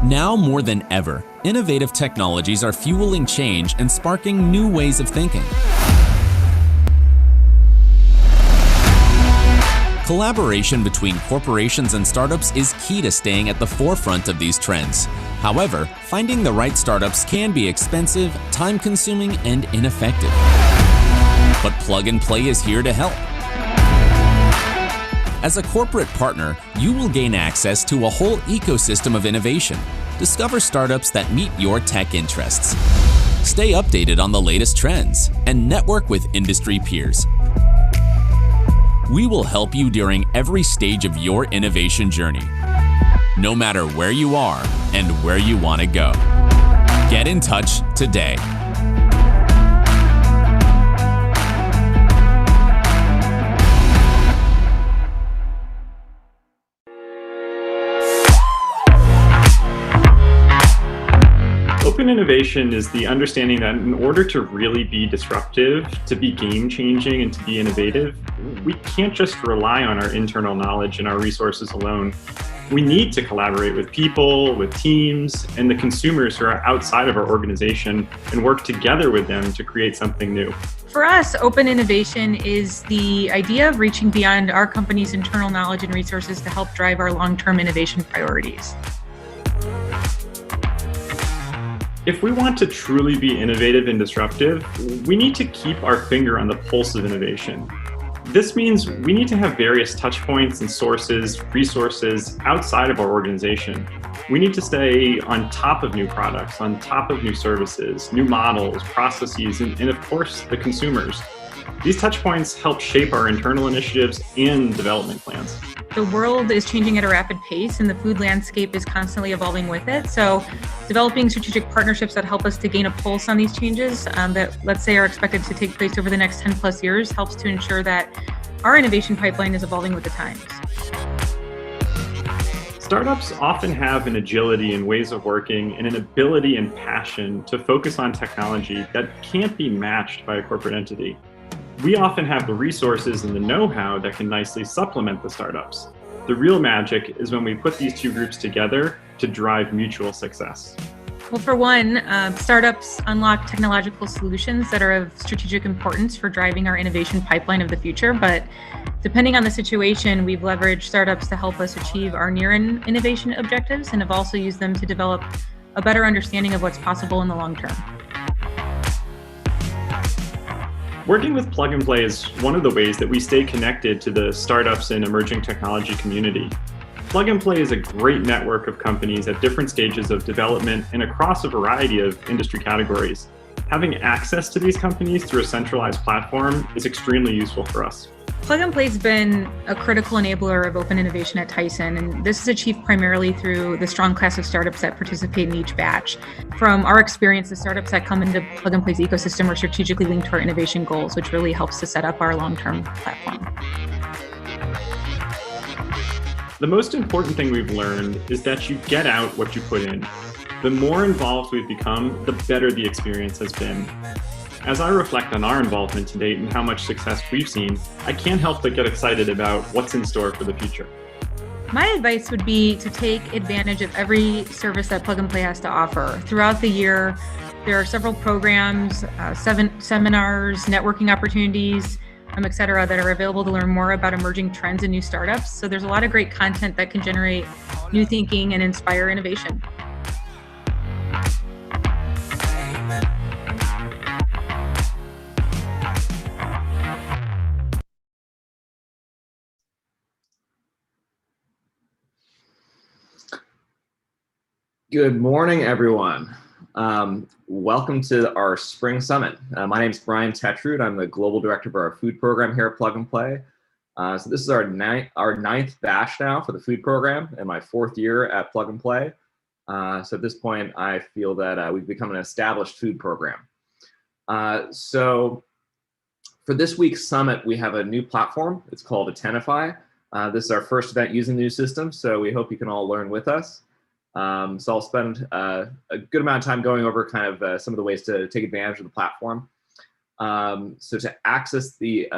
Now more than ever, innovative technologies are fueling change and sparking new ways of thinking. Collaboration between corporations and startups is key to staying at the forefront of these trends. However, finding the right startups can be expensive, time-consuming, and ineffective. But Plug and Play is here to help. As a corporate partner, you will gain access to a whole ecosystem of innovation. Discover startups that meet your tech interests. Stay updated on the latest trends and network with industry peers. We will help you during every stage of your innovation journey, no matter where you are and where you want to go. Get in touch today. Open innovation is the understanding that in order to really be disruptive, to be game-changing, and to be innovative, we can't just rely on our internal knowledge and our resources alone. We need to collaborate with people, with teams, and the consumers who are outside of our organization and work together with them to create something new. For us, open innovation is the idea of reaching beyond our company's internal knowledge and resources to help drive our long-term innovation priorities. If we want to truly be innovative and disruptive, we need to keep our finger on the pulse of innovation. This means we need to have various touch points and sources, resources outside of our organization. We need to stay on top of new products, on top of new services, new models, processes, and of course, the consumers. These touch points help shape our internal initiatives and development plans. The world is changing at a rapid pace and the food landscape is constantly evolving with it. So developing strategic partnerships that help us to gain a pulse on these changes that, let's say, are expected to take place over the next 10 plus years helps to ensure that our innovation pipeline is evolving with the times. Startups often have an agility in ways of working and an ability and passion to focus on technology that can't be matched by a corporate entity. We often have the resources and the know-how that can nicely supplement the startups. The real magic is when we put these two groups together to drive mutual success. Well, for one, startups unlock technological solutions that are of strategic importance for driving our innovation pipeline of the future. But depending on the situation, we've leveraged startups to help us achieve our near-in innovation objectives and have also used them to develop a better understanding of what's possible in the long term. Working with Plug and Play is one of the ways that we stay connected to the startups and emerging technology community. Plug and Play is a great network of companies at different stages of development and across a variety of industry categories. Having access to these companies through a centralized platform is extremely useful for us. Plug and Play has been a critical enabler of open innovation at Tyson, and this is achieved primarily through the strong class of startups that participate in each batch. From our experience, the startups that come into Plug and Play's ecosystem are strategically linked to our innovation goals, which really helps to set up our long-term platform. The most important thing we've learned is that you get out what you put in. The more involved we've become, the better the experience has been. As I reflect on our involvement to date and how much success we've seen, I can't help but get excited about what's in store for the future. My advice would be to take advantage of every service that Plug and Play has to offer. Throughout the year, there are several programs, seminars, networking opportunities, et cetera, that are available to learn more about emerging trends and new startups. So there's a lot of great content that can generate new thinking and inspire innovation. Good morning, everyone. Welcome to our Spring Summit. My name is Brian Tetrud. I'm the Global Director for our food program here at Plug and Play. So this is our ninth batch now for the food program and my fourth year at Plug and Play. So at this point, I feel that we've become an established food program. So for this week's summit, we have a new platform. It's called Attentify. This is our first event using the new system, so we hope you can all learn with us. So I'll spend a good amount of time going over kind of some of the ways to take advantage of the platform. So to access the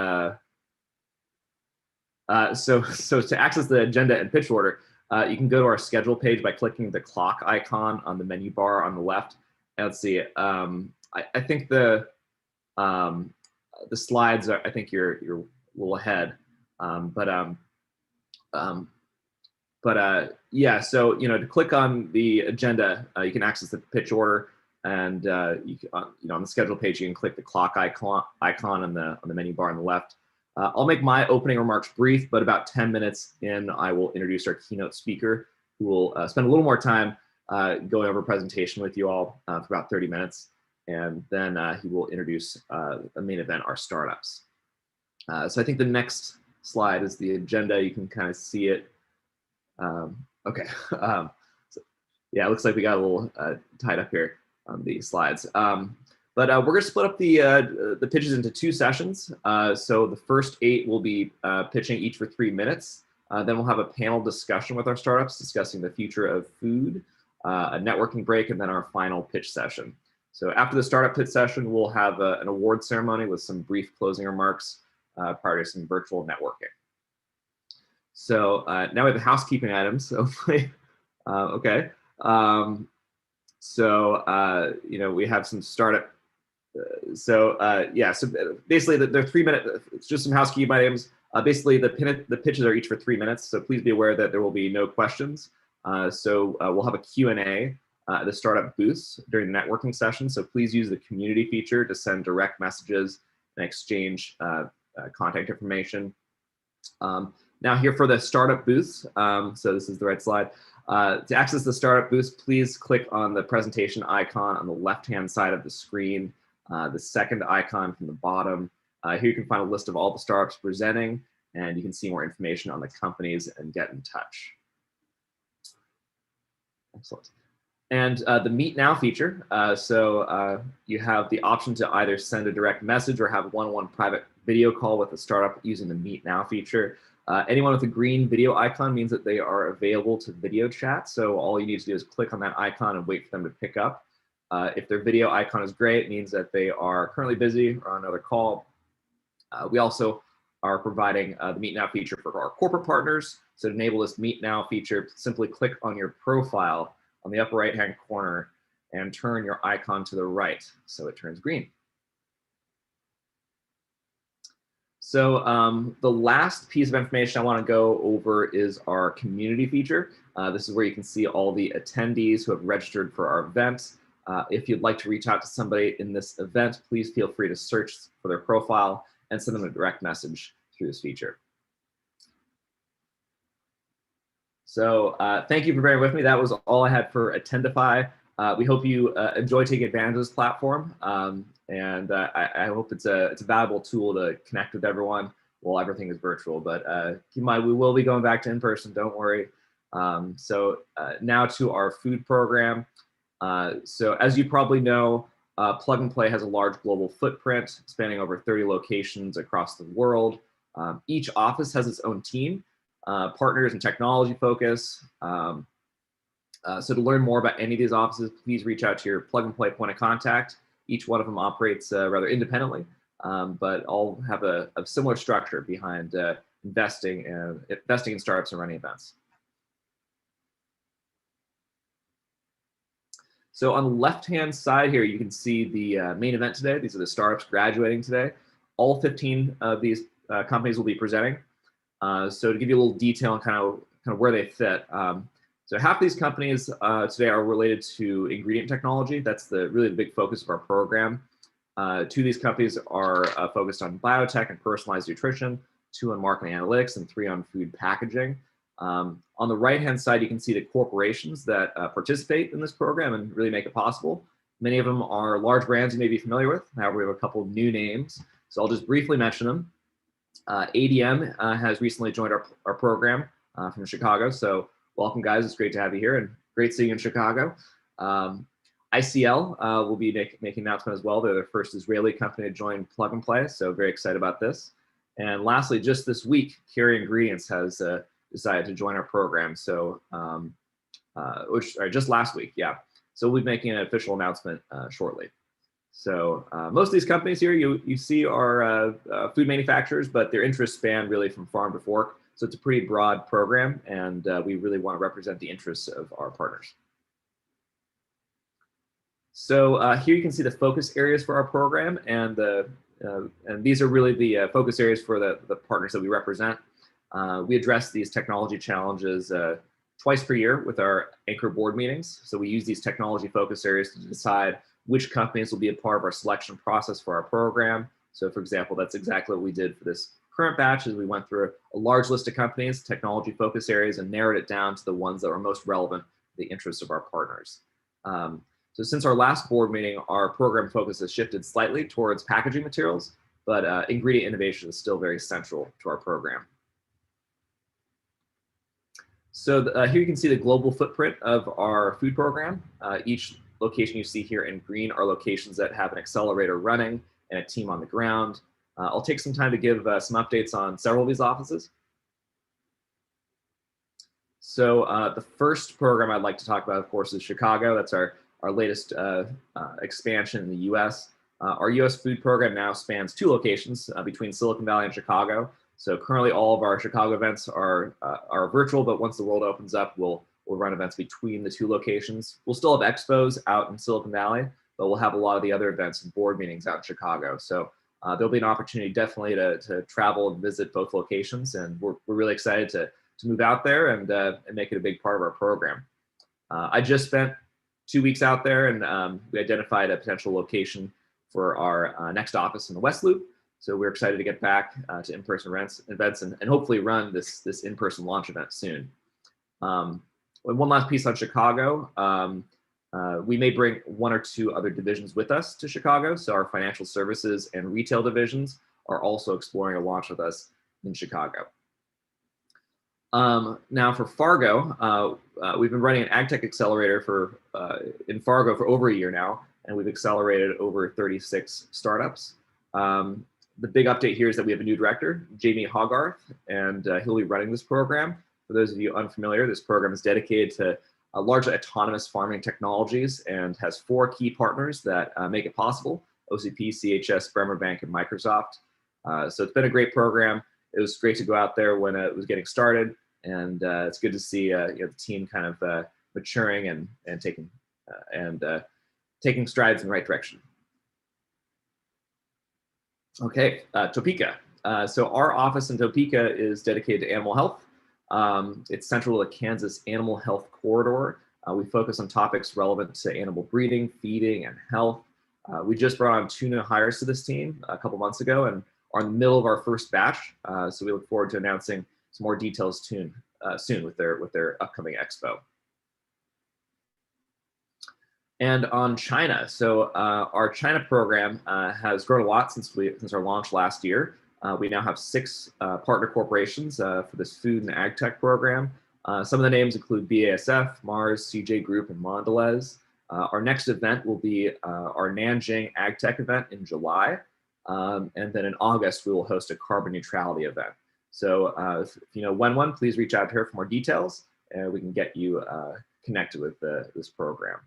to access the agenda and pitch order, You can go to our schedule page by clicking the clock icon on the menu bar on the left. And let's see. I think the slides are. I think you're a little ahead. Yeah. So to click on the agenda, you can access the pitch order, and you can, on the schedule page you can click the clock icon on the menu bar on the left. I'll make my opening remarks brief, but about 10 minutes in, I will introduce our keynote speaker, who will spend a little more time going over a presentation with you all for about 30 minutes. And then he will introduce the main event, our startups. So I think the next slide is the agenda. You can kind of see it. Okay. So, yeah, it looks like we got a little tied up here on the slides. But we're going to split up the pitches into 2 sessions. So the first 8 will be pitching each for 3 minutes. Then we'll have a panel discussion with our startups discussing the future of food, a networking break, and then our final pitch session. So after the startup pitch session, we'll have an award ceremony with some brief closing remarks prior to some virtual networking. So now we have the housekeeping items. Hopefully, okay. We have some startup. So basically, they're 3 minute. It's just some housekeeping items. Basically, the pitches are each for 3 minutes. So please be aware that there will be no questions. We'll have a Q&A at the startup booths during the networking session. So please use the community feature to send direct messages and exchange contact information. Now here for the startup booths. So this is the right slide. To access the startup booths, please click on the presentation icon on the left-hand side of the screen. The second icon from the bottom. Here you can find a list of all the startups presenting, and you can see more information on the companies and get in touch. Excellent. And the Meet Now feature. You have the option to either send a direct message or have one-on-one private video call with a startup using the Meet Now feature. Anyone with a green video icon means that they are available to video chat. So all you need to do is click on that icon and wait for them to pick up. If their video icon is gray, it means that they are currently busy or on another call. We also are providing the Meet Now feature for our corporate partners. So to enable this Meet Now feature, simply click on your profile on the upper right-hand corner and turn your icon to the right so it turns green. So the last piece of information I want to go over is our community feature. This is where you can see all the attendees who have registered for our event. If you'd like to reach out to somebody in this event, please feel free to search for their profile and send them a direct message through this feature. So thank you for bearing with me. That was all I had for Attendify. We hope you enjoy taking advantage of this platform. I hope it's a valuable tool to connect with everyone while everything is virtual. But keep in mind, we will be going back to in-person, don't worry. Now to our food program. So as you probably know, Plug and Play has a large global footprint spanning over 30 locations across the world. Each office has its own team, partners and technology focus. So to learn more about any of these offices, please reach out to your Plug and Play point of contact. Each one of them operates rather independently, but all have a similar structure behind investing in startups and running events. So on the left-hand side here, you can see the main event today. These are the startups graduating today. All 15 of these companies will be presenting. So to give you a little detail on kind of where they fit. So half of these companies today are related to ingredient technology. That's really the big focus of our program. 2 of these companies are focused on biotech and personalized nutrition, 2 on marketing analytics, and 3 on food packaging. On the right-hand side, you can see the corporations that participate in this program and really make it possible. Many of them are large brands you may be familiar with. However, we have a couple of new names. So I'll just briefly mention them. ADM has recently joined our program from Chicago. So welcome, guys. It's great to have you here and great seeing you in Chicago. ICL will be making an announcement as well. They're the first Israeli company to join Plug and Play. So very excited about this. And lastly, just this week, Carry Ingredients has decided to join our program. So, just last week, yeah. So we'll be making an official announcement shortly. So most of these companies here you see are food manufacturers, but their interests span really from farm to fork. So it's a pretty broad program, and we really want to represent the interests of our partners. So here you can see the focus areas for our program, and these are really the focus areas for the partners that we represent. We address these technology challenges twice per year with our anchor board meetings. So we use these technology focus areas to decide which companies will be a part of our selection process for our program. So for example, that's exactly what we did for this current batch, is we went through a large list of companies, technology focus areas, and narrowed it down to the ones that were most relevant to the interests of our partners. So since our last board meeting, our program focus has shifted slightly towards packaging materials, but ingredient innovation is still very central to our program. So here you can see the global footprint of our food program. Each location you see here in green are locations that have an accelerator running and a team on the ground. I'll take some time to give some updates on several of these offices. So the first program I'd like to talk about, of course, is Chicago. That's our latest expansion in the US. Our US food program now spans 2 locations between Silicon Valley and Chicago. So currently all of our Chicago events are virtual, but once the world opens up, we'll run events between the 2 locations. We'll still have expos out in Silicon Valley, but we'll have a lot of the other events and board meetings out in Chicago. So there'll be an opportunity definitely to travel and visit both locations, and we're really excited to move out there and make it a big part of our program. I just spent 2 weeks out there, and we identified a potential location for our next office in the West Loop. So we're excited to get back to in-person events and hopefully run this in-person launch event soon. One last piece on Chicago. We may bring 1 or 2 other divisions with us to Chicago. So our financial services and retail divisions are also exploring a launch with us in Chicago. Now for Fargo, we've been running an AgTech Accelerator in Fargo for over a year now, and we've accelerated over 36 startups. The big update here is that we have a new director, Jamie Hogarth, and he'll be running this program. For those of you unfamiliar, this program is dedicated to largely autonomous farming technologies and has 4 key partners that make it possible: OCP, CHS, Bremer Bank, and Microsoft. So it's been a great program. It was great to go out there when it was getting started, and it's good to see the team kind of maturing and taking strides in the right direction. Okay, Topeka. So our office in Topeka is dedicated to animal health. It's central to the Kansas Animal Health Corridor. We focus on topics relevant to animal breeding, feeding, and health. We just brought on 2 new hires to this team a couple months ago and are in the middle of our first batch. So we look forward to announcing some more details soon with their upcoming expo. And on China, so our China program has grown a lot since our launch last year. We now have 6 partner corporations for this food and ag tech program. Some of the names include BASF, Mars, CJ Group, and Mondelez. Our next event will be our Nanjing Ag Tech event in July. And then in August, we will host a carbon neutrality event. So if you know Wen, please reach out to her for more details, and we can get you connected with this program.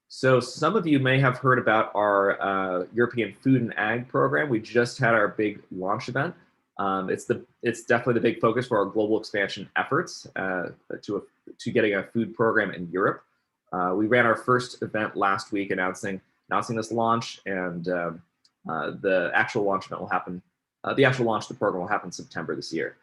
So some of you may have heard about our European Food and Ag program. We just had our big launch event. It's definitely the big focus for our global expansion efforts to getting a food program in Europe. We ran our first event last week announcing this launch, and the actual launch event will happen. The actual launch of the program will happen September this year.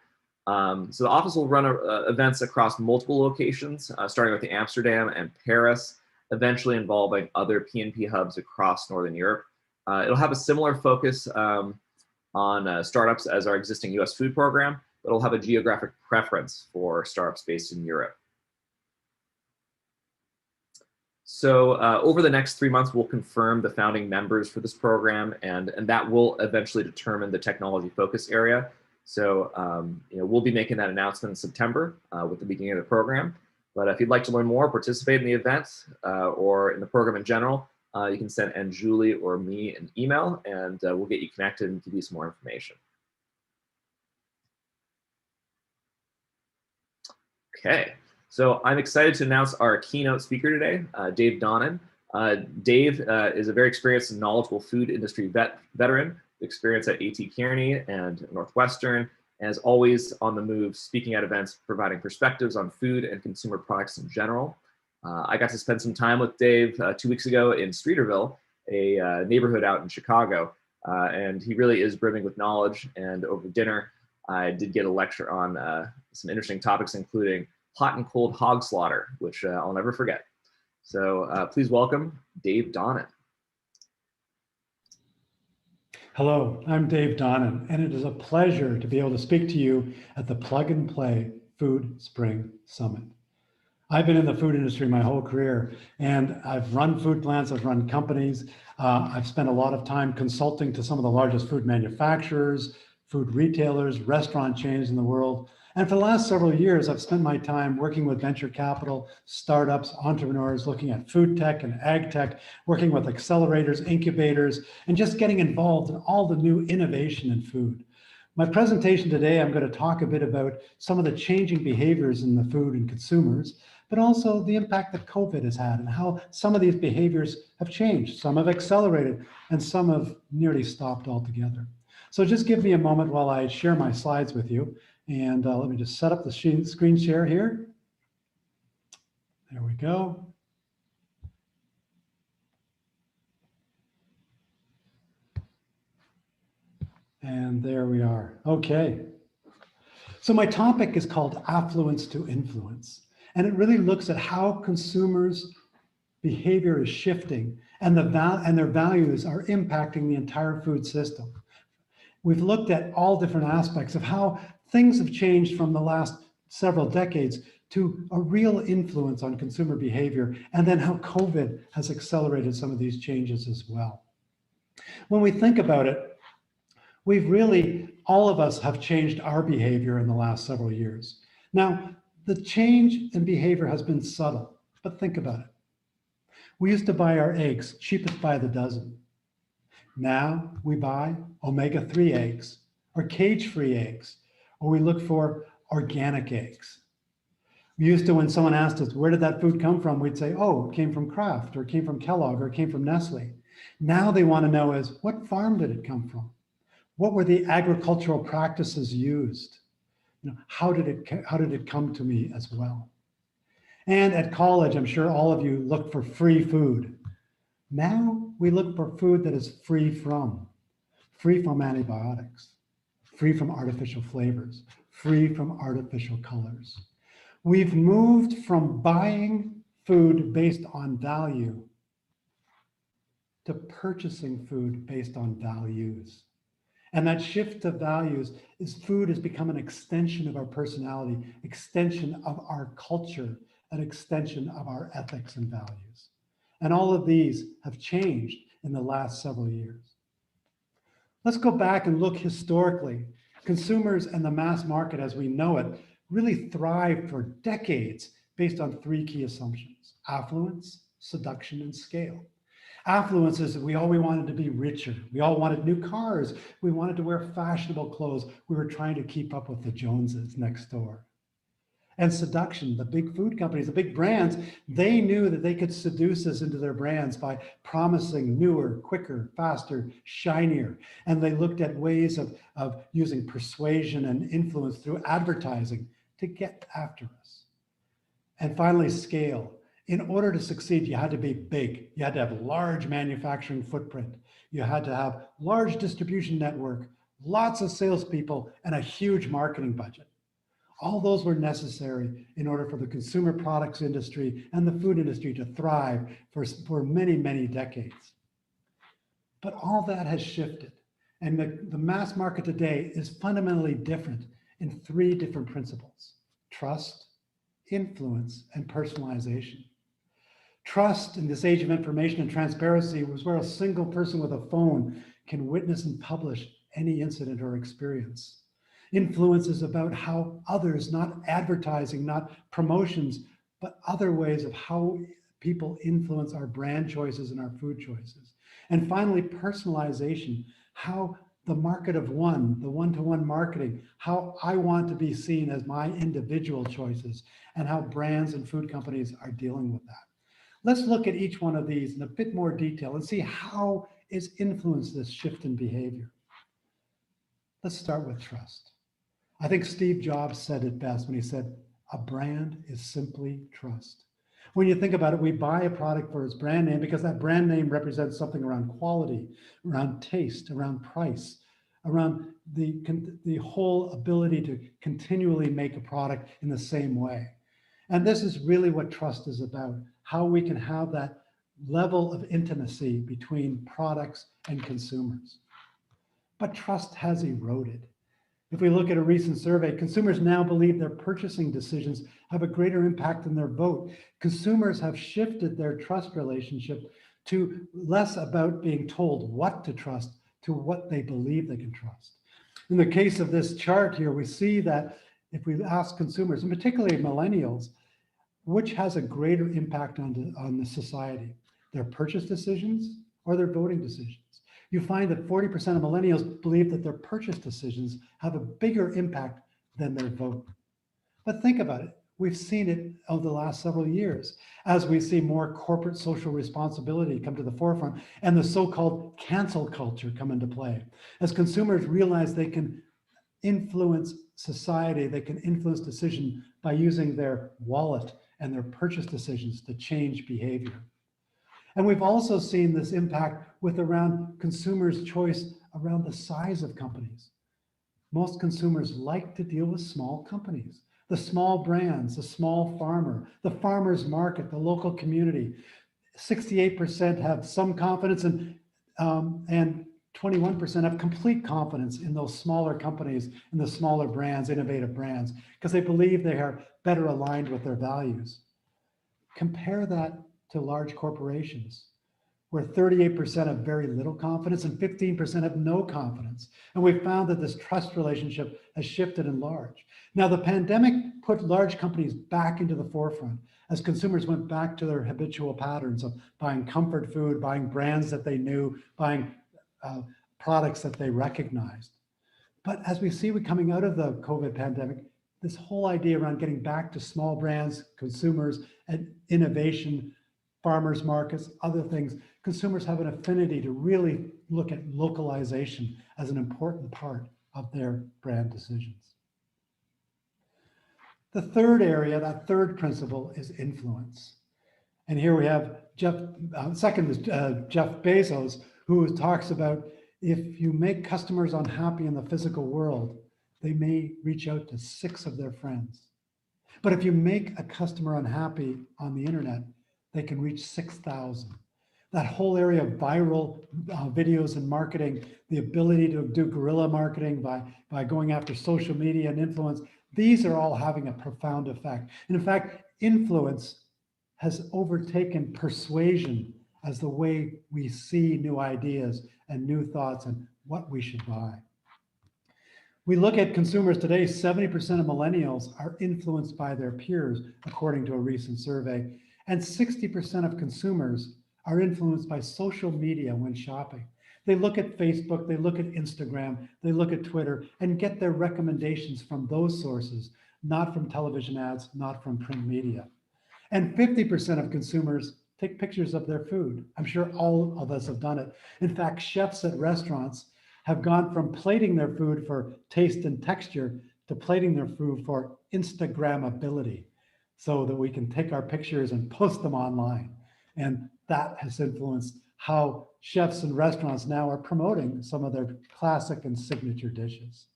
So the office will run events across multiple locations, starting with Amsterdam and Paris, eventually involving other PNP hubs across Northern Europe. It'll have a similar focus on startups as our existing US food program, but it'll have a geographic preference for startups based in Europe. So over the next 3 months, we'll confirm the founding members for this program, and that will eventually determine the technology focus area. So we'll be making that announcement in September with the beginning of the program. But if you'd like to learn more, participate in the event, or in the program in general, you can send Julie or me an email, and we'll get you connected and give you some more information. Okay, so I'm excited to announce our keynote speaker today, Dave Donnan. Dave is a very experienced and knowledgeable food industry veteran experience at A.T. Kearney and Northwestern, and is always on the move, speaking at events, providing perspectives on food and consumer products in general. I got to spend some time with Dave 2 weeks ago in Streeterville, a neighborhood out in Chicago, and he really is brimming with knowledge. And over dinner, I did get a lecture on some interesting topics, including hot and cold hog slaughter, which I'll never forget. So please welcome Dave Donnan. Hello, I'm Dave Donnan, and it is a pleasure to be able to speak to you at the Plug and Play Food Spring Summit. I've been in the food industry my whole career, and I've run food plants, I've run companies. I've spent a lot of time consulting to some of the largest food manufacturers, food retailers, restaurant chains in the world. And for the last several years, I've spent my time working with venture capital, startups, entrepreneurs, looking at food tech and ag tech, working with accelerators, incubators, and just getting involved in all the new innovation in food. My presentation today, I'm going to talk a bit about some of the changing behaviors in the food and consumers, but also the impact that COVID has had and how some of these behaviors have changed. Some have accelerated and some have nearly stopped altogether. So just give me a moment while I share my slides with you. And let me just set up the screen share here. There we go. And there we are. Okay. So my topic is called Affluence to Influence. And it really looks at how consumers' behavior is shifting and their values are impacting the entire food system. We've looked at all different aspects of how things have changed from the last several decades to a real influence on consumer behavior, and then how COVID has accelerated some of these changes as well. When we think about it, all of us have changed our behavior in the last several years. Now, the change in behavior has been subtle, but think about it. We used to buy our eggs cheapest by the dozen. Now we buy omega-3 eggs or cage-free eggs, or we look for organic eggs. We used to, when someone asked us, where did that food come from? We'd say, oh, it came from Kraft, or it came from Kellogg, or it came from Nestle. Now they want to know is, what farm did it come from? What were the agricultural practices used? How did it come to me as well? And at college, I'm sure all of you looked for free food. Now we look for food that is free from antibiotics, free from artificial flavors, free from artificial colors. We've moved from buying food based on value to purchasing food based on values. And that shift of values is food has become an extension of our personality, extension of our culture, an extension of our ethics and values. And all of these have changed in the last several years. Let's go back and look historically. Consumers and the mass market as we know it really thrived for decades based on three key assumptions: affluence, seduction, and scale. Affluence is that we wanted to be richer. We all wanted new cars. We wanted to wear fashionable clothes. We were trying to keep up with the Joneses next door. And seduction, the big food companies, the big brands, they knew that they could seduce us into their brands by promising newer, quicker, faster, shinier. And they looked at ways of using persuasion and influence through advertising to get after us. And finally, scale. In order to succeed, you had to be big. You had to have a large manufacturing footprint. You had to have large distribution network, lots of salespeople, and a huge marketing budget. All those were necessary in order for the consumer products industry and the food industry to thrive for many, many decades. But all that has shifted. And the mass market today is fundamentally different in three different principles: trust, influence, and personalization. Trust in this age of information and transparency was where a single person with a phone can witness and publish any incident or experience. Influence is about how others, not advertising, not promotions, but other ways of how people influence our brand choices and our food choices. And finally, personalization, how the market of one, the one-to-one marketing, how I want to be seen as my individual choices, and how brands and food companies are dealing with that. Let's look at each one of these in a bit more detail and see how is influenced this shift in behavior. Let's start with trust. I think Steve Jobs said it best when he said, a brand is simply trust. When you think about it, we buy a product for its brand name because that brand name represents something around quality, around taste, around price, around the whole ability to continually make a product in the same way. And this is really what trust is about, how we can have that level of intimacy between products and consumers. But trust has eroded. If we look at a recent survey, consumers now believe their purchasing decisions have a greater impact than their vote. Consumers have shifted their trust relationship to less about being told what to trust to what they believe they can trust. In the case of this chart here, we see that if we ask consumers, and particularly millennials, which has a greater impact on the society, their purchase decisions or their voting decisions? You find that 40% of millennials believe that their purchase decisions have a bigger impact than their vote. But think about it. We've seen it over the last several years as we see more corporate social responsibility come to the forefront and the so-called cancel culture come into play. As consumers realize they can influence society, they can influence decision by using their wallet and their purchase decisions to change behavior. And we've also seen this impact with around consumers' choice around the size of companies. Most consumers like to deal with small companies, the small brands, the small farmer, the farmer's market, the local community. 68% have some confidence and 21% have complete confidence in those smaller companies and the smaller brands, innovative brands, because they believe they are better aligned with their values. Compare that to large corporations, where 38% have very little confidence and 15% have no confidence. And we've found that this trust relationship has shifted in large. Now, the pandemic put large companies back into the forefront as consumers went back to their habitual patterns of buying comfort food, buying brands that they knew, buying products that they recognized. But as we see coming out of the COVID pandemic, this whole idea around getting back to small brands, consumers, and innovation, farmers markets, other things, consumers have an affinity to really look at localization as an important part of their brand decisions. The third area, that third principle, is influence. And here we have Jeff Bezos, who talks about if you make customers unhappy in the physical world, they may reach out to 6 of their friends. But if you make a customer unhappy on the internet, they can reach 6,000. That whole area of viral videos and marketing, the ability to do guerrilla marketing by going after social media and influence, these are all having a profound effect. And in fact, influence has overtaken persuasion as the way we see new ideas and new thoughts and what we should buy. We look at consumers today, 70% of millennials are influenced by their peers, according to a recent survey. And 60% of consumers are influenced by social media when shopping. They look at Facebook, they look at Instagram, they look at Twitter, and get their recommendations from those sources, not from television ads, not from print media. And 50% of consumers take pictures of their food. I'm sure all of us have done it. In fact, chefs at restaurants have gone from plating their food for taste and texture to plating their food for Instagrammability, so that we can take our pictures and post them online. And that has influenced how chefs and restaurants now are promoting some of their classic and signature dishes.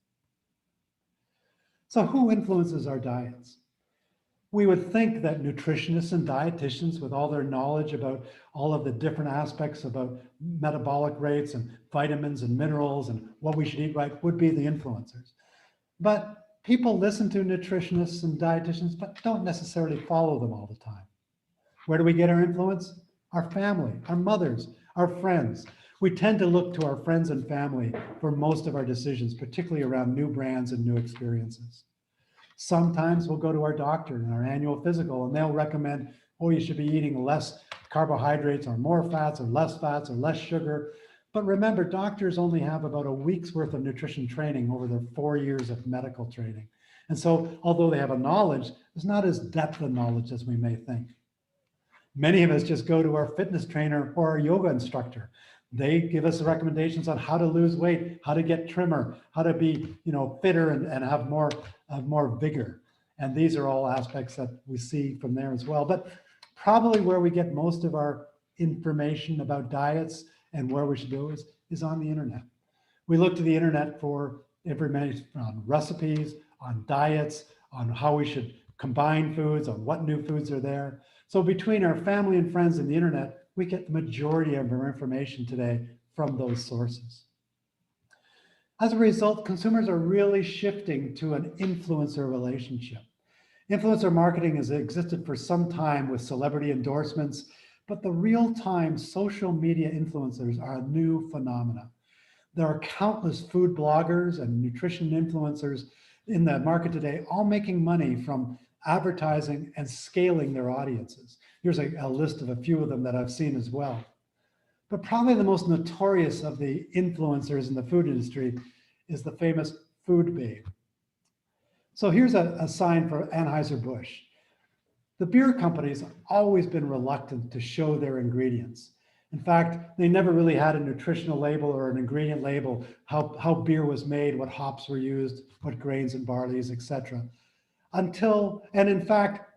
So who influences our diets? We would think that nutritionists and dietitians, with all their knowledge about all of the different aspects about metabolic rates and vitamins and minerals and what we should eat right, would be the influencers. But people listen to nutritionists and dietitians, but don't necessarily follow them all the time. Where do we get our influence? Our family, our mothers, our friends. We tend to look to our friends and family for most of our decisions, particularly around new brands and new experiences. Sometimes we'll go to our doctor in our annual physical and they'll recommend, oh, you should be eating less carbohydrates or more fats or less sugar. But remember, doctors only have about a week's worth of nutrition training over their 4 years of medical training. And so although they have a knowledge, it's not as depth of knowledge as we may think. Many of us just go to our fitness trainer or our yoga instructor. They give us recommendations on how to lose weight, how to get trimmer, how to be, fitter and have more vigor. And these are all aspects that we see from there as well. But probably where we get most of our information about diets and where we should go is on the internet. We look to the internet for information on recipes, on diets, on how we should combine foods, on what new foods are there. So between our family and friends and the internet, we get the majority of our information today from those sources. As a result, consumers are really shifting to an influencer relationship. Influencer marketing has existed for some time with celebrity endorsements, but the real-time social media influencers are a new phenomena. There are countless food bloggers and nutrition influencers in the market today, all making money from advertising and scaling their audiences. Here's a list of a few of them that I've seen as well. But probably the most notorious of the influencers in the food industry is the famous food babe. So here's a sign for Anheuser-Busch. The beer companies have always been reluctant to show their ingredients. In fact, they never really had a nutritional label or an ingredient label, how beer was made, what hops were used, what grains and barleys, etc. And in fact,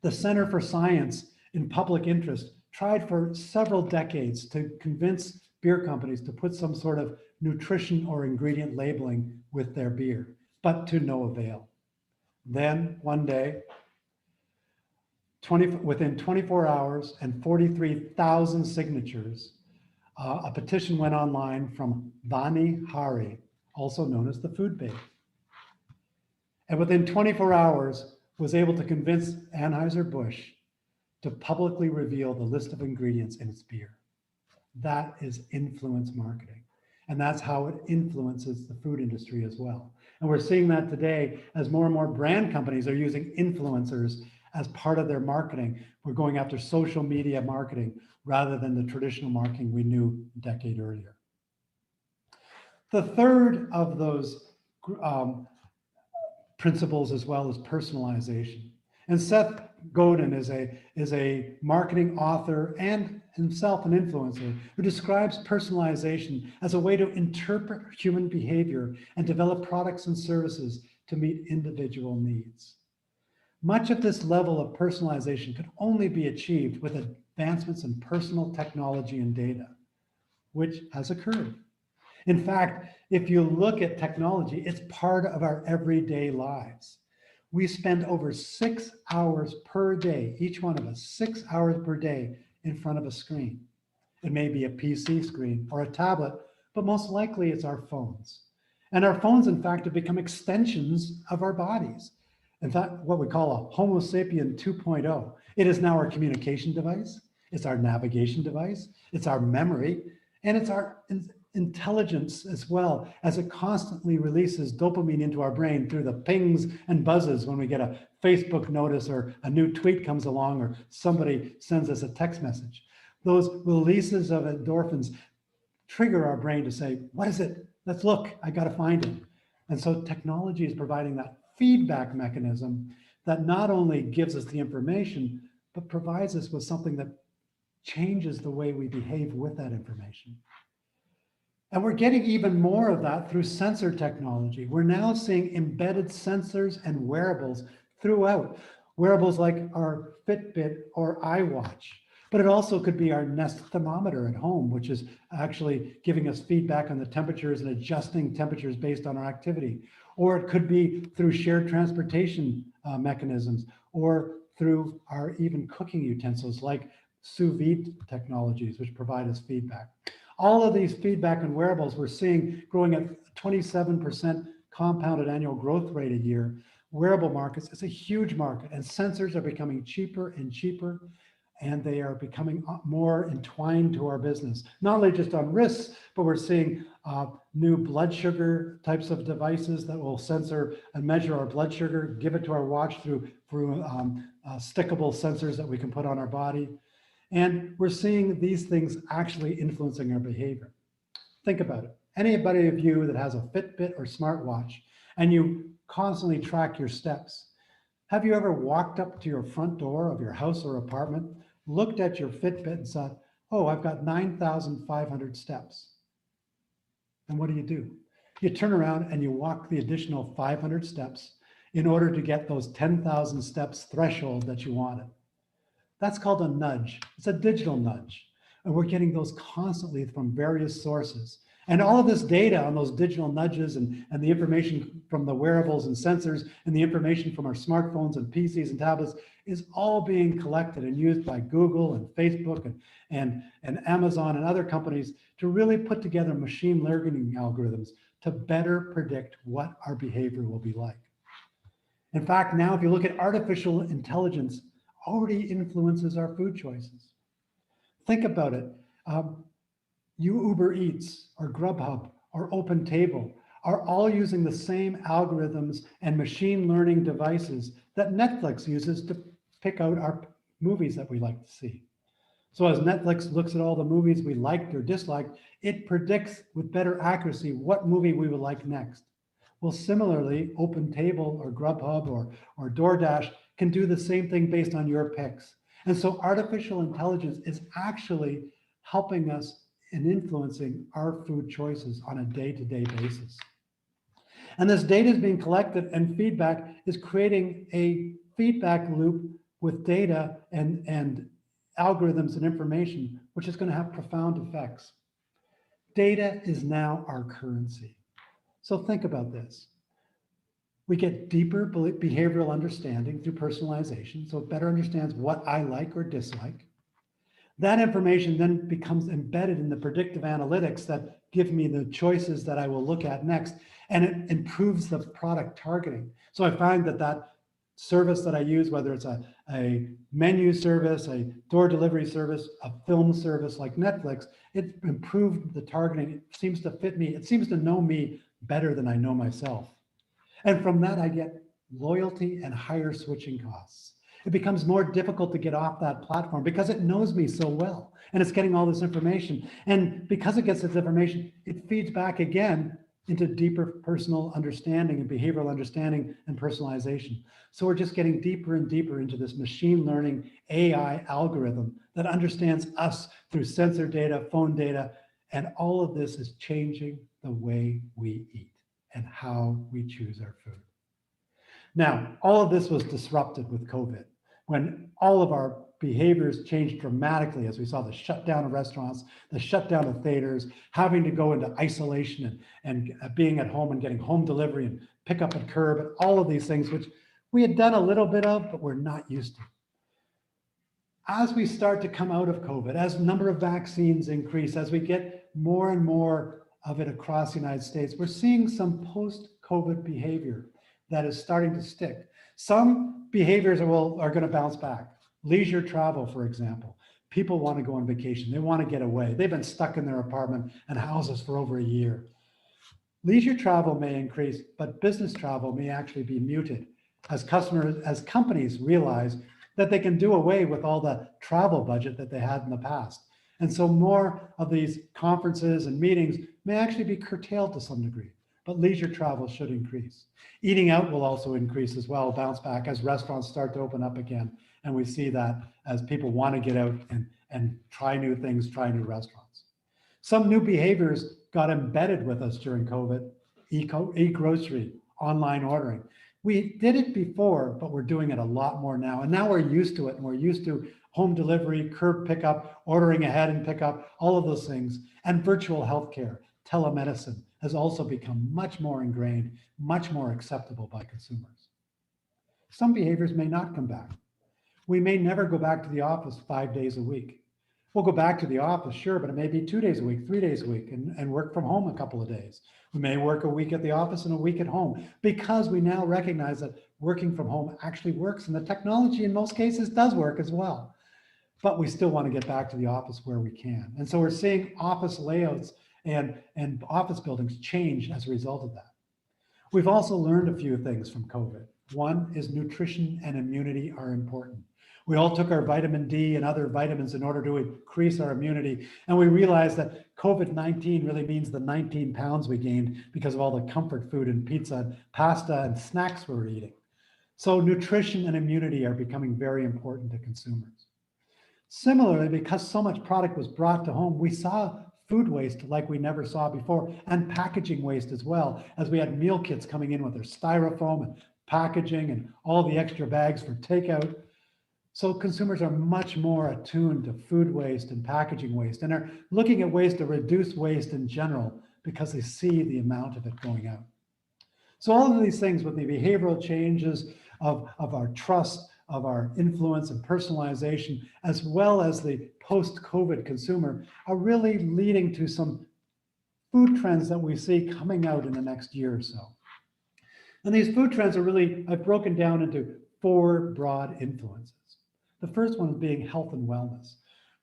the Center for Science in Public Interest tried for several decades to convince beer companies to put some sort of nutrition or ingredient labeling with their beer, but to no avail. Then one day, within 24 hours and 43,000 signatures, a petition went online from Vani Hari, also known as the food babe. And within 24 hours, was able to convince Anheuser-Busch to publicly reveal the list of ingredients in its beer. That is influence marketing. And that's how it influences the food industry as well. And we're seeing that today as more and more brand companies are using influencers as part of their marketing. We're going after social media marketing rather than the traditional marketing we knew a decade earlier. The third of those principles as well as personalization. And Seth Godin is a marketing author and himself an influencer who describes personalization as a way to interpret human behavior and develop products and services to meet individual needs. Much of this level of personalization could only be achieved with advancements in personal technology and data, which has occurred. In fact, if you look at technology, it's part of our everyday lives. We spend over 6 hours per day, each one of us, 6 hours per day in front of a screen. It may be a PC screen or a tablet, but most likely it's our phones. And our phones, in fact, have become extensions of our bodies. In fact, what we call a Homo sapien 2.0. It is now our communication device, it's our navigation device, it's our memory, and it's our intelligence as well, as it constantly releases dopamine into our brain through the pings and buzzes when we get a Facebook notice or a new tweet comes along or somebody sends us a text message. Those releases of endorphins trigger our brain to say, what is it? Let's look, I gotta find it. And so technology is providing that feedback mechanism that not only gives us the information, but provides us with something that changes the way we behave with that information. And we're getting even more of that through sensor technology. We're now seeing embedded sensors and wearables throughout. Wearables like our Fitbit or iWatch. But it also could be our Nest thermometer at home, which is actually giving us feedback on the temperatures and adjusting temperatures based on our activity. Or it could be through shared transportation mechanisms, or through our even cooking utensils like Sous-Vide technologies, which provide us feedback. All of these feedback and wearables we're seeing growing at 27% compounded annual growth rate a year. Wearable markets, it's a huge market, and sensors are becoming cheaper and cheaper, and they are becoming more entwined to our business. Not only just on risks, but we're seeing new blood sugar types of devices that will sensor and measure our blood sugar, give it to our watch through stickable sensors that we can put on our body. And we're seeing these things actually influencing our behavior. Think about it. Anybody of you that has a Fitbit or smartwatch and you constantly track your steps, have you ever walked up to your front door of your house or apartment, looked at your Fitbit and said, Oh, I've got 9,500 steps. And what do? You turn around and you walk the additional 500 steps in order to get those 10,000 steps threshold that you wanted. That's called a nudge. It's a digital nudge. And we're getting those constantly from various sources. And all of this data on those digital nudges and the information from the wearables and sensors and the information from our smartphones and PCs and tablets is all being collected and used by Google and Facebook and Amazon and other companies to really put together machine learning algorithms to better predict what our behavior will be like. In fact, now if you look at artificial intelligence, already influences our food choices. Think about it. You Uber Eats or Grubhub or OpenTable are all using the same algorithms and machine learning devices that Netflix uses to pick out our movies that we like to see. So as Netflix looks at all the movies we liked or disliked, it predicts with better accuracy what movie we would like next. Well, similarly, OpenTable or Grubhub or DoorDash can do the same thing based on your picks. And so artificial intelligence is actually helping us and influencing our food choices on a day-to-day basis. And this data is being collected and feedback is creating a feedback loop with data and algorithms and information, which is going to have profound effects. Data is now our currency. So think about this. We get deeper behavioral understanding through personalization, so it better understands what I like or dislike. That information then becomes embedded in the predictive analytics that give me the choices that I will look at next, and it improves the product targeting. So I find that service that I use, whether it's a menu service, a door delivery service, a film service like Netflix, it improved the targeting. It seems to fit me. It seems to know me better than I know myself. And from that, I get loyalty and higher switching costs. It becomes more difficult to get off that platform because it knows me so well and it's getting all this information. And because it gets this information, it feeds back again into deeper personal understanding and behavioral understanding and personalization. So we're just getting deeper and deeper into this machine learning AI algorithm that understands us through sensor data, phone data, and all of this is changing the way we eat and how we choose our food. Now, all of this was disrupted with COVID, when all of our behaviors changed dramatically as we saw the shutdown of restaurants, the shutdown of theaters, having to go into isolation and being at home and getting home delivery and pick up at curb, and all of these things, which we had done a little bit of, but we're not used to. As we start to come out of COVID, as the number of vaccines increase, as we get more and more of it across the United States, we're seeing some post-COVID behavior that is starting to stick. Some behaviors are going to bounce back. Leisure travel, for example. People want to go on vacation. They want to get away. They've been stuck in their apartment and houses for over a year. Leisure travel may increase, but business travel may actually be muted as companies realize that they can do away with all the travel budget that they had in the past. And so more of these conferences and meetings may actually be curtailed to some degree, but leisure travel should increase. Eating out will also increase as well, bounce back as restaurants start to open up again. And we see that as people want to get out and try new things, try new restaurants. Some new behaviors got embedded with us during COVID, e-grocery, online ordering. We did it before, but we're doing it a lot more now. And now we're used to it, and we're used to home delivery, curb pickup, ordering ahead and pickup, all of those things. And virtual healthcare, telemedicine has also become much more ingrained, much more acceptable by consumers. Some behaviors may not come back. We may never go back to the office 5 days a week. We'll go back to the office, sure, but it may be 2 days a week, 3 days a week, and work from home a couple of days. We may work a week at the office and a week at home because we now recognize that working from home actually works, and the technology in most cases does work as well. But we still want to get back to the office where we can. And so we're seeing office layouts and office buildings change as a result of that. We've also learned a few things from COVID. One is nutrition and immunity are important. We all took our vitamin D and other vitamins in order to increase our immunity. And we realized that COVID-19 really means the 19 pounds we gained because of all the comfort food and pizza and pasta and snacks we were eating. So nutrition and immunity are becoming very important to consumers. Similarly, because so much product was brought to home, we saw food waste like we never saw before, and packaging waste as well, as we had meal kits coming in with their styrofoam and packaging and all the extra bags for takeout. So consumers are much more attuned to food waste and packaging waste, and are looking at ways to reduce waste in general because they see the amount of it going out. So all of these things, with the behavioral changes of our trust, of our influence and personalization, as well as the post-COVID consumer, are really leading to some food trends that we see coming out in the next year or so. And these food trends are really, I've broken down into 4 broad influences. The first one being health and wellness.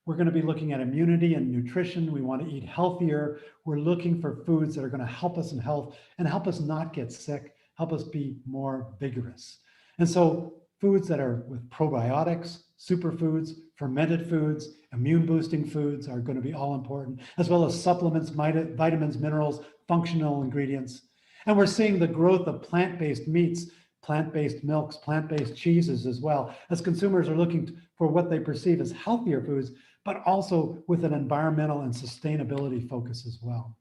We're going to be looking at immunity and nutrition. We want to eat healthier. We're looking for foods that are going to help us in health and help us not get sick, help us be more vigorous. And so foods that are with probiotics, superfoods, fermented foods, immune boosting foods are going to be all important, as well as supplements, vitamins, minerals, functional ingredients. And we're seeing the growth of plant-based meats, plant-based milks, plant-based cheeses as well, as consumers are looking for what they perceive as healthier foods, but also with an environmental and sustainability focus as well.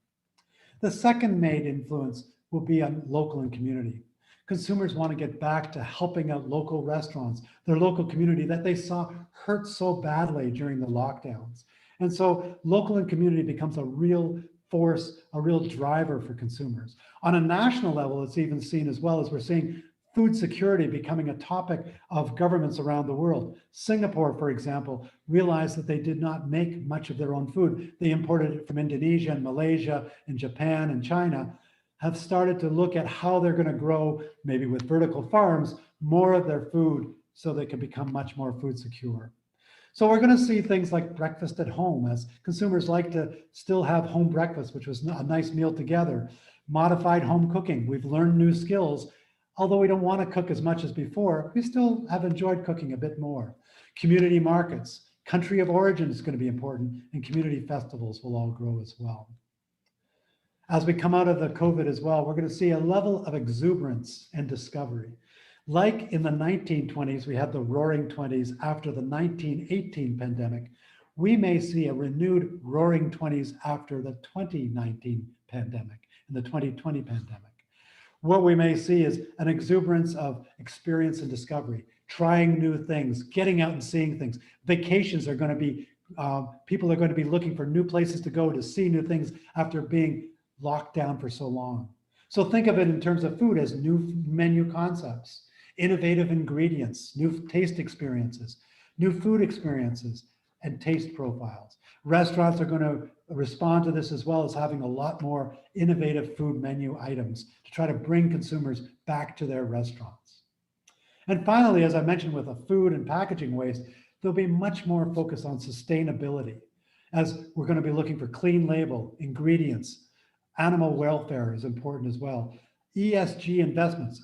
The second main influence will be on local and community. Consumers want to get back to helping out local restaurants, their local community that they saw hurt so badly during the lockdowns. And so local and community becomes a real force, a real driver for consumers. On a national level, it's even seen as well, as we're seeing food security becoming a topic of governments around the world. Singapore, for example, realized that they did not make much of their own food. They imported it from Indonesia and Malaysia and Japan and China, have started to look at how they're going to grow, maybe with vertical farms, more of their food so they can become much more food secure. So we're going to see things like breakfast at home, as consumers like to still have home breakfast, which was a nice meal together. Modified home cooking. We've learned new skills. Although we don't want to cook as much as before, we still have enjoyed cooking a bit more. Community markets, country of origin is going to be important, and community festivals will all grow as well. As we come out of the COVID as well, we're going to see a level of exuberance and discovery. Like in the 1920s, we had the roaring 20s after the 1918 pandemic, we may see a renewed roaring 20s after the 2019 pandemic and the 2020 pandemic. What we may see is an exuberance of experience and discovery, trying new things, getting out and seeing things. Vacations are going to be, people are going to be looking for new places to go to see new things after being locked down for so long. So think of it in terms of food as new menu concepts, innovative ingredients, new taste experiences, new food experiences, and taste profiles. Restaurants are going to respond to this, as well as having a lot more innovative food menu items to try to bring consumers back to their restaurants. And finally, as I mentioned with the food and packaging waste, there'll be much more focus on sustainability, as we're going to be looking for clean label, ingredients. Animal welfare is important as well. ESG investments,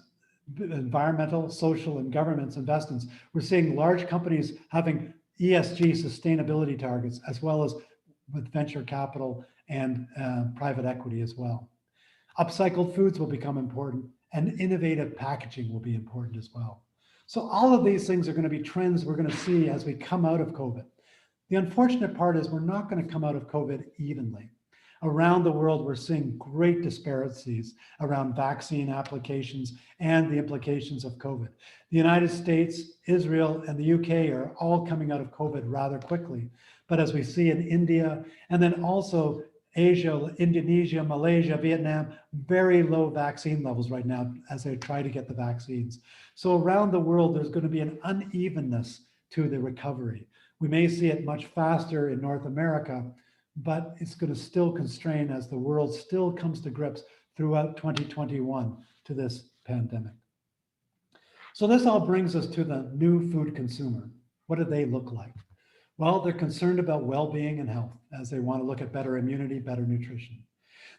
environmental, social, and governance investments. We're seeing large companies having ESG sustainability targets, as well as with venture capital and private equity as well. Upcycled foods will become important, and innovative packaging will be important as well. So all of these things are going to be trends we're going to see as we come out of COVID. The unfortunate part is we're not going to come out of COVID evenly. Around the world, we're seeing great disparities around vaccine applications and the implications of COVID. The United States, Israel, and the UK are all coming out of COVID rather quickly. But as we see in India, and then also Asia, Indonesia, Malaysia, Vietnam, very low vaccine levels right now as they try to get the vaccines. So around the world, there's going to be an unevenness to the recovery. We may see it much faster in North America, but it's going to still constrain as the world still comes to grips throughout 2021 to this pandemic. So this all brings us to the new food consumer. What do they look like? Well, they're concerned about well-being and health, as they want to look at better immunity, better nutrition.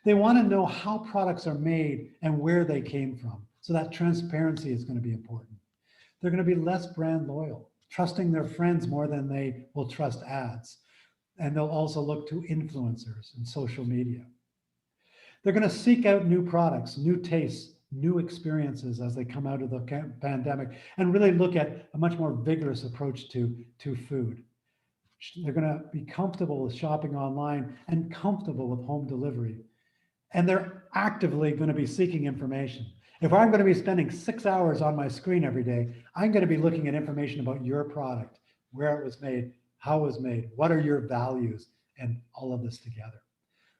They want to know how products are made and where they came from. So that transparency is going to be important. They're going to be less brand loyal, trusting their friends more than they will trust ads. And they'll also look to influencers and social media. They're going to seek out new products, new tastes, new experiences as they come out of the pandemic, and really look at a much more vigorous approach to food. They're going to be comfortable with shopping online and comfortable with home delivery. And they're actively going to be seeking information. If I'm going to be spending 6 hours on my screen every day, I'm going to be looking at information about your product, where it was made, how it was made, what are your values, and all of this together.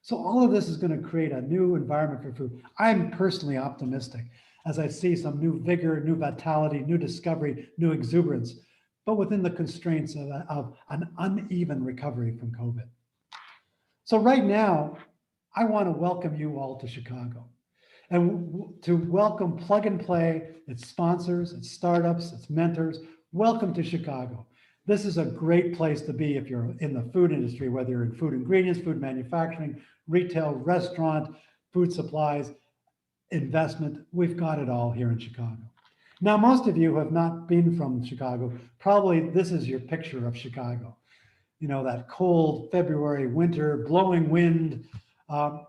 So all of this is going to create a new environment for food. I'm personally optimistic as I see some new vigor, new vitality, new discovery, new exuberance, but within the constraints of an uneven recovery from COVID. So right now, I want to welcome you all to Chicago and to welcome Plug and Play, its sponsors, its startups, its mentors. Welcome to Chicago. This is a great place to be if you're in the food industry, whether you're in food ingredients, food manufacturing, retail, restaurant, food supplies, investment. We've got it all here in Chicago. Now, most of you who have not been from Chicago, probably this is your picture of Chicago. You know, that cold February winter, blowing wind.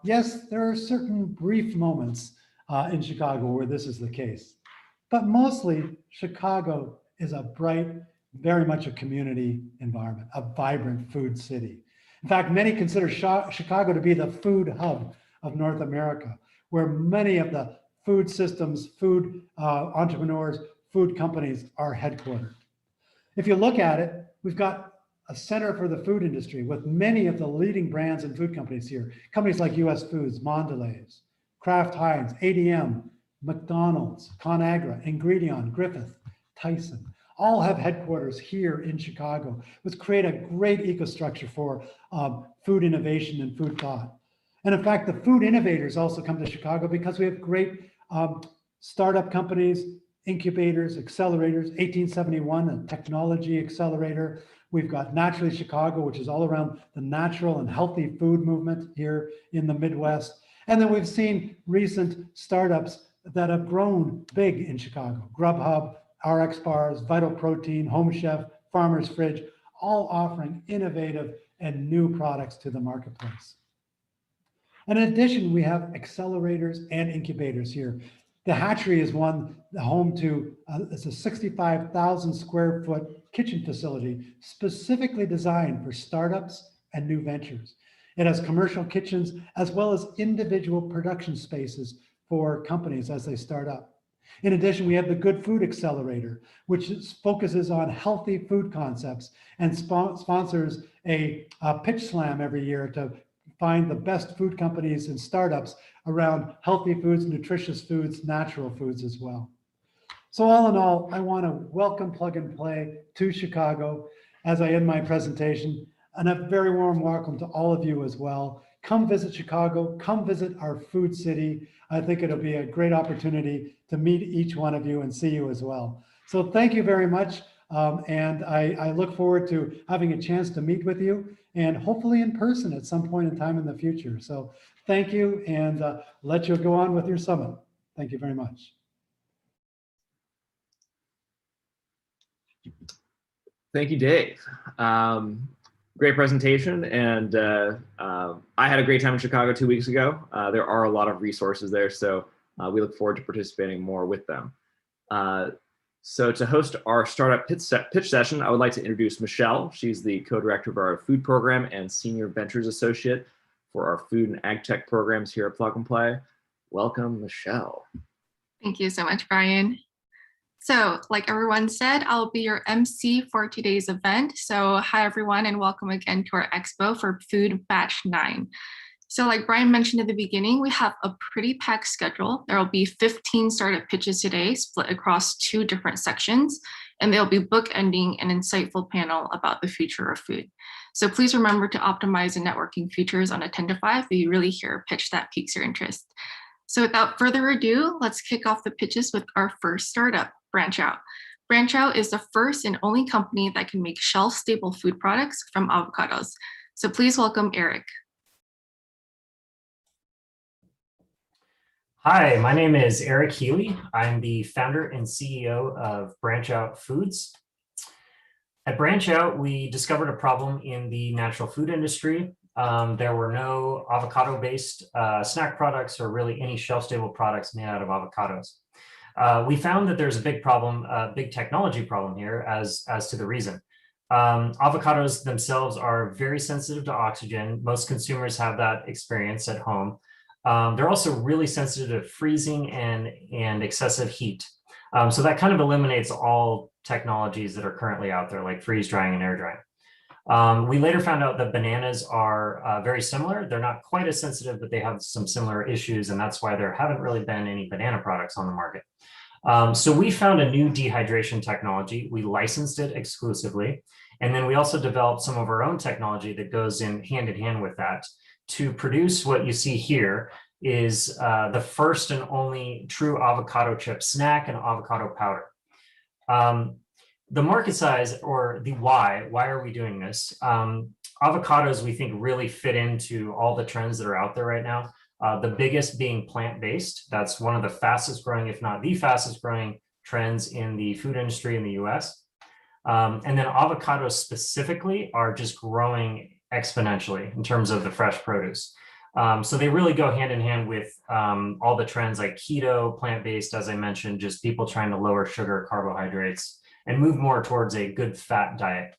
Yes, there are certain brief moments in Chicago where this is the case, but mostly Chicago is a bright, very much a community environment, a vibrant food city. In fact, many consider Chicago to be the food hub of North America, where many of the food systems, food entrepreneurs, food companies are headquartered. If you look at it, we've got a center for the food industry with many of the leading brands and food companies here. Companies like US Foods, Mondelez, Kraft Heinz, ADM, McDonald's, ConAgra, Ingredion, Griffith, Tyson, all have headquarters here in Chicago, which create a great ecostructure for food innovation and food thought. And in fact, the food innovators also come to Chicago because we have great startup companies, incubators, accelerators, 1871, a technology accelerator. We've got Naturally Chicago, which is all around the natural and healthy food movement here in the Midwest. And then we've seen recent startups that have grown big in Chicago. Grubhub, RX Bars, Vital Protein, Home Chef, Farmer's Fridge, all offering innovative and new products to the marketplace. And in addition, we have accelerators and incubators here. The Hatchery is one, the home to, it's a 65,000 square foot kitchen facility specifically designed for startups and new ventures. It has commercial kitchens as well as individual production spaces for companies as they start up. In addition, we have the Good Food Accelerator, which focuses on healthy food concepts and sponsors a pitch slam every year to find the best food companies and startups around healthy foods, nutritious foods, natural foods as well. So all in all, I want to welcome Plug and Play to Chicago as I end my presentation, and a very warm welcome to all of you as well. Come visit Chicago, come visit our food city. I think it'll be a great opportunity to meet each one of you and see you as well. So thank you very much. And I look forward to having a chance to meet with you and hopefully in person at some point in time in the future. So thank you, and let you go on with your summit. Thank you very much. Thank you, Dave. Great presentation, and I had a great time in Chicago 2 weeks ago. There are a lot of resources there, so we look forward to participating more with them. So to host our startup pitch session, I would like to introduce Michelle. She's the co-director of our food program and senior ventures associate for our food and ag tech programs here at Plug and Play. Welcome, Michelle. Thank you so much, Brian. So like everyone said, I'll be your MC for today's event. So hi, everyone, and welcome again to our expo for Food Batch 9. So like Brian mentioned at the beginning, we have a pretty packed schedule. There will be 15 startup pitches today, split across 2 different sections, and they'll be bookending an insightful panel about the future of food. So please remember to optimize the networking features on a 10 to 5 if you really hear a pitch that piques your interest. So without further ado, let's kick off the pitches with our first startup, BranchOut. BranchOut is the first and only company that can make shelf-stable food products from avocados. So please welcome Eric. Hi, my name is Eric Healy. I'm the founder and CEO of BranchOut Foods. At BranchOut, we discovered a problem in the natural food industry. There were no avocado-based snack products or really any shelf-stable products made out of avocados. We found that there's a big problem, a big technology problem here as to the reason. Avocados themselves are very sensitive to oxygen. Most consumers have that experience at home. They're also really sensitive to freezing and excessive heat. So that kind of eliminates all technologies that are currently out there, like freeze drying and air drying. We later found out that bananas are very similar. They're not quite as sensitive, but they have some similar issues, and that's why there haven't really been any banana products on the market. So we found a new dehydration technology. We licensed it exclusively. And then we also developed some of our own technology that goes in hand with that to produce what you see here is the first and only true avocado chip snack and avocado powder. The market size, or the why are we doing this? Avocados, we think, really fit into all the trends that are out there right now. The biggest being plant-based. That's one of the fastest growing, if not the fastest growing trends in the food industry in the US. And then avocados specifically are just growing exponentially in terms of the fresh produce. So they really go hand in hand with all the trends like keto, plant-based, as I mentioned, just people trying to lower sugar, carbohydrates, and move more towards a good fat diet.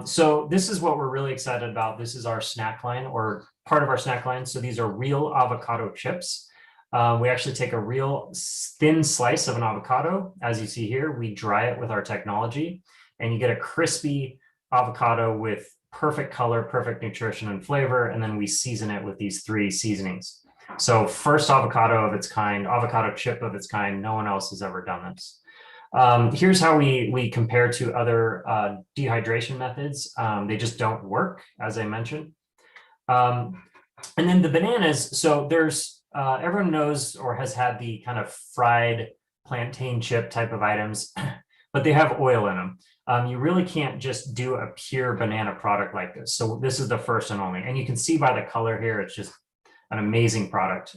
So this is what we're really excited about. This is our snack line, or part of our snack line. So these are real avocado chips. We actually take a real thin slice of an avocado. As you see here, we dry it with our technology, and you get a crispy avocado with perfect color, perfect nutrition and flavor. And then we season it with these 3 seasonings. So first avocado of its kind, avocado chip of its kind. No one else has ever done this. Here's how we compare to other dehydration methods. They just don't work, as I mentioned. And then the bananas. So there's everyone knows or has had the kind of fried plantain chip type of items, but they have oil in them. You really can't just do a pure banana product like this. So this is the first and only. And you can see by the color here, it's just an amazing product.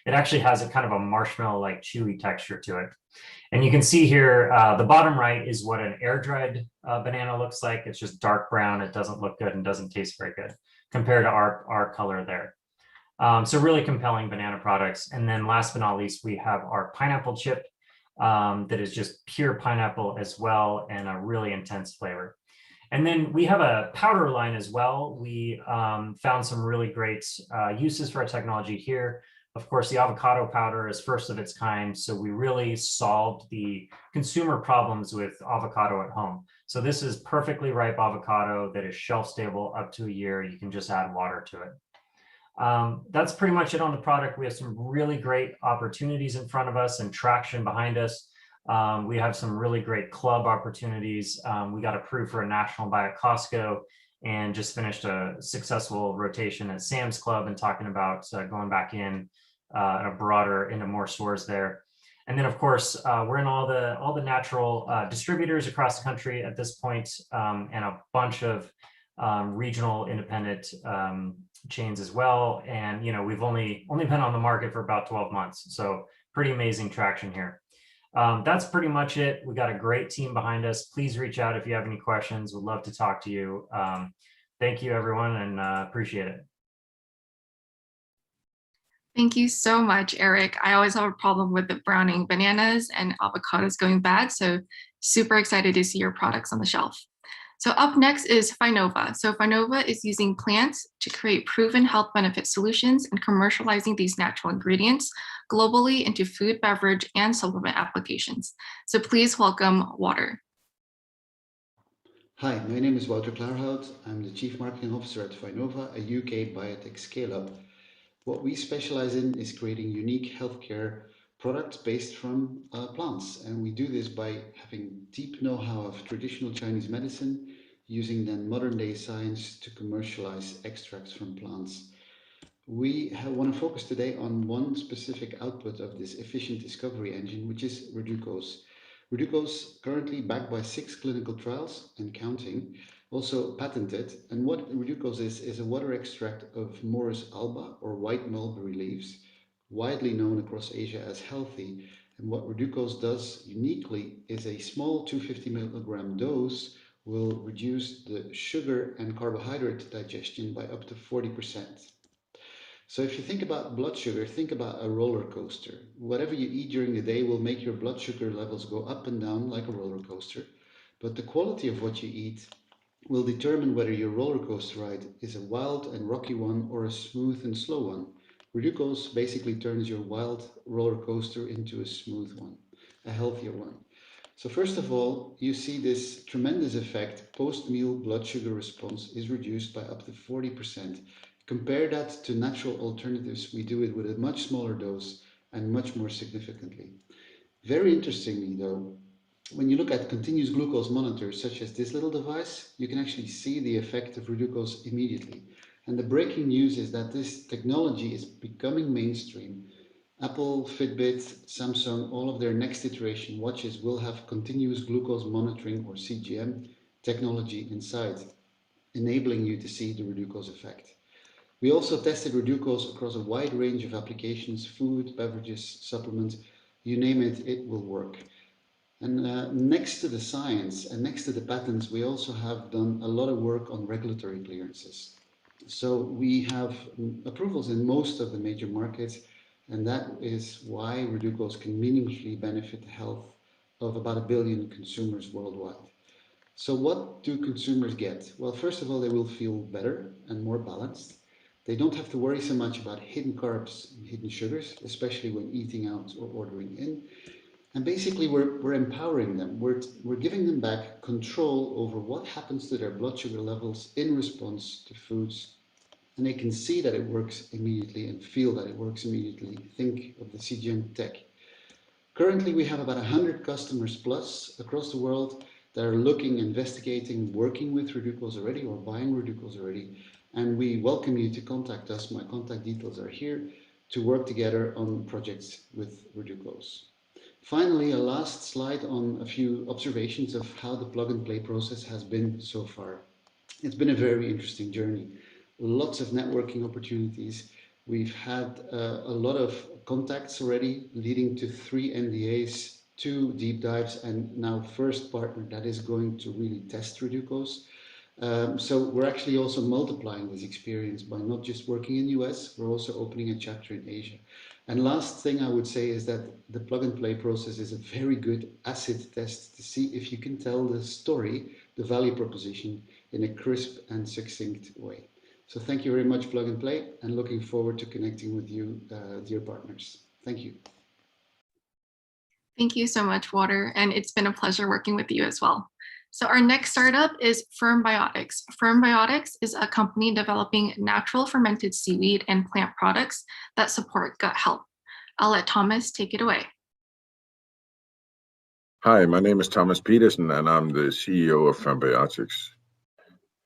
It actually has a kind of a marshmallow-like chewy texture to it. And you can see here, the bottom right is what an air-dried banana looks like. It's just dark brown. It doesn't look good and doesn't taste very good compared to our color there. So really compelling banana products. And then last but not least, we have our pineapple chip that is just pure pineapple as well, and a really intense flavor. And then we have a powder line as well. We found some really great uses for our technology here. Of course, the avocado powder is first of its kind. So we really solved the consumer problems with avocado at home. So this is perfectly ripe avocado that is shelf stable up to a year. You can just add water to it. That's pretty much it on the product. We have some really great opportunities in front of us and traction behind us. We have some really great club opportunities. We got approved for a national buy at Costco and just finished a successful rotation at Sam's Club and talking about going back in a broader, into more stores there. And then of course, we're in all the natural distributors across the country at this point, and a bunch of regional independent chains as well. And we've only been on the market for about 12 months. So pretty amazing traction here. That's pretty much it. We got a great team behind us. Please reach out if you have any questions. We'd love to talk to you. Thank you, everyone, and appreciate it. Thank you so much, Eric. I always have a problem with the browning bananas and avocados going bad. So super excited to see your products on the shelf. So up next is Finova. So Finova is using plants to create proven health benefit solutions and commercializing these natural ingredients globally into food, beverage, and supplement applications. So please welcome Wouter. Hi, my name is Wouter Klaarhout. I'm the Chief Marketing Officer at Finova, a UK biotech scale-up. What we specialize in is creating unique healthcare products based from plants. And we do this by having deep know-how of traditional Chinese medicine, using then modern day science to commercialize extracts from plants. We want to focus today on one specific output of this efficient discovery engine, which is Reducose. Reducose, currently backed by 6 clinical trials and counting, also patented. And what Reducose is a water extract of Morus alba, or white mulberry leaves, widely known across Asia as healthy. And what Reducose does uniquely is a small 250 milligram dose will reduce the sugar and carbohydrate digestion by up to 40%. So if you think about blood sugar, think about a roller coaster. Whatever you eat during the day will make your blood sugar levels go up and down like a roller coaster. but the quality of what you eat will determine whether your roller coaster ride is a wild and rocky one or a smooth and slow one. Reducose basically turns your wild roller coaster into a smooth one, a healthier one. So first of all, you see this tremendous effect. Post-meal blood sugar response is reduced by up to 40%. Compare that to natural alternatives. We do it with a much smaller dose and much more significantly. Very interestingly though, when you look at continuous glucose monitors, such as this little device, you can actually see the effect of Reducose immediately. And the breaking news is that this technology is becoming mainstream. Apple, Fitbit, Samsung, all of their next iteration watches will have continuous glucose monitoring or CGM technology inside, enabling you to see the Reducose effect. We also tested Reducose across a wide range of applications, food, beverages, supplements, you name it, it will work. And next to the science and next to the patents, we also have done a lot of work on regulatory clearances. So we have approvals in most of the major markets, and that is why Reducose can meaningfully benefit the health of about 1 billion consumers worldwide. So what do consumers get? Well, first of all, they will feel better and more balanced. They don't have to worry so much about hidden carbs and hidden sugars, especially when eating out or ordering in. And basically, we're empowering them. We're giving them back control over what happens to their blood sugar levels in response to foods. And they can see that it works immediately and feel that it works immediately. Think of the CGM tech. Currently, we have about 100 customers plus across the world that are looking, investigating, working with Reducose already or buying Reducose already. And we welcome you to contact us. My contact details are here to work together on projects with Reducose. Finally, a last slide on a few observations of how the plug-and-play process has been so far. It's been a very interesting journey. Lots of networking opportunities. We've had a lot of contacts already, leading to 3 NDAs, 2 deep dives, and now first partner that is going to really test Reducose. So we're actually also multiplying this experience by not just working in US, we're also opening a chapter in Asia. And last thing I would say is that the plug-and-play process is a very good acid test to see if you can tell the story, the value proposition, in a crisp and succinct way. So thank you very much, Plug and Play, and looking forward to connecting with you, dear partners. Thank you. Thank you so much, Water, and it's been a pleasure working with you as well. So our next startup is Firmbiotics. Firmbiotics is a company developing natural fermented seaweed and plant products that support gut health. I'll let Thomas take it away. Hi, my name is Thomas Petersen, and I'm the CEO of Fambiotics.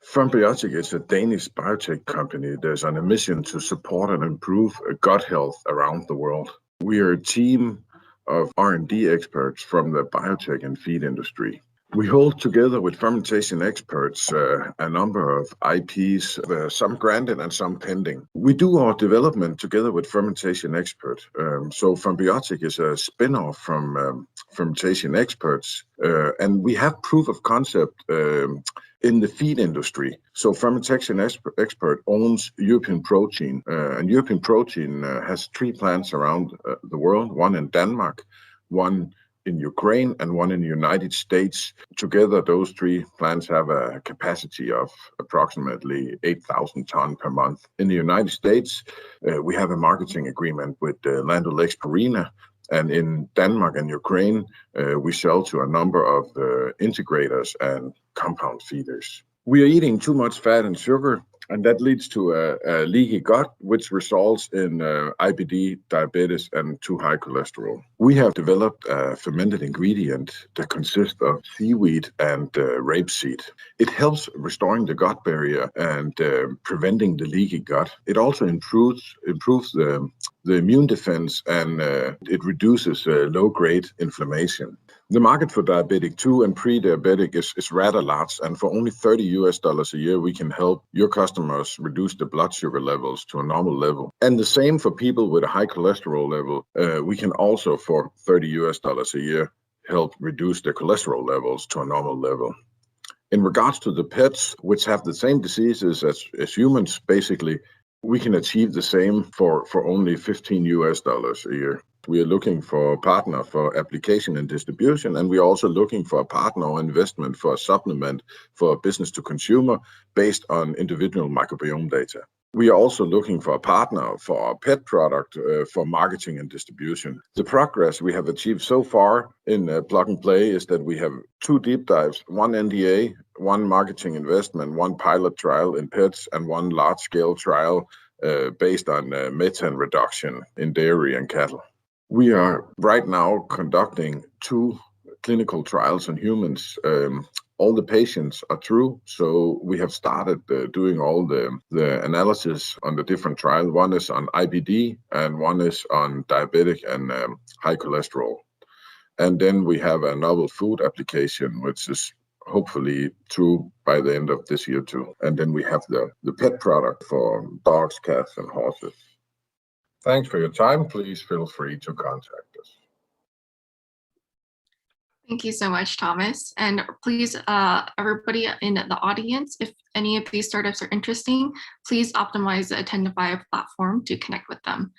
Fambiotics is a Danish biotech company that's on a mission to support and improve gut health around the world. We are a team of R&D experts from the biotech and feed industry. We hold together with fermentation experts a number of IPs, some granted and some pending. We do our development together with fermentation experts. So Fambiotics is a spin-off from fermentation experts, and we have proof of concept in the feed industry. So fermentation expert owns European Protein, and European Protein has 3 plants around the world, one in Denmark, one in Ukraine, and one in the United States. Together, those 3 plants have a capacity of approximately 8,000 tons per month. In the United States, we have a marketing agreement with Landolix Purina, and in Denmark and Ukraine, we sell to a number of integrators and compound feeders. We are eating too much fat and sugar, and that leads to a leaky gut, which results in IBD, diabetes, and too high cholesterol. We have developed a fermented ingredient that consists of seaweed and rapeseed. It helps restoring the gut barrier and preventing the leaky gut. It also improves the immune defense, and it reduces low-grade inflammation. The market for diabetic 2 and pre-diabetic is rather large, and for only $30 a year, we can help your customers reduce the blood sugar levels to a normal level. And the same for people with a high cholesterol level. We can also, for $30 a year, help reduce their cholesterol levels to a normal level. In regards to the pets, which have the same diseases as humans, basically, we can achieve the same for only $15 a year. We are looking for a partner for application and distribution, and we're also looking for a partner or investment for a supplement for business to consumer based on individual microbiome data. We are also looking for a partner for our pet product for marketing and distribution. The progress we have achieved so far in Plug and Play is that we have 2 deep dives, 1 NDA, 1 marketing investment, 1 pilot trial in pets, and 1 large-scale trial based on methane reduction in dairy and cattle. We are right now conducting 2 clinical trials on humans. All the patients are through, so we have started doing all the analysis on the different trials. 1 is on IBD and 1 is on diabetic and high cholesterol. And then we have a novel food application, which is hopefully through by the end of this year too. And then we have the pet product for dogs, cats, and horses. Thanks for your time. Please feel free to contact us. Thank you so much, Thomas. And please, everybody in the audience, if any of these startups are interesting, please optimize the Attendify platform to connect with them.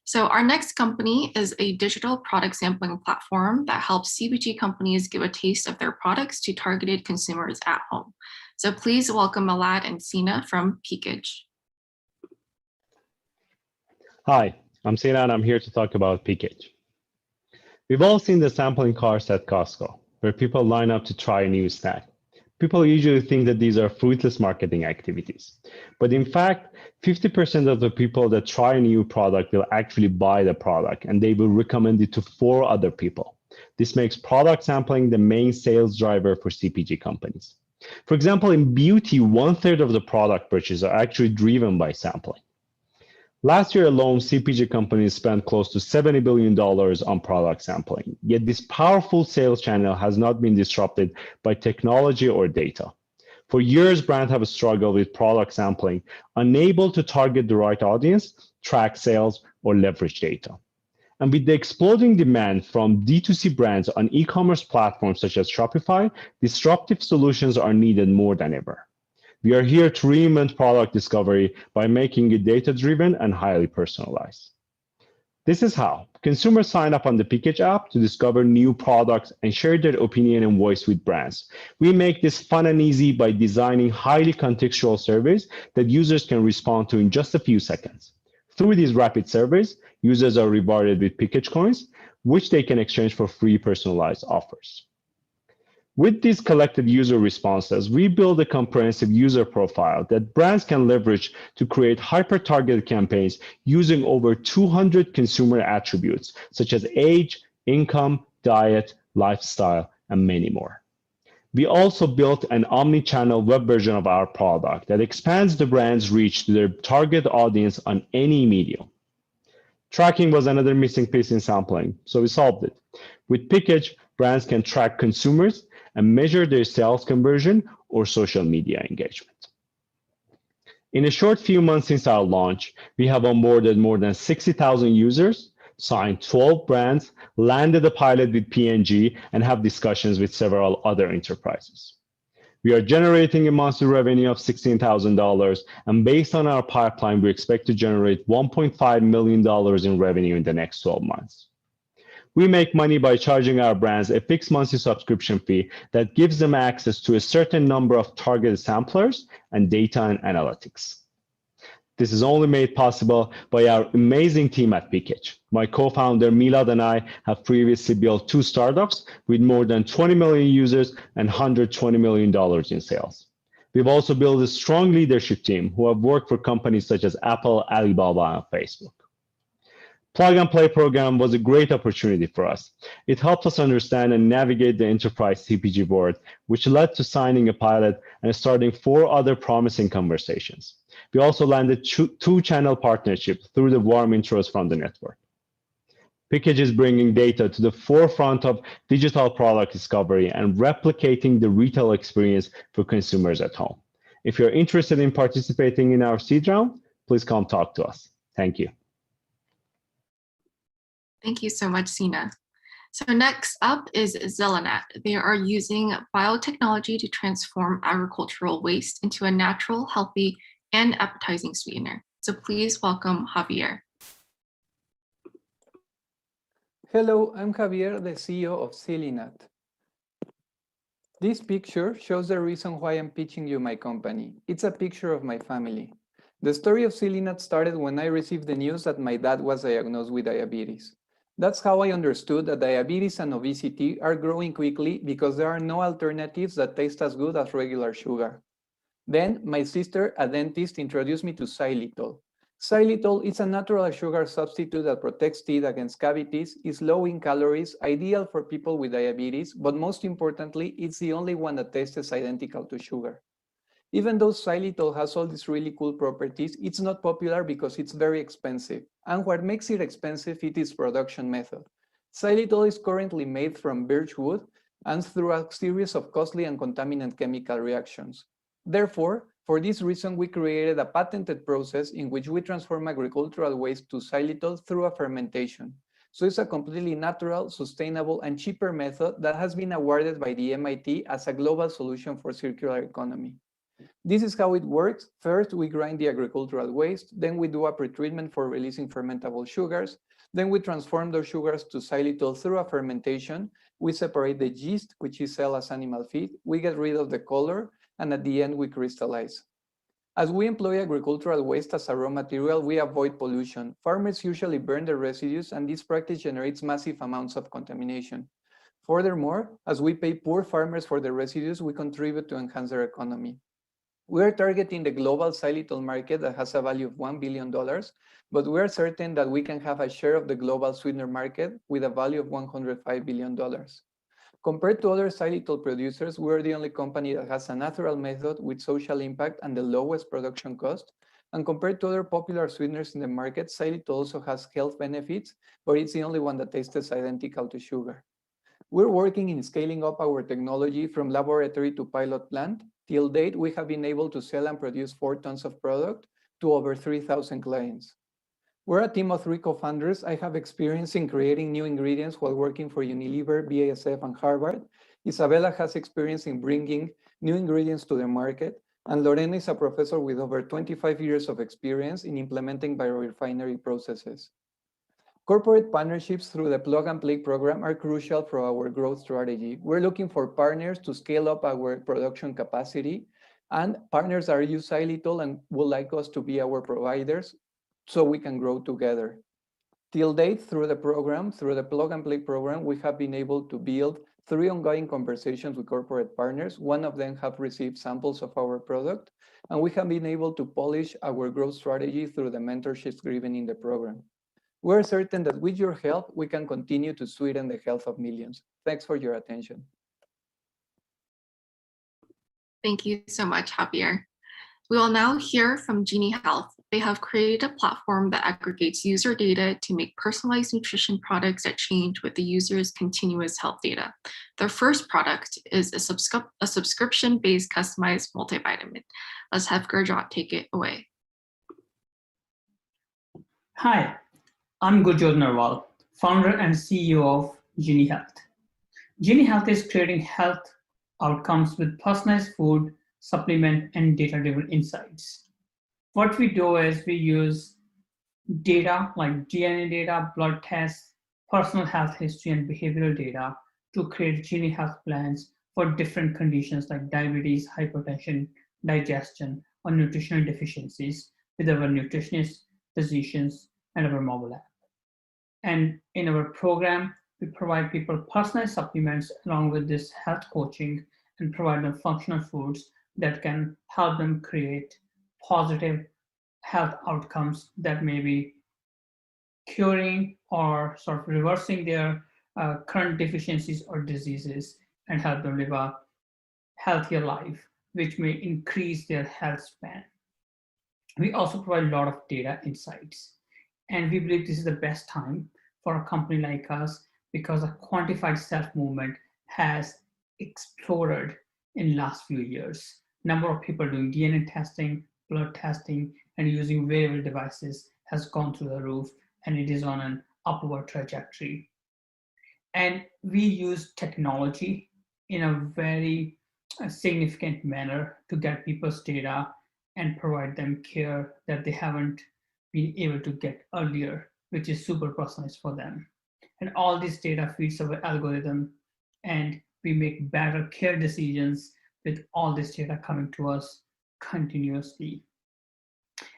So our next company is a digital product sampling platform that helps CPG companies give a taste of their products to targeted consumers at home. So please welcome Alad and Sina from Peakage. Hi, I'm Sina and I'm here to talk about Peakage. We've all seen the sampling cars at Costco, where people line up to try a new snack. People usually think that these are fruitless marketing activities. But in fact, 50% of the people that try a new product will actually buy the product and they will recommend it to 4 other people. This makes product sampling the main sales driver for CPG companies. For example, in beauty, 1/3 of the product purchases are actually driven by sampling. Last year alone, CPG companies spent close to $70 billion on product sampling, yet this powerful sales channel has not been disrupted by technology or data. For years, brands have struggled with product sampling, unable to target the right audience, track sales, or leverage data. And with the exploding demand from D2C brands on e-commerce platforms such as Shopify, disruptive solutions are needed more than ever. We are here to reinvent product discovery by making it data-driven and highly personalized. This is how consumers sign up on the Peakage app to discover new products and share their opinion and voice with brands. We make this fun and easy by designing highly contextual surveys that users can respond to in just a few seconds. Through these rapid surveys, users are rewarded with Peakage coins, which they can exchange for free personalized offers. With these collected user responses, we build a comprehensive user profile that brands can leverage to create hyper-targeted campaigns using over 200 consumer attributes, such as age, income, diet, lifestyle, and many more. We also built an omni-channel web version of our product that expands the brand's reach to their target audience on any medium. Tracking was another missing piece in sampling, so we solved it. With Peakage, brands can track consumers and measure their sales conversion or social media engagement. In a short few months since our launch, we have onboarded more than 60,000 users, signed 12 brands, landed a pilot with P&G, and have discussions with several other enterprises. We are generating a monthly revenue of $16,000, and based on our pipeline, we expect to generate $1.5 million in revenue in the next 12 months. We make money by charging our brands a fixed monthly subscription fee that gives them access to a certain number of targeted samplers and data and analytics. This is only made possible by our amazing team at Peakage. My co-founder Milad and I have previously built 2 startups with more than 20 million users and $120 million in sales. We've also built a strong leadership team who have worked for companies such as Apple, Alibaba, and Facebook. Plug and Play program was a great opportunity for us. It helped us understand and navigate the enterprise CPG board, which led to signing a pilot and starting 4 other promising conversations. We also landed 2 channel partnerships through the warm intros from the network. Peakage is bringing data to the forefront of digital product discovery and replicating the retail experience for consumers at home. If you're interested in participating in our seed round, please come talk to us. Thank you. Thank you so much, Sina. So next up is Zelenat. They are using biotechnology to transform agricultural waste into a natural, healthy, and appetizing sweetener. So please welcome Javier. Hello, I'm Javier, the CEO of Silinat. This picture shows the reason why I'm pitching you my company. It's a picture of my family. The story of Silinat started when I received the news that my dad was diagnosed with diabetes. That's how I understood that diabetes and obesity are growing quickly because there are no alternatives that taste as good as regular sugar. Then my sister, a dentist, introduced me to xylitol. Xylitol is a natural sugar substitute that protects teeth against cavities, is low in calories, ideal for people with diabetes, but most importantly, it's the only one that tastes identical to sugar. Even though xylitol has all these really cool properties, it's not popular because it's very expensive. And what makes it expensive is its production method. Xylitol is currently made from birch wood and through a series of costly and contaminant chemical reactions. Therefore, for this reason, we created a patented process in which we transform agricultural waste to xylitol through a fermentation. So it's a completely natural, sustainable, and cheaper method that has been awarded by the MIT as a global solution for circular economy. This is how it works. First, we grind the agricultural waste, then we do a pretreatment for releasing fermentable sugars, then we transform those sugars to xylitol through a fermentation. We separate the yeast, which is sold as animal feed, we get rid of the color, and at the end we crystallize. As we employ agricultural waste as a raw material, we avoid pollution. Farmers usually burn the residues, and this practice generates massive amounts of contamination. Furthermore, as we pay poor farmers for the residues, we contribute to enhance their economy. We are targeting the global xylitol market that has a value of $1 billion, but we are certain that we can have a share of the global sweetener market with a value of $105 billion. Compared to other xylitol producers, we are the only company that has a natural method with social impact and the lowest production cost. And compared to other popular sweeteners in the market, xylitol also has health benefits, but it's the only one that tastes identical to sugar. We're working in scaling up our technology from laboratory to pilot plant. Till date, we have been able to sell and produce 4 tons of product to over 3,000 clients. We're a team of 3 co-founders. I have experience in creating new ingredients while working for Unilever, BASF, and Harvard. Isabella has experience in bringing new ingredients to the market. And Lorena is a professor with over 25 years of experience in implementing biorefinery processes. Corporate partnerships through the Plug and Play program are crucial for our growth strategy. We're looking for partners to scale up our production capacity, and partners are use xylitol and would like us to be our providers so we can grow together. Till date, through the Plug and Play program, we have been able to build 3 ongoing conversations with corporate partners. One of them have received samples of our product, and we have been able to polish our growth strategy through the mentorships given in the program. We're certain that with your help, we can continue to sweeten the health of millions. Thanks for your attention. Thank you so much, Javier. We will now hear from Genie Health. They have created a platform that aggregates user data to make personalized nutrition products that change with the user's continuous health data. Their first product is a subscription-based customized multivitamin. Let's have Gurjot take it away. Hi, I'm Gurjot Narwal, founder and CEO of Genie Health. Genie Health is creating health outcomes with personalized food, supplement, and data-driven insights. What we do is we use data like DNA data, blood tests, personal health history, and behavioral data to create Genie Health plans for different conditions like diabetes, hypertension, digestion, or nutritional deficiencies with our nutritionists, physicians, and our mobile app. And in our program, we provide people personalized supplements along with this health coaching and provide them functional foods that can help them create positive health outcomes that may be curing or sort of reversing their current deficiencies or diseases and help them live a healthier life, which may increase their health span. We also provide a lot of data insights. And we believe this is the best time for a company like us because a quantified self-movement has exploded in the last few years. Number of people doing DNA testing, blood testing, and using wearable devices has gone through the roof, and it is on an upward trajectory. And we use technology in a very significant manner to get people's data and provide them care that they haven't been able to get earlier, which is super personalized for them. And all this data feeds our algorithm, and we make better care decisions with all this data coming to us continuously.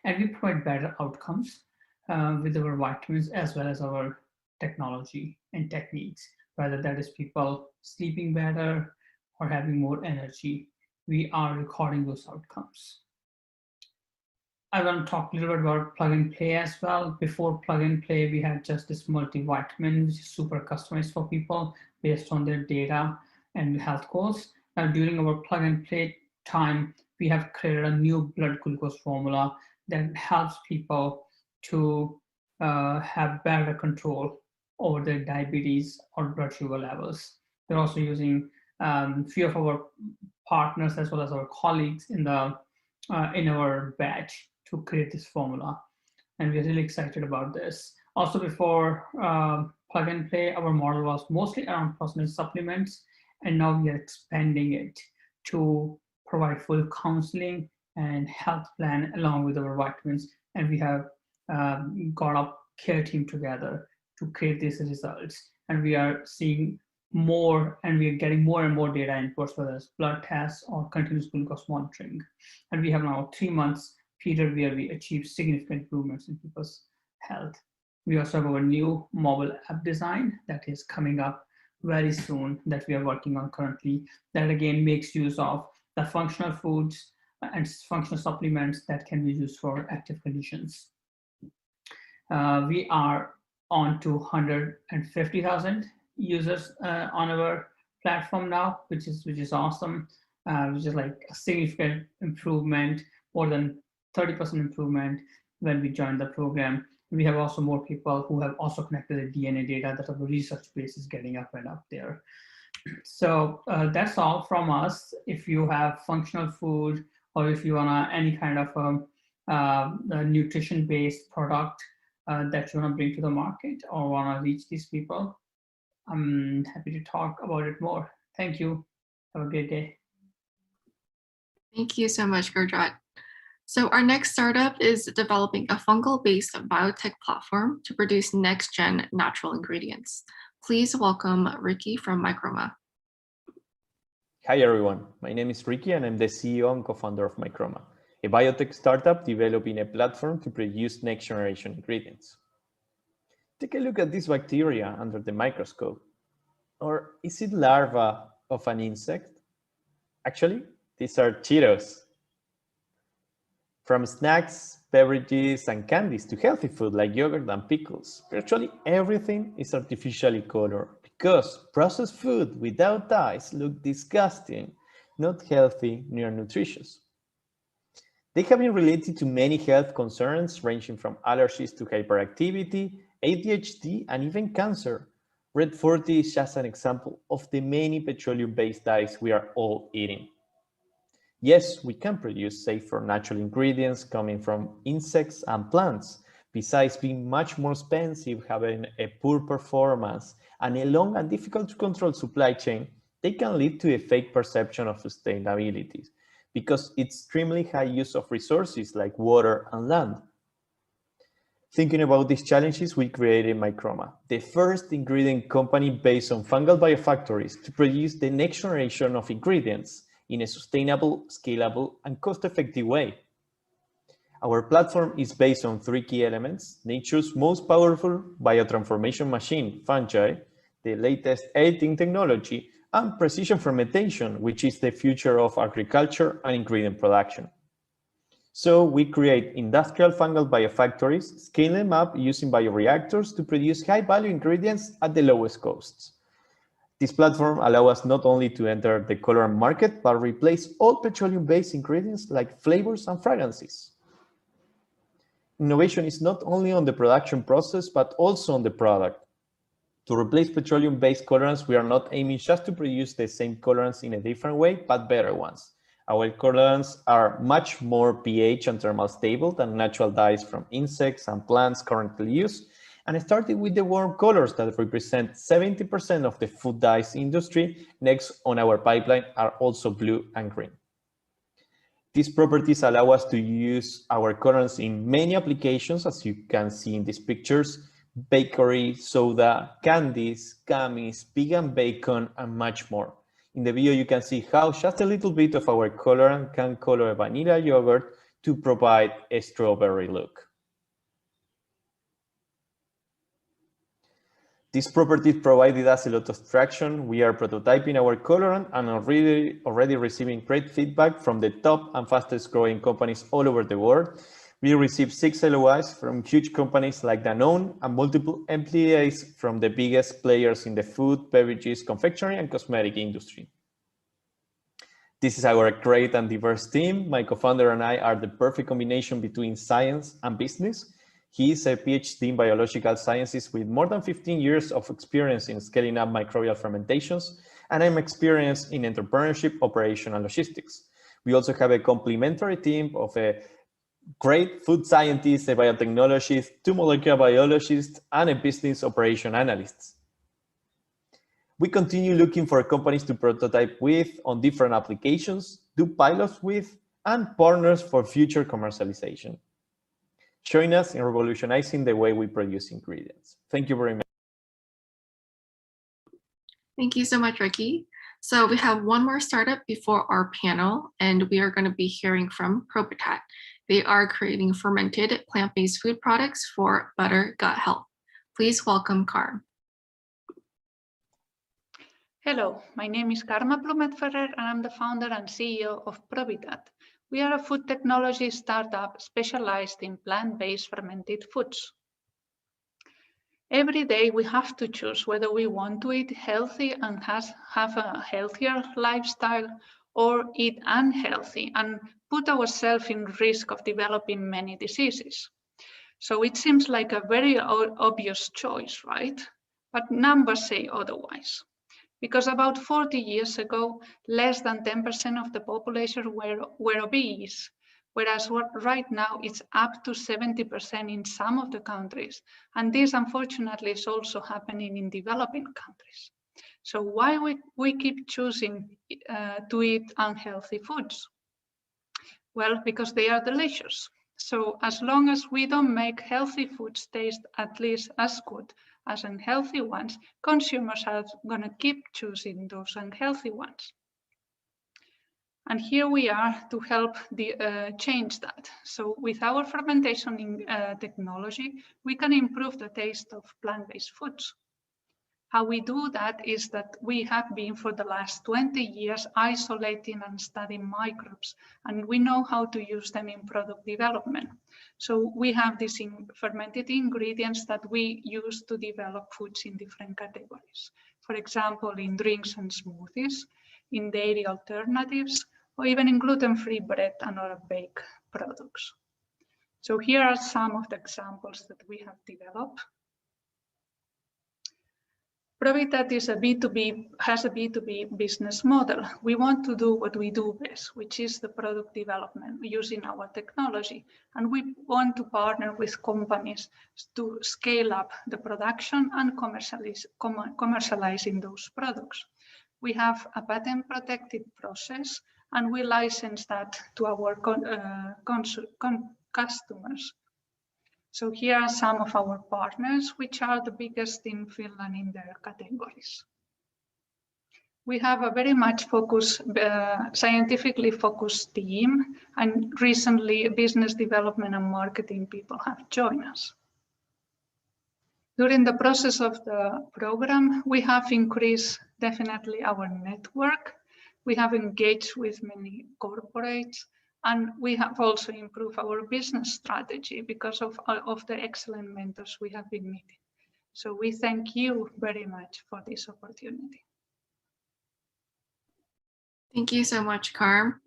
And we provide better outcomes with our vitamins as well as our technology and techniques, whether that is people sleeping better or having more energy. We are recording those outcomes. I want to talk a little bit about plug and play as well. Before plug and play, we had just this multivitamin, which is super customized for people based on their data and health goals. Now, during our plug and play time, we have created a new blood glucose formula that helps people to have better control over their diabetes or blood sugar levels. We're also using few of our partners as well as our colleagues in our batch to create this formula, and we're really excited about this. Also, before plug and play, our model was mostly around personal supplements, and now we are expanding it to provide full counseling and health plan along with our vitamins, and we have got a care team together to create these results, and we are seeing more, and we are getting more and more data inputs, whether it's blood tests or continuous glucose monitoring. And we have now 3 months period where we achieve significant improvements in people's health. We also have our new mobile app design that is coming up very soon that we are working on currently, that again makes use of the functional foods and functional supplements that can be used for active conditions. We are on to 150,000 users on our platform now, which is awesome, which is like a significant improvement, more than 30% improvement when we joined the program. We have also more people who have also connected the DNA data that our research base is getting up and up there. So that's all from us. If you have functional food, or if you want any kind of a nutrition-based product that you want to bring to the market or want to reach these people, I'm happy to talk about it more. Thank you. Have a great day. Thank you so much, Gurjot. So our next startup is developing a fungal-based biotech platform to produce next-gen natural ingredients. Please welcome Ricky from Microma. Hi everyone, my name is Ricky and I'm the CEO and co-founder of Microma, a biotech startup developing a platform to produce next-generation ingredients. Take a look at this bacteria under the microscope. Or is it larva of an insect? Actually, these are Cheetos. From snacks, beverages, and candies to healthy food like yogurt and pickles, virtually everything is artificially colored because processed food without dyes look disgusting, not healthy, nor nutritious. They have been related to many health concerns ranging from allergies to hyperactivity, ADHD, and even cancer. Red 40 is just an example of the many petroleum-based dyes we are all eating. Yes, we can produce safer natural ingredients coming from insects and plants, besides being much more expensive, having a poor performance, and a long and difficult to control supply chain. They can lead to a fake perception of sustainability because it's extremely high use of resources like water and land. Thinking about these challenges, we created Microma, the first ingredient company based on fungal biofactories to produce the next generation of ingredients in a sustainable, scalable, and cost-effective way. Our platform is based on 3 key elements: nature's most powerful biotransformation machine, fungi, the latest editing technology, and precision fermentation, which is the future of agriculture and ingredient production. So we create industrial fungal biofactories, scale them up using bioreactors to produce high-value ingredients at the lowest costs. This platform allows us not only to enter the colorant market, but replace all petroleum-based ingredients like flavors and fragrances. Innovation is not only on the production process, but also on the product. To replace petroleum-based colorants, we are not aiming just to produce the same colorants in a different way, but better ones. Our colorants are much more pH and thermal stable than natural dyes from insects and plants currently used, and starting with the warm colors that represent 70% of the food dyes industry, next on our pipeline are also blue and green. These properties allow us to use our colorants in many applications, as you can see in these pictures, bakery, soda, candies, gummies, vegan bacon, and much more. In the video, you can see how just a little bit of our colorant can color a vanilla yogurt to provide a strawberry look. These properties provided us a lot of traction. We are prototyping our colorant and already receiving great feedback from the top and fastest growing companies all over the world. We received 6 LOIs from huge companies like Danone and multiple employees from the biggest players in the food, beverages, confectionery, and cosmetic industry. This is our great and diverse team. My co-founder and I are the perfect combination between science and business. He is a PhD in biological sciences with more than 15 years of experience in scaling up microbial fermentations, and I'm experienced in entrepreneurship, operation, and logistics. We also have a complementary team of a great food scientist, a biotechnologist, 2 molecular biologists, and a business operation analyst. We continue looking for companies to prototype with on different applications, do pilots with, and partners for future commercialization. Join us in revolutionizing the way we produce ingredients. Thank you very much. Thank you so much, Ricky. So we have one more startup before our panel, and we are going to be hearing from Probitat. They are creating fermented plant-based food products for better gut health. Please welcome Carm. Hello, my name is Karma Plumet-Ferrer, and I'm the founder and CEO of Probitat. We are a food technology startup specialized in plant-based fermented foods. Every day we have to choose whether we want to eat healthy and have a healthier lifestyle, or eat unhealthy and put ourselves in risk of developing many diseases. So it seems like a very obvious choice, right? But numbers say otherwise. Because about 40 years ago, less than 10% of the population were obese, whereas right now it's up to 70% in some of the countries. And this, unfortunately, is also happening in developing countries. So why we keep choosing to eat unhealthy foods? Well, because they are delicious. So as long as we don't make healthy foods taste at least as good as unhealthy ones, consumers are going to keep choosing those unhealthy ones. And here we are to help change that. So with our fermentation technology, we can improve the taste of plant-based foods. How we do that is that we have been for the last 20 years isolating and studying microbes, and we know how to use them in product development. So we have these fermented ingredients that we use to develop foods in different categories. For example, in drinks and smoothies, in dairy alternatives, or even in gluten-free bread and other baked products. So here are some of the examples that we have developed. Probitat has a B2B business model. We want to do what we do best, which is the product development using our technology. And we want to partner with companies to scale up the production and commercializing those products. We have a patent protected process, and we license that to our customers. So here are some of our partners, which are the biggest in Finland in their categories. We have a very much scientifically focused team, and recently business development and marketing people have joined us. During the process of the program, we have increased definitely our network. We have engaged with many corporates, and we have also improved our business strategy because of the excellent mentors we have been meeting. So we thank you very much for this opportunity. Thank you so much, Carm.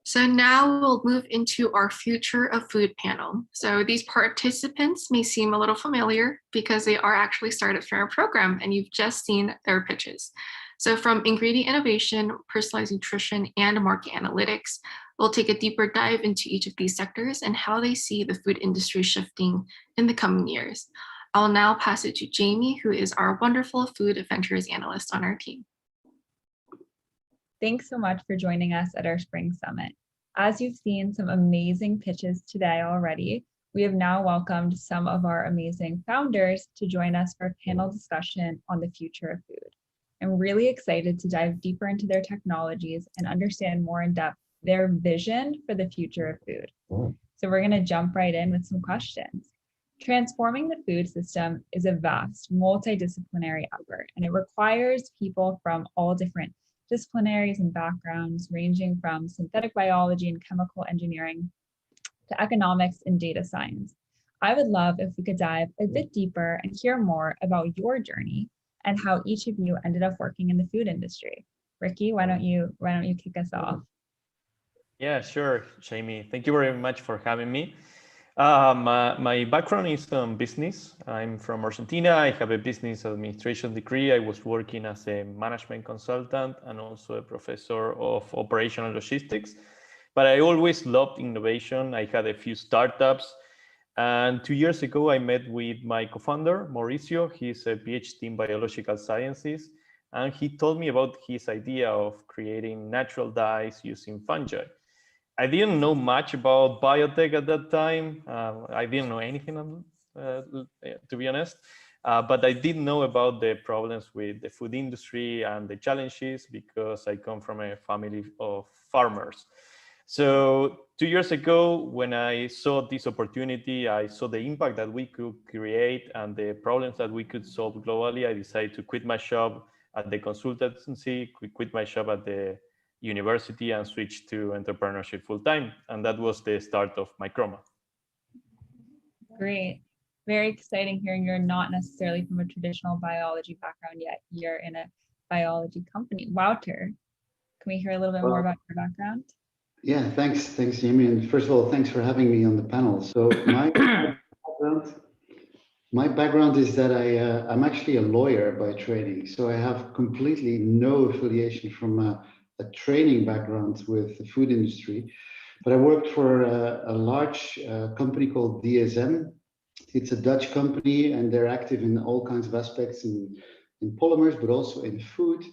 So now we'll move into our Future of Food panel. So these participants may seem a little familiar because they are actually started from our program and you've just seen their pitches. So from ingredient innovation, personalized nutrition, and market analytics, we'll take a deeper dive into each of these sectors and how they see the food industry shifting in the coming years. I'll now pass it to Jamie, who is our wonderful food ventures analyst on our team. Thanks so much for joining us at our Spring Summit. As you've seen some amazing pitches today already, we have now welcomed some of our amazing founders to join us for a panel discussion on the future of food. I'm really excited to dive deeper into their technologies and understand more in depth their vision for the future of food. So we're going to jump right in with some questions. Transforming the food system is a vast, multidisciplinary effort, and it requires people from all different disciplinaries and backgrounds, ranging from synthetic biology and chemical engineering to economics and data science. I would love if we could dive a bit deeper and hear more about your journey and how each of you ended up working in the food industry. Ricky, why don't you kick us off? Yeah, sure, Jamie. Thank you very much for having me. My background is on business. I'm from Argentina. I have a business administration degree. I was working as a management consultant and also a professor of operational logistics. But I always loved innovation. I had a few startups. And 2 years ago, I met with my co-founder, Mauricio. He's a PhD in biological sciences. And he told me about his idea of creating natural dyes using fungi. I didn't know much about biotech at that time. I didn't know anything, to be honest. But I did know about the problems with the food industry and the challenges because I come from a family of farmers. So 2 years ago, when I saw this opportunity, I saw the impact that we could create and the problems that we could solve globally. I decided to quit my job at the consultancy, quit my job at the university and switch to entrepreneurship full time. And that was the start of Microma. Great. Very exciting hearing you're not necessarily from a traditional biology background yet. You're in a biology company. Wouter, can we hear a little bit more about your background? Yeah, thanks, Jamie. And first of all, thanks for having me on the panel. So my background is that I'm actually a lawyer by training. So I have completely no affiliation from a training background with the food industry. But I worked for a large company called DSM. It's a Dutch company, and they're active in all kinds of aspects in polymers, but also in food.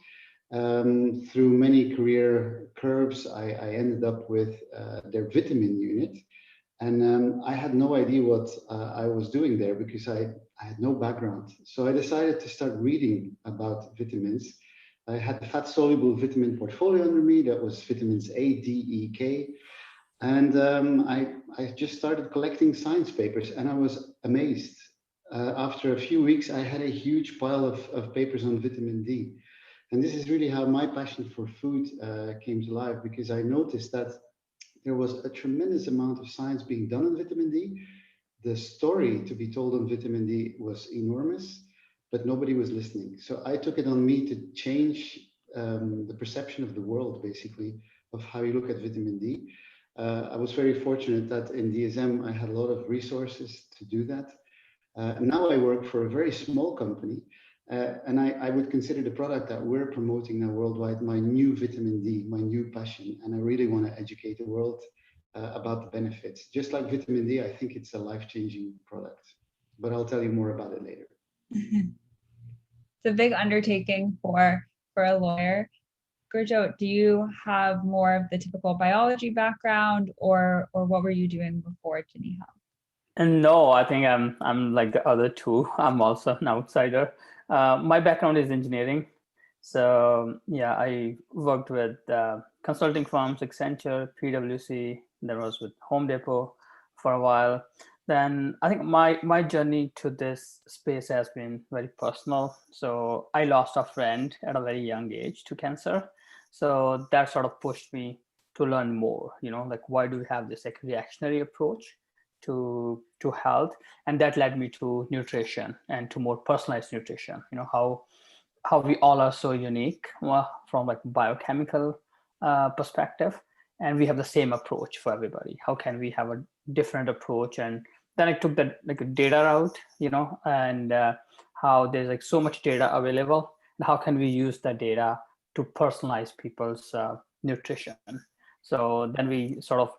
Through many career curves, I ended up with their vitamin unit. And I had no idea what I was doing there because I had no background. So I decided to start reading about vitamins. I had the fat-soluble vitamin portfolio under me. That was vitamins A, D, E, K. And I just started collecting science papers, and I was amazed. After a few weeks, I had a huge pile of papers on vitamin D. And this is really how my passion for food came to life, because I noticed that there was a tremendous amount of science being done on vitamin D. The story to be told on vitamin D was enormous, but nobody was listening. So I took it on me to change the perception of the world, basically, of how you look at vitamin D. I was very fortunate that in DSM, I had a lot of resources to do that. Now I work for a very small company, and I would consider the product that we're promoting now worldwide my new vitamin D, my new passion. And I really want to educate the world about the benefits. Just like vitamin D, I think it's a life-changing product. But I'll tell you more about it later. It's a big undertaking for a lawyer. Gurjot, do you have more of the typical biology background, or what were you doing before Genie Health? And no, I think I'm like the other two. I'm also an outsider. My background is engineering. So yeah, I worked with consulting firms, Accenture, PwC, then was with Home Depot for a while. Then I think my journey to this space has been very personal. So I lost a friend at a very young age to cancer. So that sort of pushed me to learn more, like why do we have this like reactionary approach to health? And that led me to nutrition and to more personalized nutrition, how we all are so unique from like biochemical perspective, and we have the same approach for everybody. How can we have a different approach? And then I took that like a data route, and how there's like so much data available, and how can we use that data to personalize people's nutrition? So then we sort of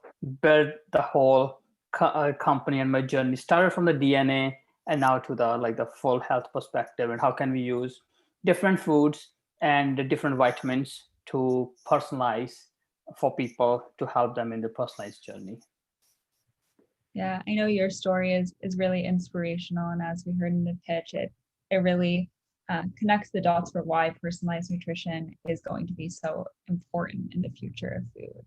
built the whole company, and my journey started from the DNA and now to the full health perspective, and how can we use different foods and the different vitamins to personalize for people to help them in the personalized journey. Yeah, I know your story is really inspirational, and as we heard in the pitch, it really connects the dots for why personalized nutrition is going to be so important in the future of food.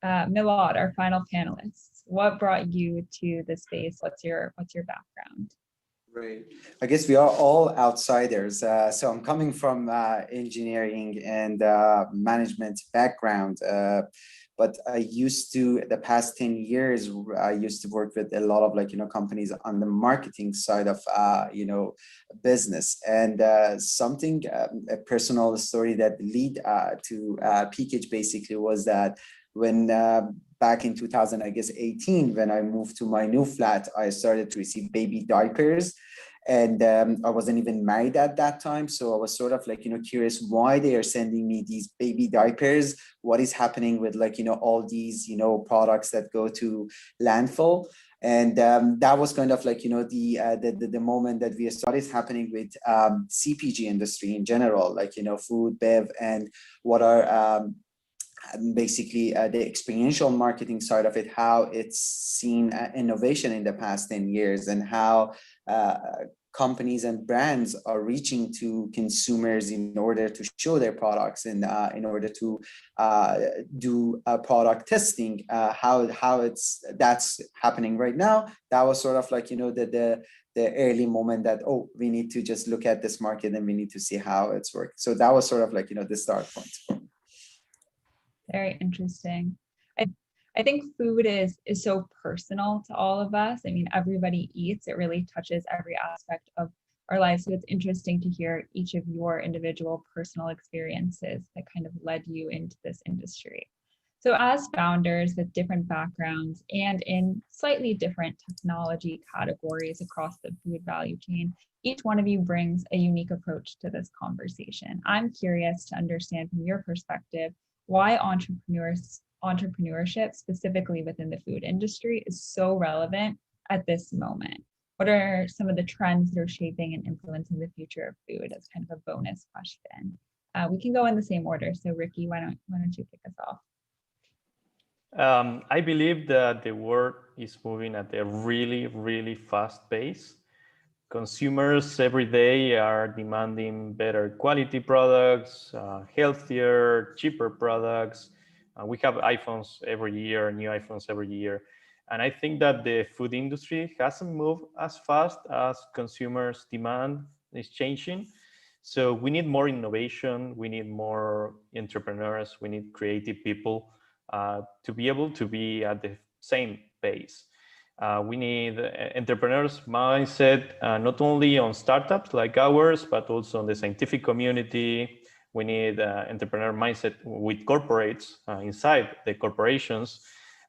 Milad, our final panelist, what brought you to the space? What's your background? Right. I guess we are all outsiders. So I'm coming from engineering and management background. But I used to, the past 10 years, I used to work with a lot of companies on the marketing side of, business. And something, a personal story that lead to PKH basically was that when back in 2018, when I moved to my new flat, I started to receive baby diapers. And I wasn't even married at that time. So I was sort of curious why they are sending me these baby diapers. What is happening with all these, products that go to landfill. And that was kind of the moment that we started happening with CPG industry in general, food, bev, and what are basically the experiential marketing side of it, how it's seen innovation in the past 10 years and how companies and brands are reaching to consumers in order to show their products and in order to do product testing, how that's happening right now. That was sort of the early moment that, oh, we need to just look at this market and we need to see how it's working. So that was sort of the start point. Very interesting. I think food is so personal to all of us. I mean, everybody eats. It really touches every aspect of our lives. So it's interesting to hear each of your individual personal experiences that kind of led you into this industry. So as founders with different backgrounds and in slightly different technology categories across the food value chain, each one of you brings a unique approach to this conversation. I'm curious to understand from your perspective why entrepreneurship, specifically within the food industry, is so relevant at this moment. What are some of the trends that are shaping and influencing the future of food as kind of a bonus question? We can go in the same order. So Ricky, why don't you kick us off? I believe that the world is moving at a really, really fast pace. Consumers every day are demanding better quality products, healthier, cheaper products. We have iPhones every year, new iPhones every year. And I think that the food industry hasn't moved as fast as consumers' demand is changing. So we need more innovation, we need more entrepreneurs, we need creative people to be able to be at the same pace. We need entrepreneurs mindset, not only on startups like ours, but also on the scientific community. We need entrepreneur mindset with corporates inside the corporations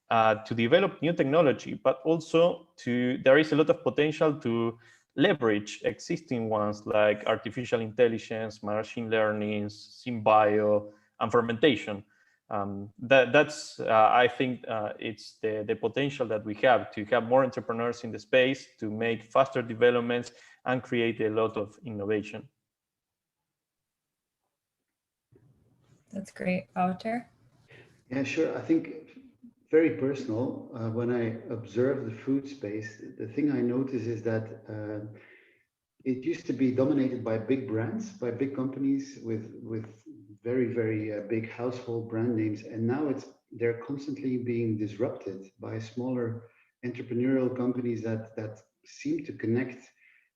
to develop new technology, but also there is a lot of potential to leverage existing ones like artificial intelligence, machine learning, synbio, and fermentation. That's I think it's the potential that we have to have more entrepreneurs in the space to make faster developments and create a lot of innovation. That's great. Wouter? Yeah, sure. I think very personal. When I observe the food space, the thing I notice is that it used to be dominated by big brands, by big companies with very, very big household brand names. And now they're constantly being disrupted by smaller entrepreneurial companies that seem to connect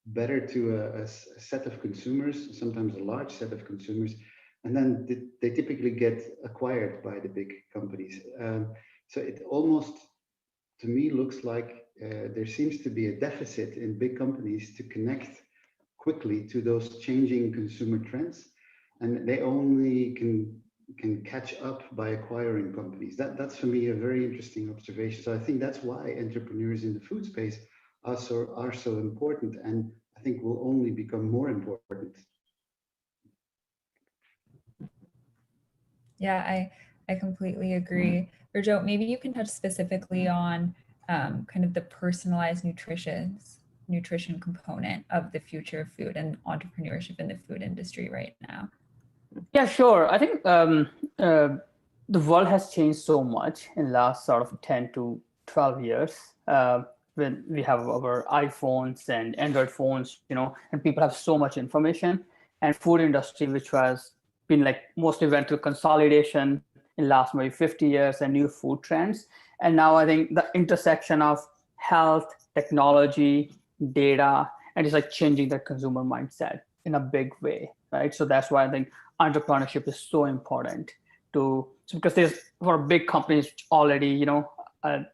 better to a set of consumers, sometimes a large set of consumers. And then they typically get acquired by the big companies. So it almost, to me, looks like there seems to be a deficit in big companies to connect quickly to those changing consumer trends. And they only can catch up by acquiring companies. That's for me a very interesting observation. So I think that's why entrepreneurs in the food space are so important, and I think will only become more important. Yeah, I completely agree. Virjo, maybe you can touch specifically on kind of the personalized nutrition component of the future of food and entrepreneurship in the food industry right now. Yeah, sure. I think the world has changed so much in the last sort of 10 to 12 years. When we have our iPhones and Android phones, and people have so much information, and food industry, which has been like mostly went through consolidation in last maybe 50 years and new food trends. And now I think the intersection of health, technology, data, and it's like changing the consumer mindset in a big way, right? So that's why I think entrepreneurship is so important because there's for big companies already,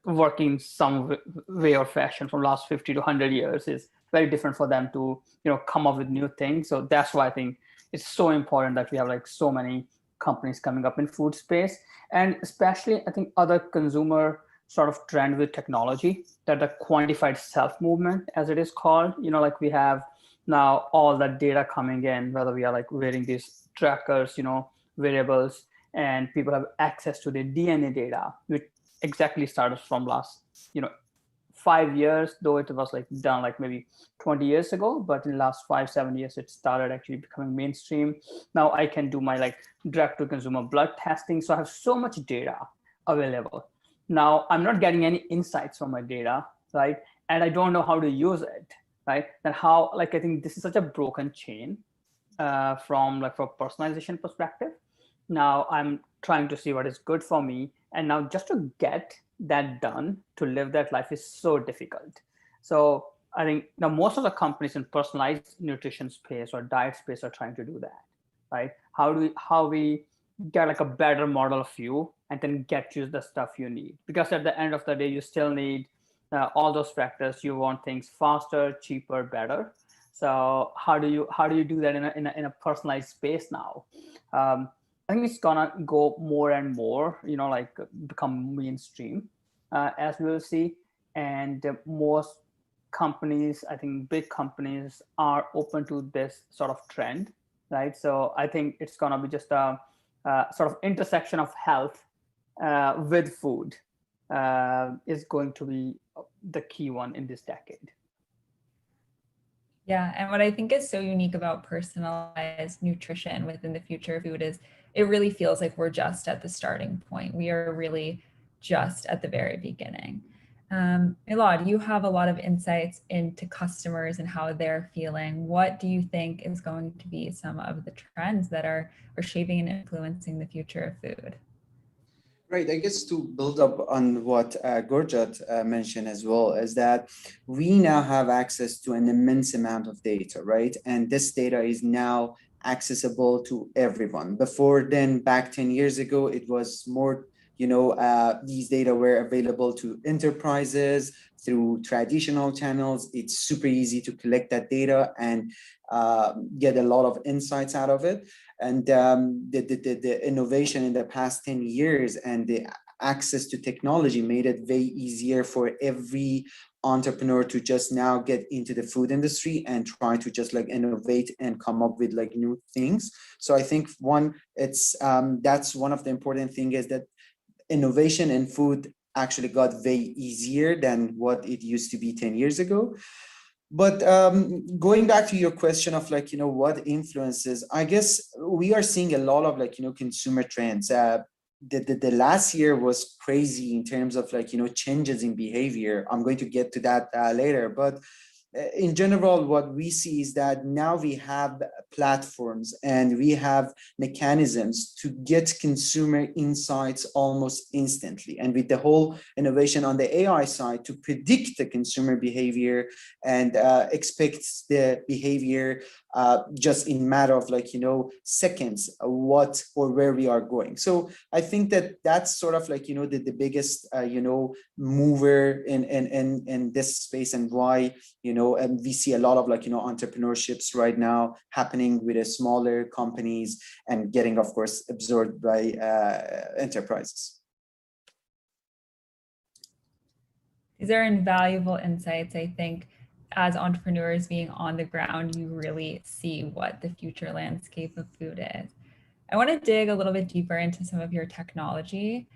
working some way or fashion from last 50 to 100 years is very different for them to, come up with new things. So that's why I think it's so important that we have like so many companies coming up in food space, and especially I think other consumer sort of trend with technology, that the quantified self movement, as it is called, like we have now all that data coming in, whether we are like wearing these trackers, wearables, and people have access to the DNA data, which exactly started from last, 5 years, though it was like done like maybe 20 years ago, but in the last 5-7 years, it started actually becoming mainstream. Now I can do my like direct to consumer blood testing. So I have so much data available. Now I'm not getting any insights from my data, right? And I don't know how to use it, right? And how, like, I think this is such a broken chain from like for personalization perspective. Now I'm trying to see what is good for me. And now just to get that done, to live that life is so difficult. So I think now most of the companies in personalized nutrition space or diet space are trying to do that, right? How we get like a better model of you and then get you the stuff you need. Because at the end of the day, you still need all those factors. You want things faster, cheaper, better. So how do you do that in a personalized space now? I think it's gonna go more and more, like become mainstream, as we'll see. And most companies, I think big companies are open to this sort of trend, right? So I think it's gonna be just a sort of intersection of health with food is going to be the key one in this decade. Yeah, and what I think is so unique about personalized nutrition within the future of food is it really feels like we're just at the starting point. We are really just at the very beginning. Elad, you have a lot of insights into customers and how they're feeling. What do you think is going to be some of the trends that are shaping and influencing the future of food? Right. I guess to build up on what Gurjot mentioned as well, is that we now have access to an immense amount of data, right? And this data is now accessible to everyone. Before then, back 10 years ago, it was more, these data were available to enterprises through traditional channels. It's super easy to collect that data and get a lot of insights out of it. And the innovation in the past 10 years and the access to technology made it way easier for every entrepreneur to just now get into the food industry and try to just like innovate and come up with like new things. So I think that's one of the important things, is that innovation in food actually got way easier than what it used to be 10 years ago. But going back to your question of like, what influences, I guess we are seeing a lot of like, consumer trends. The last year was crazy in terms of like, changes in behavior. I'm going to get to that later. But in general, what we see is that now we have platforms and we have mechanisms to get consumer insights almost instantly. And with the whole innovation on the AI side to predict the consumer behavior and expect the behavior just in matter of like, seconds, what or where we are going. So I think that that's sort of like, the biggest, mover in this space, and why, and we see a lot of like, entrepreneurships right now happening with smaller companies and getting, of course, absorbed by enterprises. These are invaluable insights. I think as entrepreneurs being on the ground, you really see what the future landscape of food is. I want to dig a little bit deeper into some of your technology.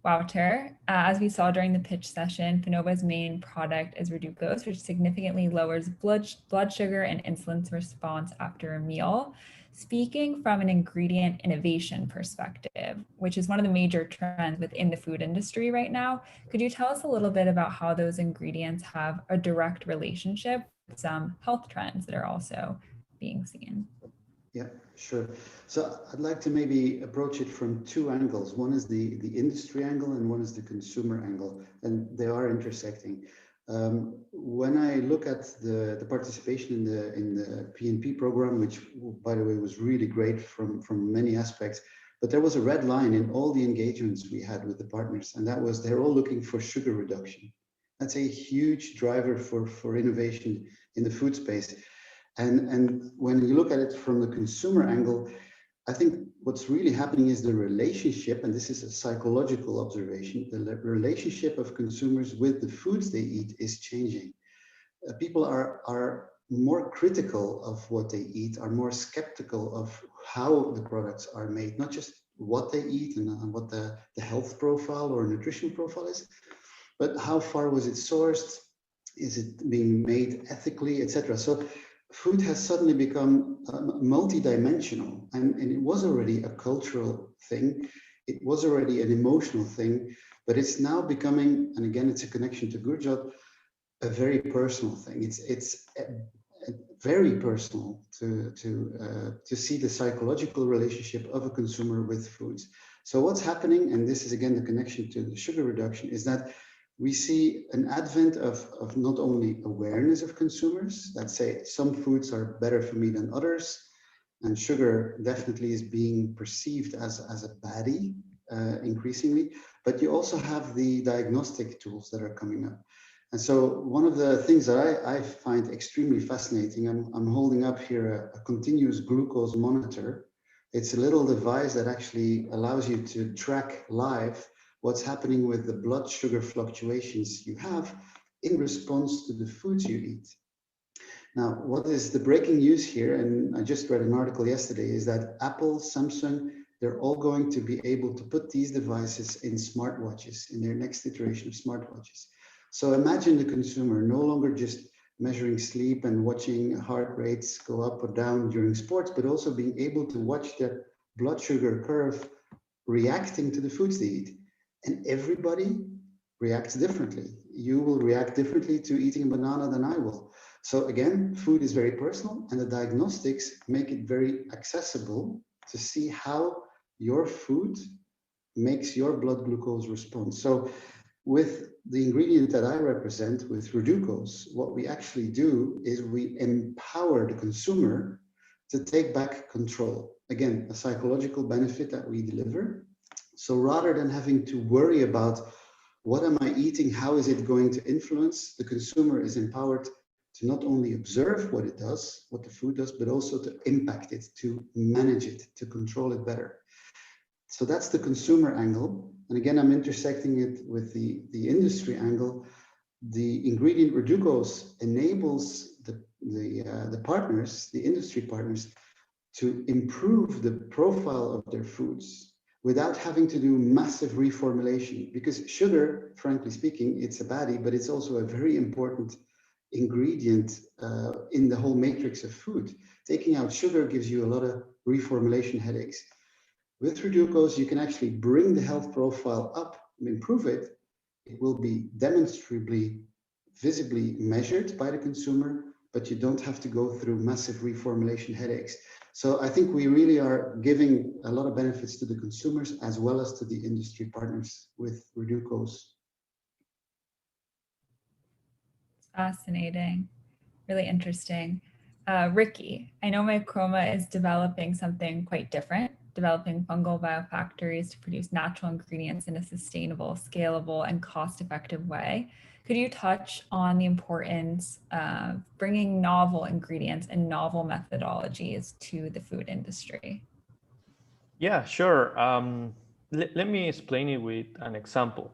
Wouter, as we saw during the pitch session, Finova's main product is Reducose, which significantly lowers blood sugar and insulin response after a meal. Speaking from an ingredient innovation perspective, which is one of the major trends within the food industry right now, could you tell us a little bit about how those ingredients have a direct relationship with some health trends that are also being seen? Yeah, sure. So I'd like to maybe approach it from two angles. One is the industry angle and one is the consumer angle, and they are intersecting. When I look at the participation in the PNP program, which by the way was really great from many aspects, but there was a red line in all the engagements we had with the partners, and that was they're all looking for sugar reduction. That's a huge driver for innovation in the food space. And when you look at it from the consumer angle, I think what's really happening is the relationship, and this is a psychological observation, the relationship of consumers with the foods they eat is changing. People are more critical of what they eat, are more skeptical of how the products are made, not just what they eat and what the health profile or nutrition profile is, but how far was it sourced? Is it being made ethically, etc. So food has suddenly become multidimensional, and it was already a cultural thing. It was already an emotional thing, but it's now becoming, and again, it's a connection to Gurjot, a very personal thing. It's very personal to see the psychological relationship of a consumer with foods. So what's happening, and this is again the connection to the sugar reduction, is that we see an advent of not only awareness of consumers that say some foods are better for me than others, and sugar definitely is being perceived as a baddie increasingly, but you also have the diagnostic tools that are coming up. And so one of the things that I find extremely fascinating, I'm holding up here a continuous glucose monitor. It's a little device that actually allows you to track live what's happening with the blood sugar fluctuations you have in response to the foods you eat. Now, what is the breaking news here, and I just read an article yesterday, is that Apple, Samsung, they're all going to be able to put these devices in smartwatches, in their next iteration of smartwatches. So imagine the consumer no longer just measuring sleep and watching heart rates go up or down during sports, but also being able to watch their blood sugar curve reacting to the foods they eat. And everybody reacts differently. You will react differently to eating a banana than I will. So again, food is very personal, and the diagnostics make it very accessible to see how your food makes your blood glucose respond. So with the ingredient that I represent, with Reducose, what we actually do is we empower the consumer to take back control. Again, a psychological benefit that we deliver. So rather than having to worry about what am I eating, how is it going to influence, the consumer is empowered to not only observe what it does, what the food does, but also to impact it, to manage it, to control it better. So that's the consumer angle. And again, I'm intersecting it with the industry angle. The ingredient Reducose enables the partners, the industry partners, to improve the profile of their foods without having to do massive reformulation. Because sugar, frankly speaking, it's a baddie, but it's also a very important ingredient in the whole matrix of food. Taking out sugar gives you a lot of reformulation headaches. With Reducose, you can actually bring the health profile up and improve it. It will be demonstrably, visibly measured by the consumer, but you don't have to go through massive reformulation headaches. So I think we really are giving a lot of benefits to the consumers as well as to the industry partners with Reducose. Fascinating, really interesting. Ricky, I know Microma is developing something quite different, developing fungal biofactories to produce natural ingredients in a sustainable, scalable, and cost-effective way. Could you touch on the importance of bringing novel ingredients and novel methodologies to the food industry? Yeah, sure. Let me explain it with an example.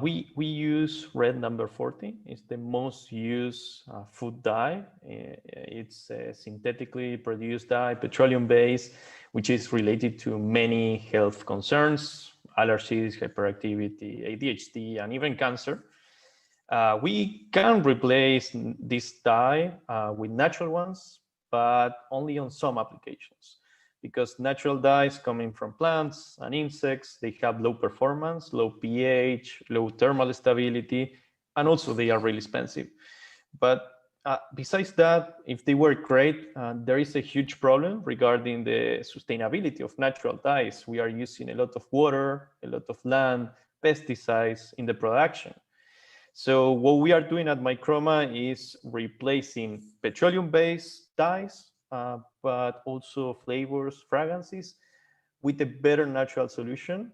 We use red number 40. It's the most used food dye. It's a synthetically produced dye, petroleum-based, which is related to many health concerns, allergies, hyperactivity, ADHD, and even cancer. We can replace this dye with natural ones, but only on some applications. because natural dyes coming from plants and insects, they have low performance, low pH, low thermal stability, and also they are really expensive. But besides that, if they were great, there is a huge problem regarding the sustainability of natural dyes. We are using a lot of water, a lot of land, pesticides in the production. So what we are doing at Microma is replacing petroleum-based dyes, but also flavors, fragrances, with a better natural solution.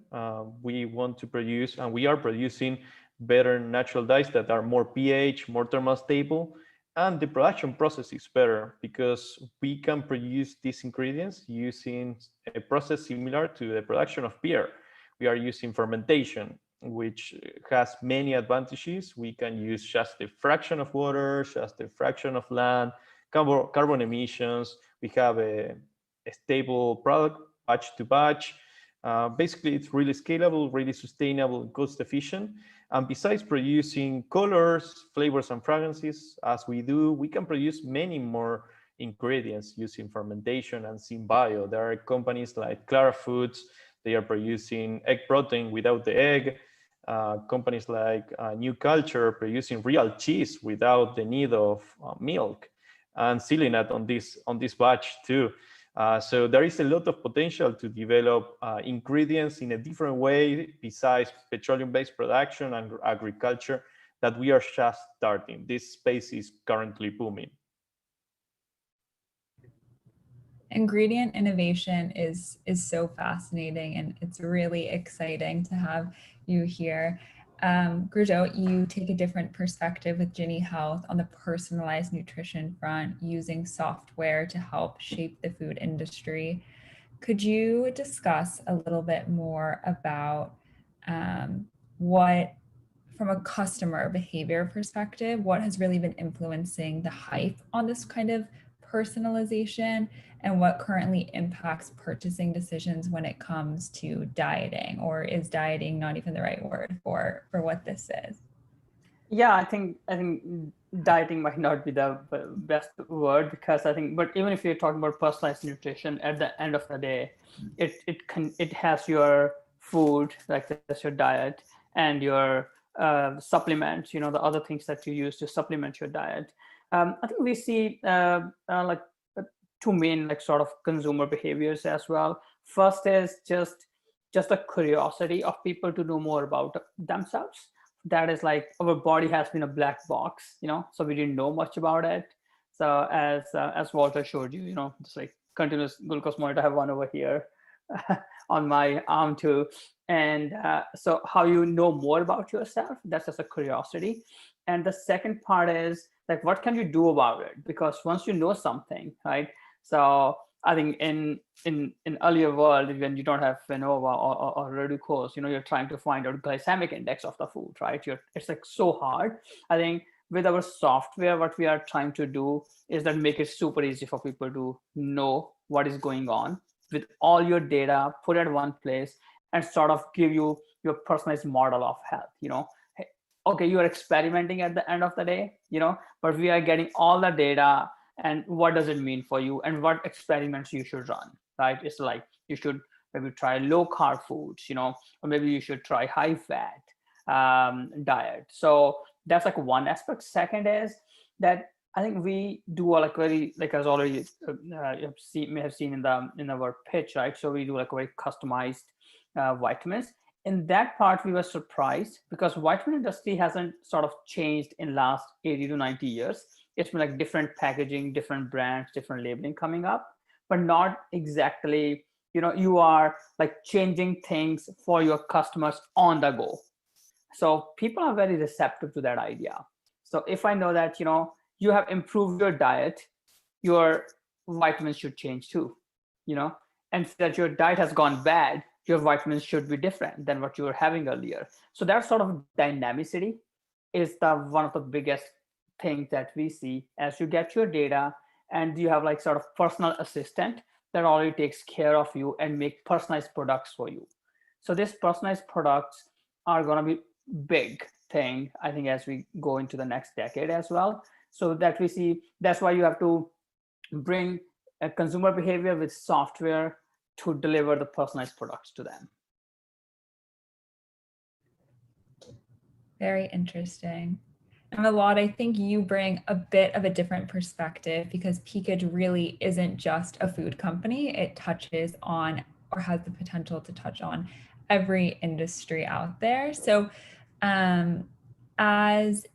We want to produce, and we are producing better natural dyes that are more pH, more thermal stable, and the production process is better because we can produce these ingredients using a process similar to the production of beer. We are using fermentation, which has many advantages. We can use just a fraction of water, just a fraction of land, carbon emissions. We have a stable product, batch to batch. Basically, it's really scalable, really sustainable, cost efficient. And besides producing colors, flavors, and fragrances, as we do, we can produce many more ingredients using fermentation and synbio. There are companies like Clara Foods. They are producing egg protein without the egg. Companies like New Culture producing real cheese without the need of milk, and Selenat on this batch too. So there is a lot of potential to develop ingredients in a different way besides petroleum-based production and agriculture that we are just starting. This space is currently booming. Ingredient innovation is so fascinating, and it's really exciting to have you here. Gurjot, you take a different perspective with Genie Health on the personalized nutrition front, using software to help shape the food industry. Could you discuss a little bit more about what, from a customer behavior perspective, what has really been influencing the hype on this kind of personalization, and what currently impacts purchasing decisions when it comes to dieting? Or is dieting not even the right word for what this is? Yeah, I think dieting might not be the best word, because I think, but even if you're talking about personalized nutrition, at the end of the day, it has your food, like that's your diet, and your supplements, the other things that you use to supplement your diet. I think we see like two main sort of consumer behaviors as well. First is just a curiosity of people to know more about themselves. That is like, our body has been a black box, so we didn't know much about it. So as Walter showed you, just like continuous glucose monitor, I have one over here on my arm too. And so how you know more about yourself, that's just a curiosity. And the second part is like, what can you do about it? Because once you know something, right? So I think in earlier world, when you don't have Finova or Reducose, you're trying to find out glycemic index of the food, right? It's like so hard. I think with our software, what we are trying to do is that make it super easy for people to know what is going on with all your data, put it in one place, and sort of give you your personalized model of health. Hey, okay, you are experimenting at the end of the day, but we are getting all the data, and what does it mean for you, and what experiments you should run, right? It's like, you should maybe try low carb foods, or maybe you should try high fat diet. So that's like one aspect. Second is that I think we do like very, like as already may have seen in our pitch, right? So we do like very customized vitamins. In that part, we were surprised because vitamin industry hasn't sort of changed in last 80 to 90 years. It's been like different packaging, different brands, different labeling coming up, but not exactly, you are like changing things for your customers on the go. So people are very receptive to that idea. So if I know that, you have improved your diet, your vitamins should change too, and that your diet has gone bad, your vitamins should be different than what you were having earlier. So that sort of dynamicity is one of the biggest things that we see as you get your data, and you have like sort of personal assistant that already takes care of you and make personalized products for you. So these personalized products are going to be big thing, I think, as we go into the next decade as well. So that we see, that's why you have to bring a consumer behavior with software to deliver the personalized products to them. Very interesting. And Milad, I think you bring a bit of a different perspective because Peakage really isn't just a food company. It touches on, or has the potential to touch on, every industry out there. So as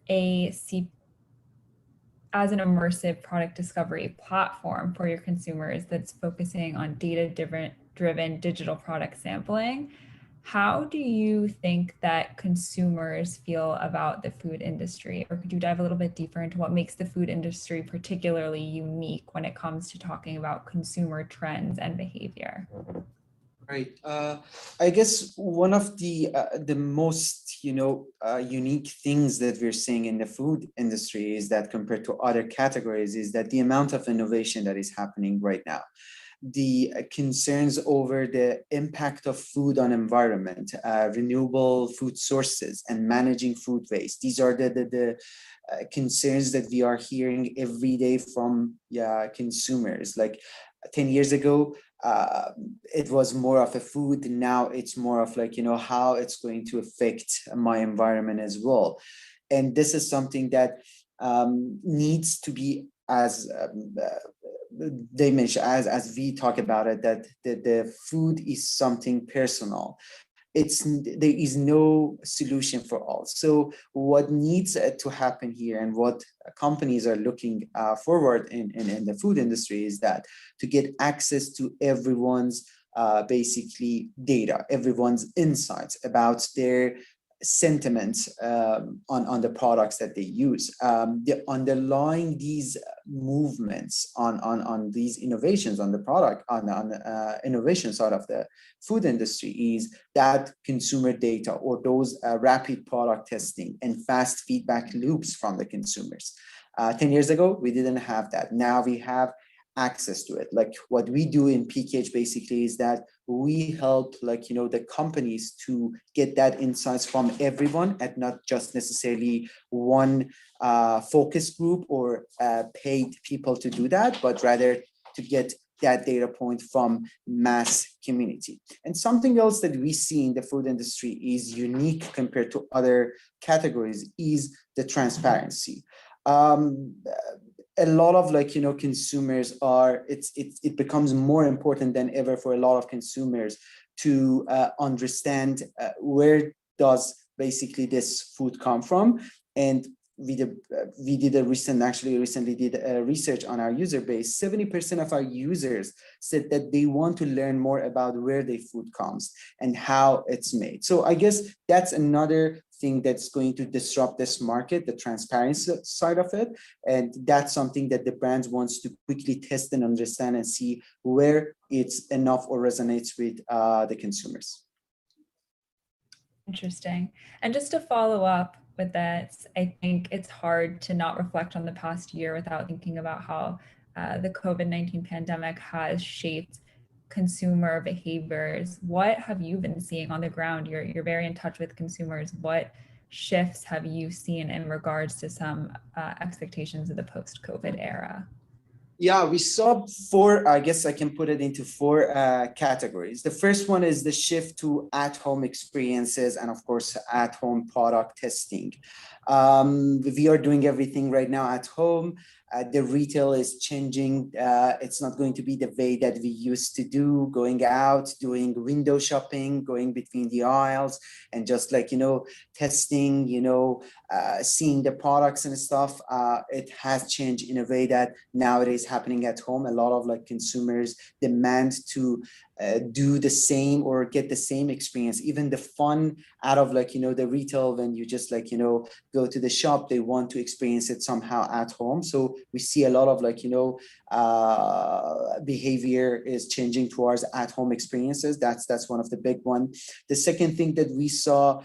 an immersive product discovery platform for your consumers that's focusing on data-driven digital product sampling, how do you think that consumers feel about the food industry? Or could you dive a little bit deeper into what makes the food industry particularly unique when it comes to talking about consumer trends and behavior? Right. I guess one of the most unique things that we're seeing in the food industry is that compared to other categories is that the amount of innovation that is happening right now. The concerns over the impact of food on environment, renewable food sources, and managing food waste. These are the concerns that we are hearing every day from consumers. Like 10 years ago, it was more of a food. Now it's more of like, how it's going to affect my environment as well. And this is something that needs to be, as they mentioned, as we talk about it, that the food is something personal. There is no solution for all. So what needs to happen here, and what companies are looking forward in the food industry, is that to get access to everyone's basically data, everyone's insights about their sentiments on the products that they use. The underlying these movements on these innovations on the product, on the innovation side of the food industry, is that consumer data, or those rapid product testing and fast feedback loops from the consumers. 10 years ago, we didn't have that. Now we have access to it. Like what we do in PKH basically is that we help the companies to get that insights from everyone, and not just necessarily one focus group or paid people to do that, but rather to get that data point from mass community. And something else that we see in the food industry is unique compared to other categories is the transparency. A lot of consumers are, it becomes more important than ever for a lot of consumers to understand where does basically this food come from. And we recently did a research on our user base. 70% of our users said that they want to learn more about where their food comes and how it's made. So I guess that's another thing that's going to disrupt this market, the transparency side of it. And that's something that the brands wants to quickly test and understand and see where it's enough or resonates with the consumers. Interesting. And just to follow up with that, I think it's hard to not reflect on the past year without thinking about how the COVID-19 pandemic has shaped consumer behaviors. What have you been seeing on the ground? You're very in touch with consumers. What shifts have you seen in regards to some expectations of the post-COVID era? Yeah, we saw four, I guess I can put it into four categories. The first one is the shift to at-home experiences and, of course, at-home product testing. We are doing everything right now at home. The retail is changing. It's not going to be the way that we used to do, going out, doing window shopping, going between the aisles, and just testing, seeing the products and stuff. It has changed in a way that now it is happening at home. A lot of consumers demand to do the same or get the same experience. Even the fun out of the retail, when you just go to the shop, they want to experience it somehow at home. So we see a lot of behavior is changing towards at-home experiences. That's one of the big one. The second thing that we saw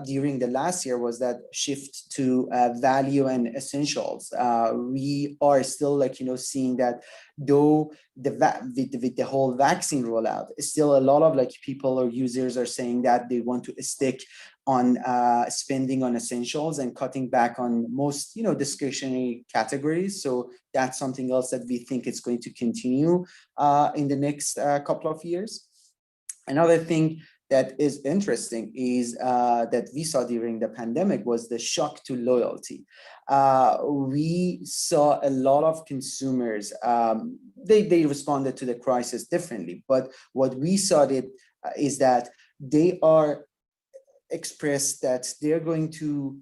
during the last year was that shift to value and essentials. We are still seeing that, though with the whole vaccine rollout, still a lot of people or users are saying that they want to stick on spending on essentials and cutting back on most, discretionary categories. So that's something else that we think is going to continue in the next couple of years. Another thing that is interesting is that we saw during the pandemic was the shock to loyalty. We saw a lot of consumers, they responded to the crisis differently, but what we saw is that they are expressed that they're going to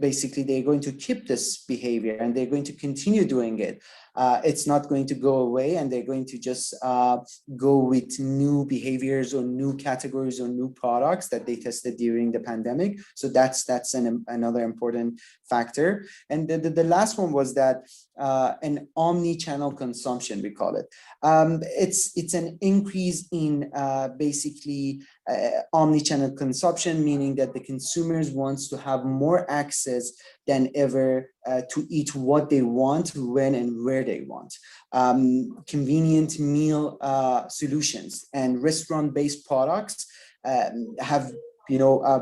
basically they're going to keep this behavior and they're going to continue doing it. It's not going to go away, and they're going to just go with new behaviors or new categories or new products that they tested during the pandemic. So that's another important factor. And the last one was that an omni-channel consumption, we call it. It's an increase in basically omni-channel consumption, meaning that the consumers wants to have more access than ever to eat what they want, when and where they want. Convenient meal solutions and restaurant-based products have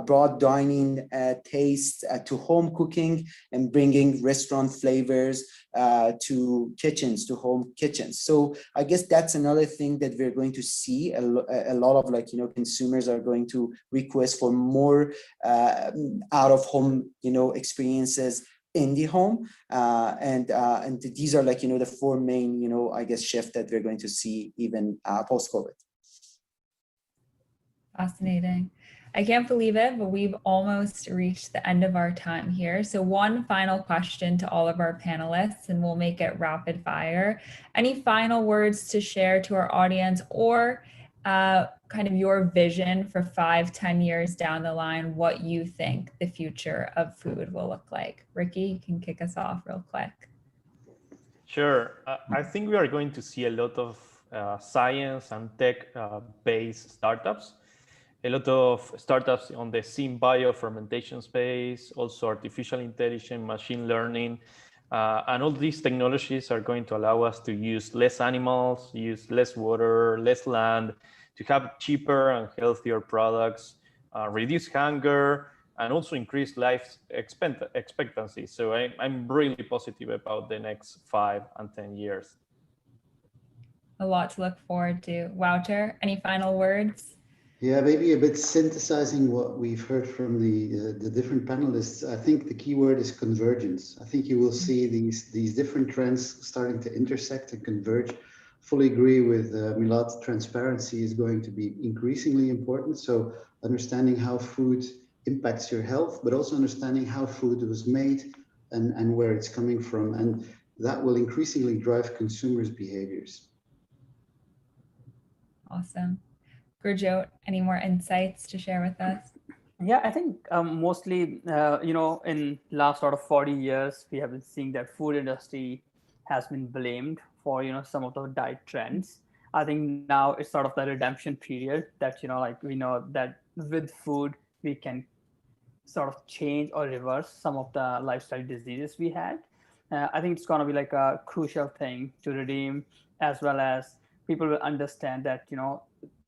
brought dining taste to home cooking and bringing restaurant flavors to kitchens, to home kitchens. So I guess that's another thing that we're going to see. A lot of consumers are going to request for more out of home, experiences in the home. And these are the four main, I guess, shift that we're going to see even post-COVID. Fascinating. I can't believe it, but we've almost reached the end of our time here. So one final question to all of our panelists, and we'll make it rapid fire. Any final words to share to our audience, or kind of your vision for 5-10 years down the line, what you think the future of food will look like? Ricky, you can kick us off real quick. Sure. I think we are going to see a lot of science and tech-based startups. A lot of startups on the SynBio fermentation space, also artificial intelligence, machine learning, and all these technologies are going to allow us to use less animals, use less water, less land, to have cheaper and healthier products, reduce hunger, and also increase life expectancy. So I'm really positive about the next 5 and 10 years. A lot to look forward to. Wouter, any final words? Yeah, maybe a bit synthesizing what we've heard from the different panelists. I think the key word is convergence. I think you will see these different trends starting to intersect and converge. Fully agree with Milad. Transparency is going to be increasingly important. So understanding how food impacts your health, but also understanding how food was made and where it's coming from. And that will increasingly drive consumers' behaviors. Awesome. Gurjot, any more insights to share with us? Yeah, I think mostly, in last sort of 40 years, we have been seeing that food industry has been blamed for, some of the diet trends. I think now it's sort of the redemption period that, we know that with food, we can sort of change or reverse some of the lifestyle diseases we had. I think it's going to be like a crucial thing to redeem, as well as people will understand that,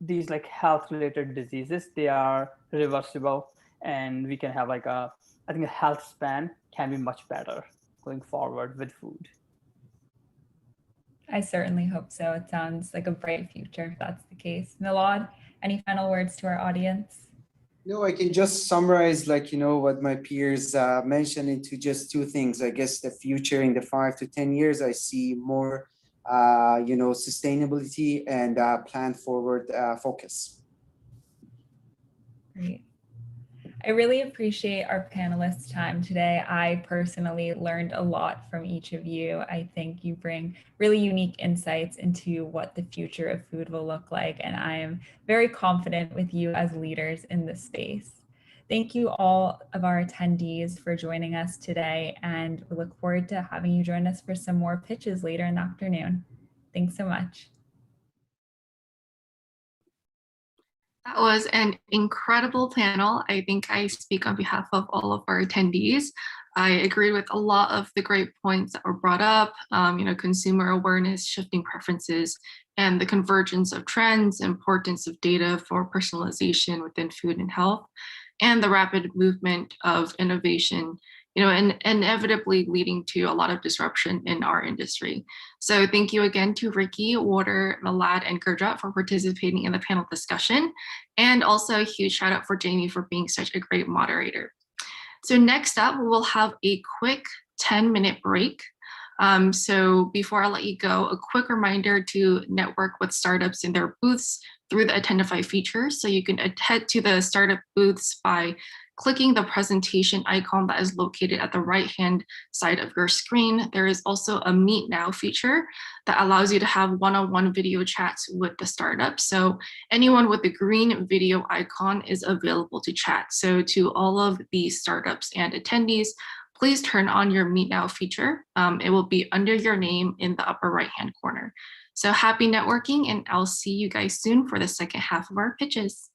these like health related diseases, they are reversible, and we can have I think a health span can be much better going forward with food. I certainly hope so. It sounds like a bright future if that's the case. Milad, any final words to our audience? No, I can just summarize what my peers mentioned into just two things. I guess the future in the 5 to 10 years, I see more sustainability and plan forward focus. Great. I really appreciate our panelists' time today. I personally learned a lot from each of you. I think you bring really unique insights into what the future of food will look like, and I am very confident with you as leaders in this space. Thank you all of our attendees for joining us today, and we look forward to having you join us for some more pitches later in the afternoon. Thanks so much. That was an incredible panel. I think I speak on behalf of all of our attendees. I agree with a lot of the great points that were brought up, consumer awareness, shifting preferences, and the convergence of trends, importance of data for personalization within food and health. and the rapid movement of innovation, and inevitably leading to a lot of disruption in our industry. So thank you again to Ricky, Water, Malad, and Gurjot for participating in the panel discussion. And also a huge shout out for Jamie for being such a great moderator. So next up, we'll have a quick 10-minute break. So before I let you go, a quick reminder to network with startups in their booths through the Attendify feature. So you can head to the startup booths by clicking the presentation icon that is located at the right-hand side of your screen. There is also a Meet Now feature that allows you to have one-on-one video chats with the startup. So anyone with the green video icon is available to chat. So to all of the startups and attendees, please turn on your Meet Now feature. It will be under your name in the upper right-hand corner. So happy networking, and I'll see you guys soon for the second half of our pitches.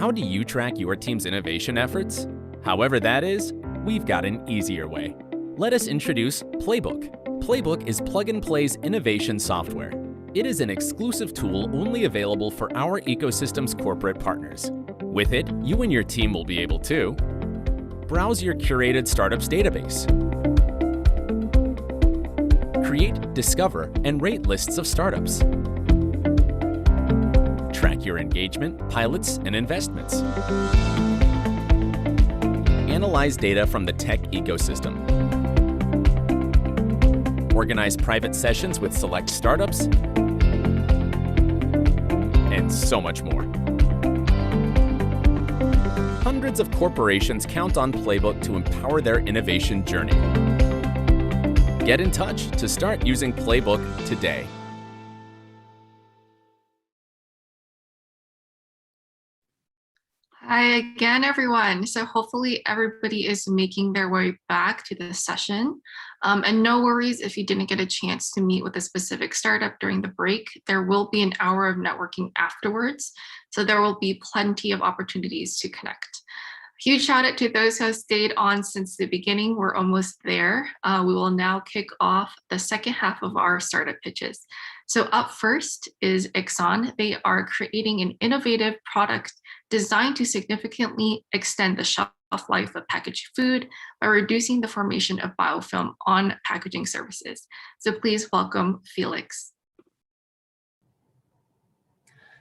How do you track your team's innovation efforts? However that is, we've got an easier way. Let us introduce Playbook. Playbook is Plug and Play's innovation software. It is an exclusive tool only available for our ecosystem's corporate partners. With it, you and your team will be able to browse your curated startups database, create, discover, and rate lists of startups, track your engagement, pilots, and investments, analyze data from the tech ecosystem, organize private sessions with select startups, and so much more. Hundreds of corporations count on Playbook to empower their innovation journey. Get in touch to start using Playbook today. Hi again, everyone. So hopefully everybody is making their way back to the session. And no worries if you didn't get a chance to meet with a specific startup during the break. There will be an hour of networking afterwards. So there will be plenty of opportunities to connect. Huge shout out to those who have stayed on since the beginning. We're almost there. We will now kick off the second half of our startup pitches. So up first is Exxon. They are creating an innovative product designed to significantly extend the shelf life of packaged food by reducing the formation of biofilm on packaging surfaces. So please welcome Felix.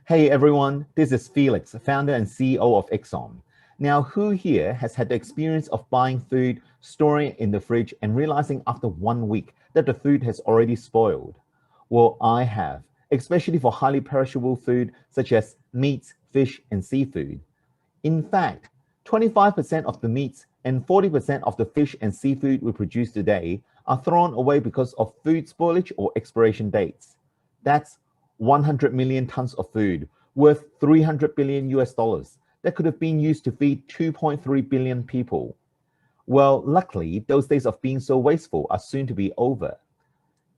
Hey everyone, this is Felix, founder and CEO of Exxon. Now, who here has had the experience of buying food, storing it in the fridge, and realizing after 1 week that the food has already spoiled? Well, I have, especially for highly perishable food such as meats, fish, and seafood. In fact, 25% of the meats and 40% of the fish and seafood we produce today are thrown away because of food spoilage or expiration dates. That's 100 million tons of food worth $300 billion that could have been used to feed 2.3 billion people. Well, luckily, those days of being so wasteful are soon to be over.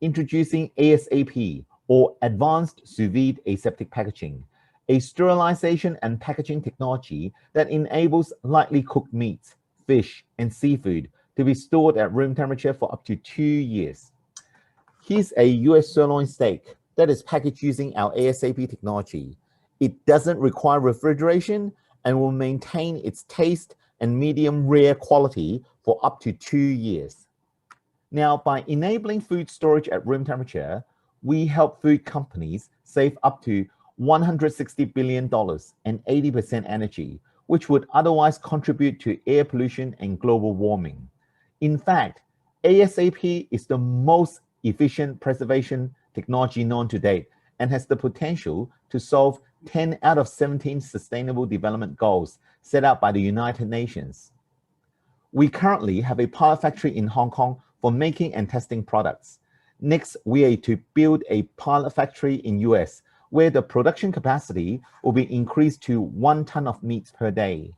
Introducing ASAP, or Advanced Sous-Vide Aseptic Packaging, a sterilization and packaging technology that enables lightly cooked meats, fish, and seafood to be stored at room temperature for up to 2 years. Here's a US sirloin steak that is packaged using our ASAP technology. It doesn't require refrigeration and will maintain its taste and medium rare quality for up to 2 years. Now, by enabling food storage at room temperature, we help food companies save up to $160 billion and 80% energy, which would otherwise contribute to air pollution and global warming. In fact, ASAP is the most efficient preservation technology known to date and has the potential to solve 10 out of 17 Sustainable Development Goals set out by the United Nations. We currently have a pilot factory in Hong Kong for making and testing products. Next, we are to build a pilot factory in US where the production capacity will be increased to 1 ton of meats per day.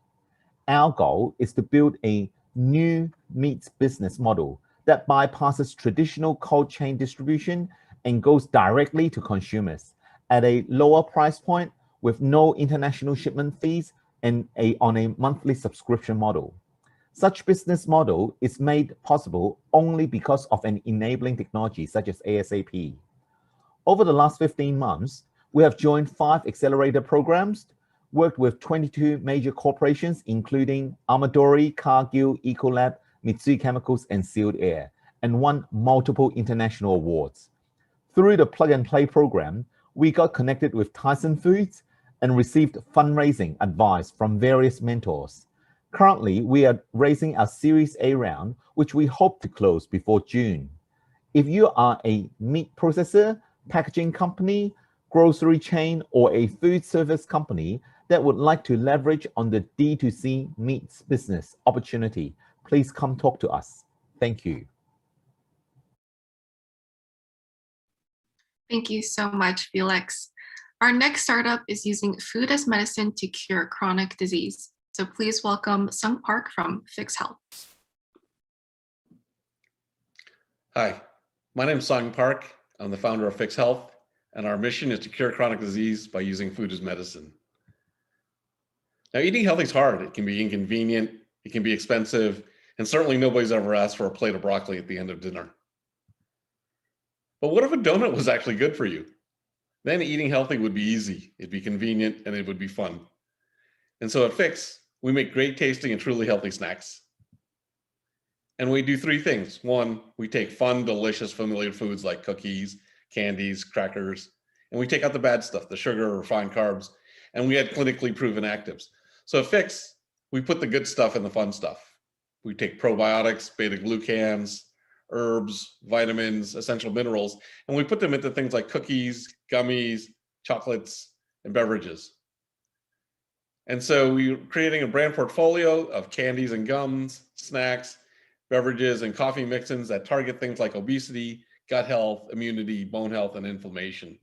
Our goal is to build a new meats business model that bypasses traditional cold chain distribution and goes directly to consumers at a lower price point with no international shipment fees and on a monthly subscription model. Such business model is made possible only because of an enabling technology such as ASAP. Over the last 15 months, we have joined 5 accelerator programs, worked with 22 major corporations, including Amadori, Cargill, Ecolab, Mitsui Chemicals, and Sealed Air, and won multiple international awards. Through the Plug and Play program, we got connected with Tyson Foods and received fundraising advice from various mentors. Currently, we are raising our Series A round, which we hope to close before June. If you are a meat processor, packaging company, grocery chain, or a food service company that would like to leverage on the D2C meats business opportunity, please come talk to us. Thank you. Thank you so much, Felix. Our next startup is using food as medicine to cure chronic disease. So please welcome Sung Park from Fix Health. Hi, my name is Sung Park. I'm the founder of Fix Health, and our mission is to cure chronic disease by using food as medicine. Now, eating healthy is hard. It can be inconvenient, it can be expensive, and certainly nobody's ever asked for a plate of broccoli at the end of dinner. But what if a donut was actually good for you? Then eating healthy would be easy, it'd be convenient, and it would be fun. And so at Fix, we make great tasting and truly healthy snacks. And we do three things. One, we take fun, delicious, familiar foods like cookies, candies, crackers, and we take out the bad stuff, the sugar, refined carbs, and we add clinically proven actives. So at Fix, we put the good stuff in the fun stuff. We take probiotics, beta-glucans, herbs, vitamins, essential minerals, and we put them into things like cookies, gummies, chocolates, and beverages. And so we're creating a brand portfolio of candies and gums, snacks, beverages, and coffee mix-ins that target things like obesity, gut health, immunity, bone health, and inflammation.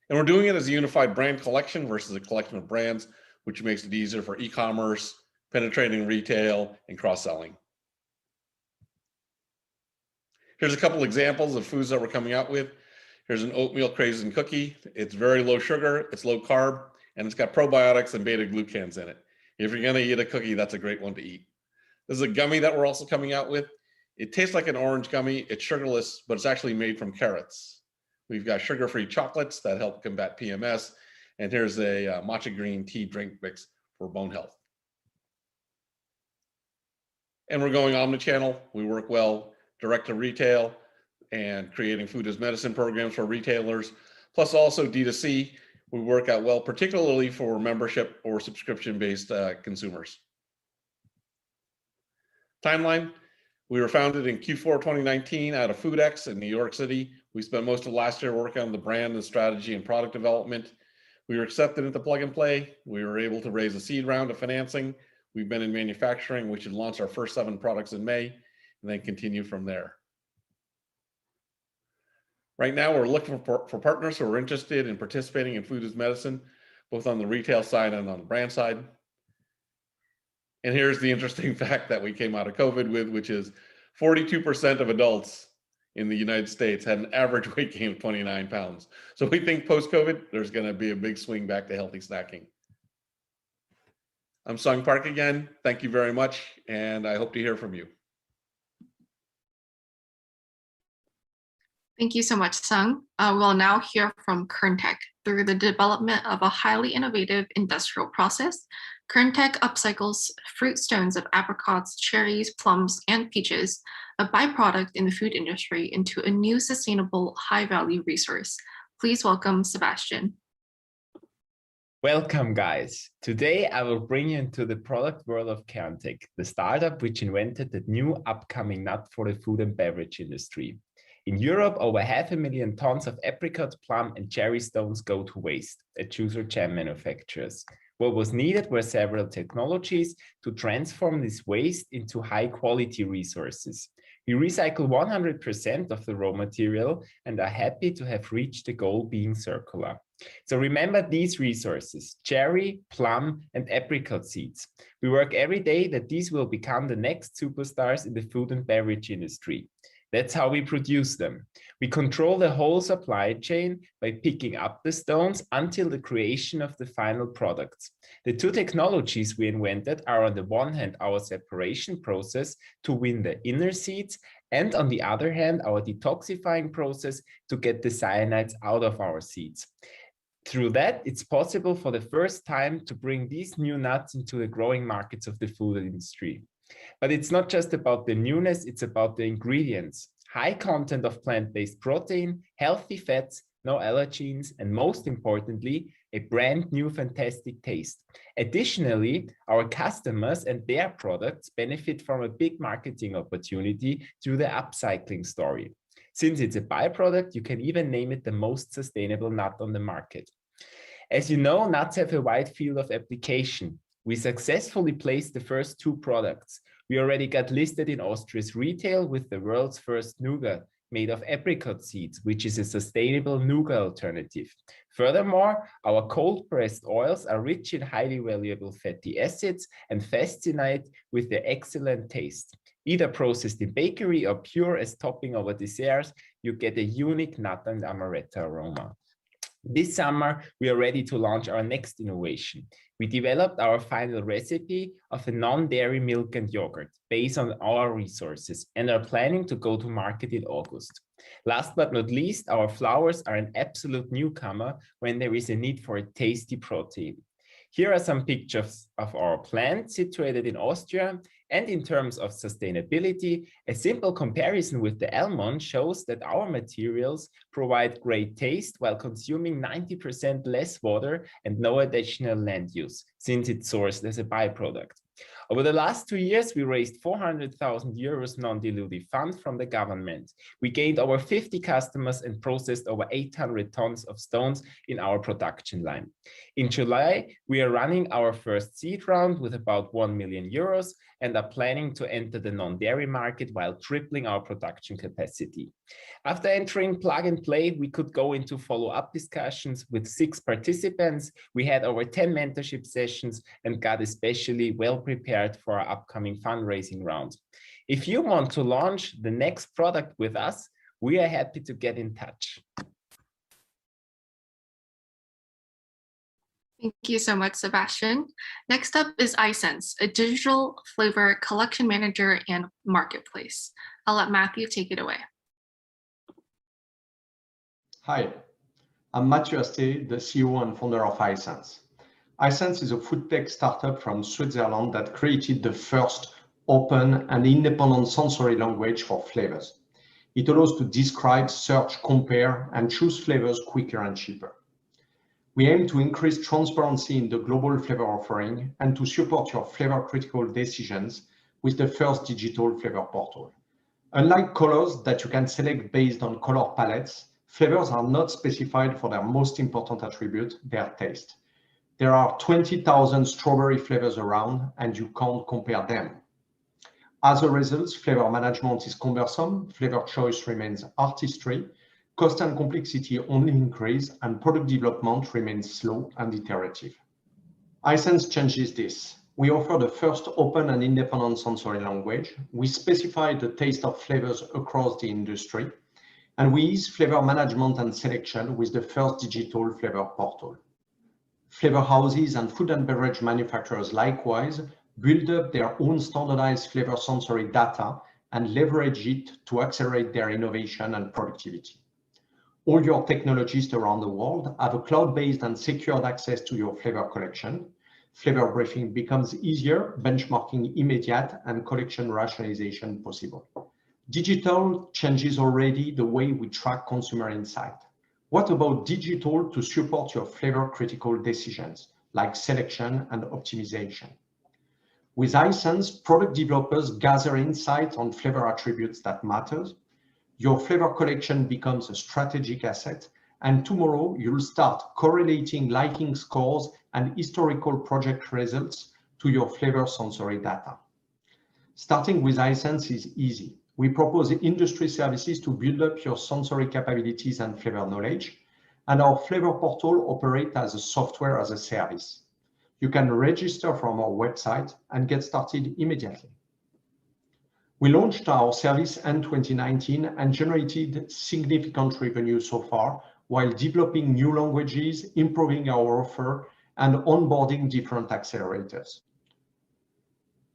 And we're doing it as a unified brand collection versus a collection of brands, which makes it easier for e-commerce, penetrating retail, and cross-selling. Here's a couple examples of foods that we're coming out with. Here's an oatmeal craisin cookie. It's very low sugar, it's low carb, and it's got probiotics and beta-glucans in it. If you're gonna eat a cookie, that's a great one to eat. This is a gummy that we're also coming out with. It tastes like an orange gummy. It's sugarless, but it's actually made from carrots. We've got sugar-free chocolates that help combat PMS. And here's a matcha green tea drink mix for bone health. And we're going omni-channel. We work well direct to retail and creating food as medicine programs for retailers, plus also D2C. We work out well, particularly for membership or subscription-based consumers. Timeline, we were founded in Q4 2019 out of FoodX in New York City. We spent most of last year working on the brand and strategy and product development. We were accepted into Plug and Play. We were able to raise a seed round of financing. We've been in manufacturing. We should launch our first 7 products in May and then continue from there. Right now, we're looking for partners who are interested in participating in food as medicine, both on the retail side and on the brand side. And here's the interesting fact that we came out of COVID with, which is 42% of adults in the United States had an average weight gain of 29 pounds. So we think post-COVID, there's gonna be a big swing back to healthy snacking. I'm Sung Park again. Thank you very much, and I hope to hear from you. Thank you so much, Sung. We'll now hear from Kerntech. Through the development of a highly innovative industrial process, Kerntech upcycles fruit stones of apricots, cherries, plums, and peaches, a byproduct in the food industry, into a new sustainable high-value resource. Please welcome Sebastian. Welcome, guys. Today, I will bring you into the product world of Kerntech, the startup which invented the new upcoming nut for the food and beverage industry. In Europe, over 500,000 tons of apricot, plum, and cherry stones go to waste at juice or jam manufacturers. What was needed were several technologies to transform this waste into high-quality resources. We recycle 100% of the raw material and are happy to have reached the goal being circular. So remember these resources: cherry, plum, and apricot seeds. We work every day that these will become the next superstars in the food and beverage industry. That's how we produce them. We control the whole supply chain by picking up the stones until the creation of the final products. The two technologies we invented are, on the one hand, our separation process to win the inner seeds, and on the other hand, our detoxifying process to get the cyanides out of our seeds. Through that, it's possible for the first time to bring these new nuts into the growing markets of the food industry. But it's not just about the newness, it's about the ingredients. High content of plant-based protein, healthy fats, no allergens, and most importantly, a brand new fantastic taste. Additionally, our customers and their products benefit from a big marketing opportunity through the upcycling story. Since it's a byproduct, you can even name it the most sustainable nut on the market. As you know, nuts have a wide field of application. We successfully placed the first 2 products. We already got listed in Austria's retail with the world's first nougat made of apricot seeds, which is a sustainable nougat alternative. Furthermore, our cold-pressed oils are rich in highly valuable fatty acids and fascinate with their excellent taste. Either processed in bakery or pure as topping over desserts, you get a unique nut and amaretto aroma. This summer, we are ready to launch our next innovation. We developed our final recipe of a non-dairy milk and yogurt based on our resources and are planning to go to market in August. Last but not least, our flours are an absolute newcomer when there is a need for a tasty protein. Here are some pictures of our plant situated in Austria, and in terms of sustainability, a simple comparison with the almond shows that our materials provide great taste while consuming 90% less water and no additional land use, since it's sourced as a byproduct. Over the last 2 years, we raised 400,000 euros non-dilutive fund from the government. We gained over 50 customers and processed over 800 tons of stones in our production line. In July, we are running our first seed round with about 1 million euros and are planning to enter the non-dairy market while tripling our production capacity. After entering plug and play, we could go into follow-up discussions with 6 participants. We had over 10 mentorship sessions and got especially well prepared for our upcoming fundraising round. If you want to launch the next product with us, we are happy to get in touch. Thank you so much, Sebastian. Next up is iSense, a digital flavor collection manager and marketplace. I'll let Matthew take it away. Hi, I'm Mathieu Asté, the CEO and founder of iSense. iSense is a food tech startup from Switzerland that created the first open and independent sensory language for flavors. It allows to describe, search, compare, and choose flavors quicker and cheaper. We aim to increase transparency in the global flavor offering and to support your flavor critical decisions with the first digital flavor portal. Unlike colors that you can select based on color palettes, flavors are not specified for their most important attribute, their taste. There are 20,000 strawberry flavors around and you can't compare them. As a result, flavor management is cumbersome, flavor choice remains artistry, cost and complexity only increase, and product development remains slow and iterative. iSense changes this. We offer the first open and independent sensory language. We specify the taste of flavors across the industry, and we ease flavor management and selection with the first digital flavor portal. Flavor houses and food and beverage manufacturers likewise build up their own standardized flavor sensory data and leverage it to accelerate their innovation and productivity. All your technologists around the world have a cloud-based and secured access to your flavor collection. Flavor briefing becomes easier, benchmarking immediate, and collection rationalization possible. Digital changes already the way we track consumer insight. What about digital to support your flavor critical decisions, like selection and optimization? With iSense, product developers gather insight on flavor attributes that matters. Your flavor collection becomes a strategic asset, and tomorrow you'll start correlating liking scores and historical project results to your flavor sensory data. Starting with iSense is easy. We propose industry services to build up your sensory capabilities and flavor knowledge, and our flavor portal operates as a software as a service. You can register from our website and get started immediately. We launched our service in 2019 and generated significant revenue so far while developing new languages, improving our offer, and onboarding different accelerators.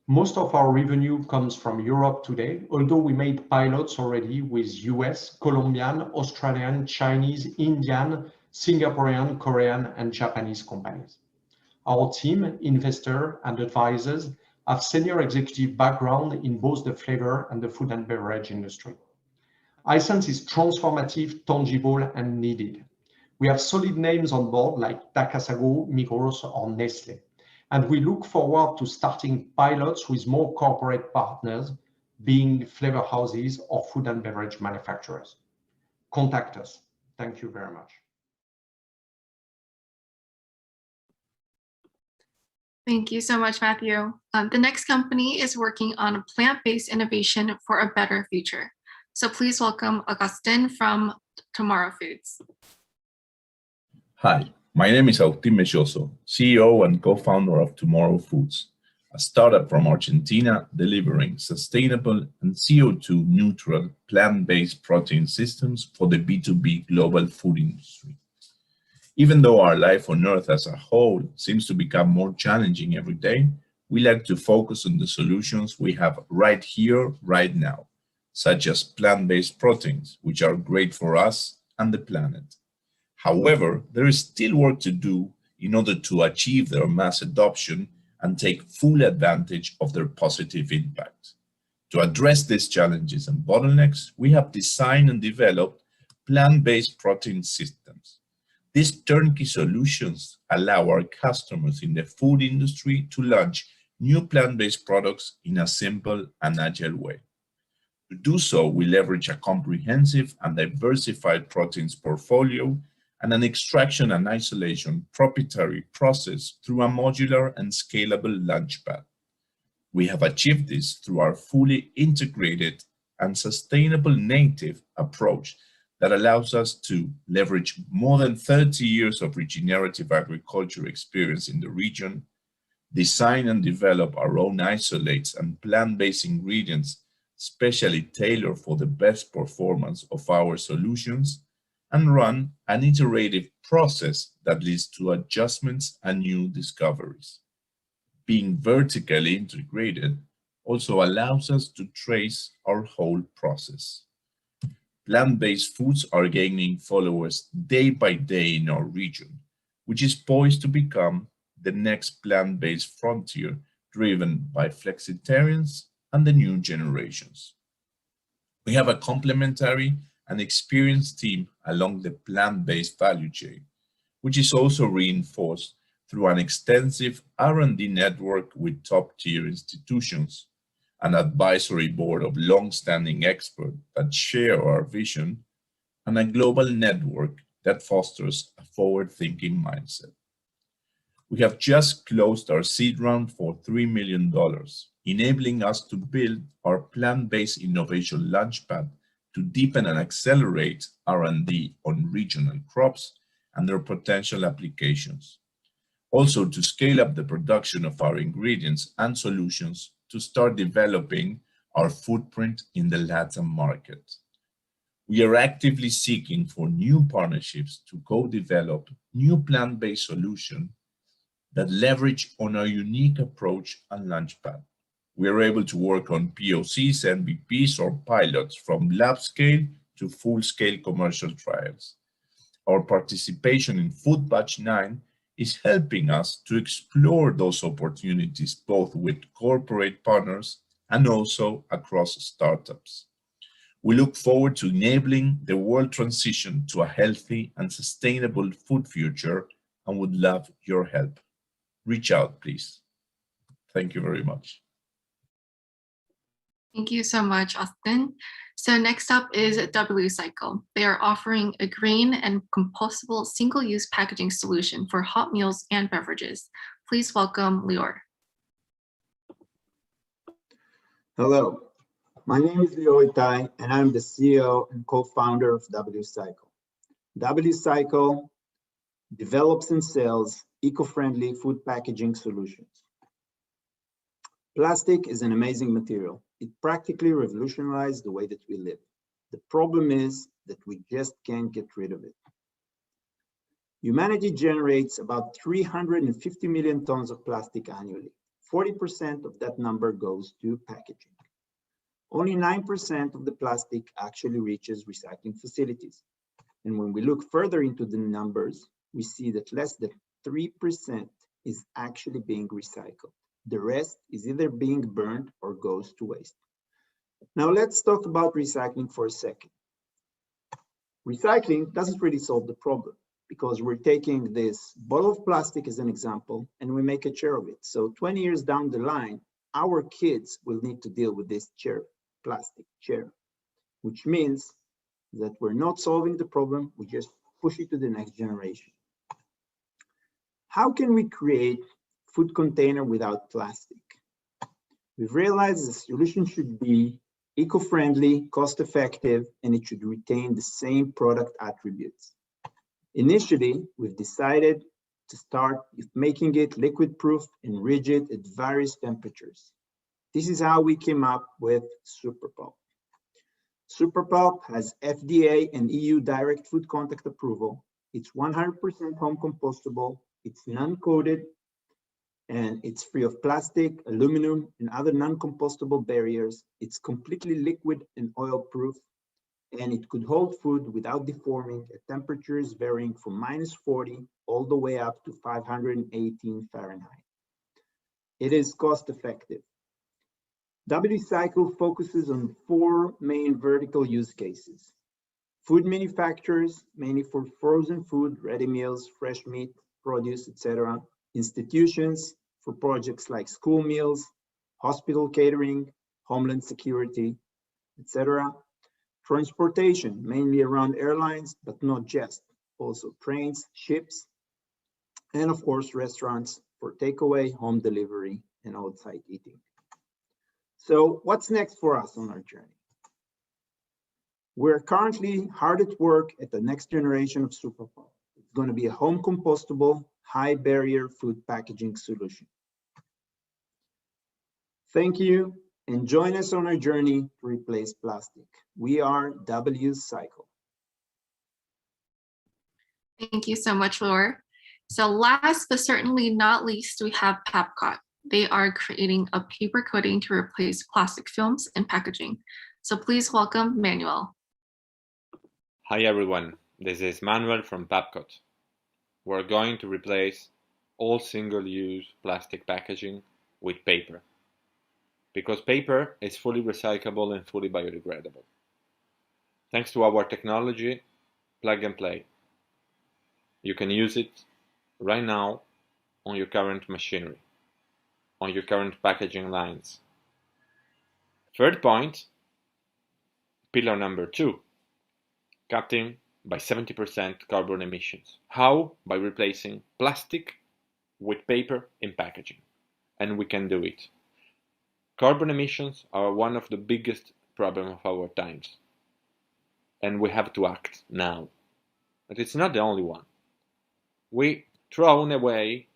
Most of our revenue comes from Europe today, although we made pilots already with US, Colombian, Australian, Chinese, Indian, Singaporean, Korean, and Japanese companies. Our team, investors, and advisors have senior executive background in both the flavor and the food and beverage industry. iSense is transformative, tangible, and needed. We have solid names on board like Takasago, Migros, or Nestle, and we look forward to starting pilots with more corporate partners, being flavor houses or food and beverage manufacturers. Contact us. Thank you very much. Thank you so much, Matthew. The next company is working on a plant-based innovation for a better future. So please welcome Augustin from Tomorrow Foods. Hi, my name is Agustin Melloso, CEO and co-founder of Tomorrow Foods, a startup from Argentina delivering sustainable and CO2 neutral plant-based protein systems for the B2B global food industry. Even though our life on Earth as a whole seems to become more challenging every day, we like to focus on the solutions we have right here, right now, such as plant-based proteins, which are great for us and the planet. However, there is still work to do in order to achieve their mass adoption and take full advantage of their positive impact. To address these challenges and bottlenecks, we have designed and developed plant-based protein systems. These turnkey solutions allow our customers in the food industry to launch new plant-based products in a simple and agile way. To do so, we leverage a comprehensive and diversified proteins portfolio and an extraction and isolation proprietary process through a modular and scalable launchpad. We have achieved this through our fully integrated and sustainable native approach that allows us to leverage more than 30 years of regenerative agriculture experience in the region, design and develop our own isolates and plant-based ingredients specially tailored for the best performance of our solutions, and run an iterative process that leads to adjustments and new discoveries. Being vertically integrated also allows us to trace our whole process. Plant-based foods are gaining followers day by day in our region, which is poised to become the next plant-based frontier driven by flexitarians and the new generations. We have a complementary and experienced team along the plant-based value chain, which is also reinforced through an extensive R&D network with top-tier institutions, an advisory board of long-standing experts that share our vision, and a global network that fosters a forward-thinking mindset. We have just closed our seed round for $3 million, enabling us to build our plant-based innovation launchpad to deepen and accelerate R&D on regional crops and their potential applications. Also to scale up the production of our ingredients and solutions to start developing our footprint in the Latin market. We are actively seeking for new partnerships to co-develop new plant-based solutions that leverage on our unique approach and launchpad. We are able to work on POCs, MVPs, or pilots from lab scale to full-scale commercial trials. Our participation in Food Batch 9 is helping us to explore those opportunities both with corporate partners and also across startups. We look forward to enabling the world transition to a healthy and sustainable food future and would love your help. Reach out, please. Thank you very much. Thank you so much, Austin. So next up is WCycle. They are offering a green and compostable single-use packaging solution for hot meals and beverages. Please welcome Lior. Hello, my name is Lior Itai, and I'm the CEO and co-founder of WCycle. WCycle develops and sells eco-friendly food packaging solutions. Plastic is an amazing material. It practically revolutionized the way that we live. The problem is that we just can't get rid of it. Humanity generates about 350 million tons of plastic annually. 40% of that number goes to packaging. Only 9% of the plastic actually reaches recycling facilities. And when we look further into the numbers, we see that less than 3% is actually being recycled. The rest is either being burned or goes to waste. Now let's talk about recycling for a second. Recycling doesn't really solve the problem because we're taking this bottle of plastic as an example and we make a chair of it. So 20 years down the line, our kids will need to deal with this chair, plastic chair, which means that we're not solving the problem, we just push it to the next generation. How can we create food container without plastic? We've realized the solution should be eco-friendly, cost-effective, and it should retain the same product attributes. Initially, we've decided to start with making it liquid-proof and rigid at various temperatures. This is how we came up with SuperPulp. SuperPulp has FDA and EU direct food contact approval. It's 100% home compostable, it's non-coated, and it's free of plastic, aluminum, and other non-compostable barriers. It's completely liquid and oil-proof, and it could hold food without deforming at temperatures varying from -40 all the way up to 518 Fahrenheit. It is cost-effective. WCycle focuses on 4 main vertical use cases. Food manufacturers, mainly for frozen food, ready meals, fresh meat, produce, etc. Institutions, for projects like school meals, hospital catering, homeland security, etc. Transportation, mainly around airlines, but not just, also trains, ships, and of course, restaurants for takeaway, home delivery, and outside eating. So what's next for us on our journey? We're currently hard at work at the next generation of SuperPod. It's going to be a home compostable, high barrier food packaging solution. Thank you, and join us on our journey to replace plastic. We are WCycle. Thank you so much, Laura. So last but certainly not least, we have Pepcot. They are creating a paper coating to replace plastic films in packaging. So please welcome Manuel. Hi everyone, this is Manuel from Pepcot. We're going to replace all single-use plastic packaging with paper, because paper is fully recyclable and fully biodegradable. Thanks to our technology, plug and play. You can use it right now on your current machinery, on your current packaging lines. Third point, pillar number 2. Cutting by 70% carbon emissions. How? By replacing plastic with paper in packaging. And we can do it. Carbon emissions are one of the biggest problems of our times. And we have to act now. But it's not the only one. We throw away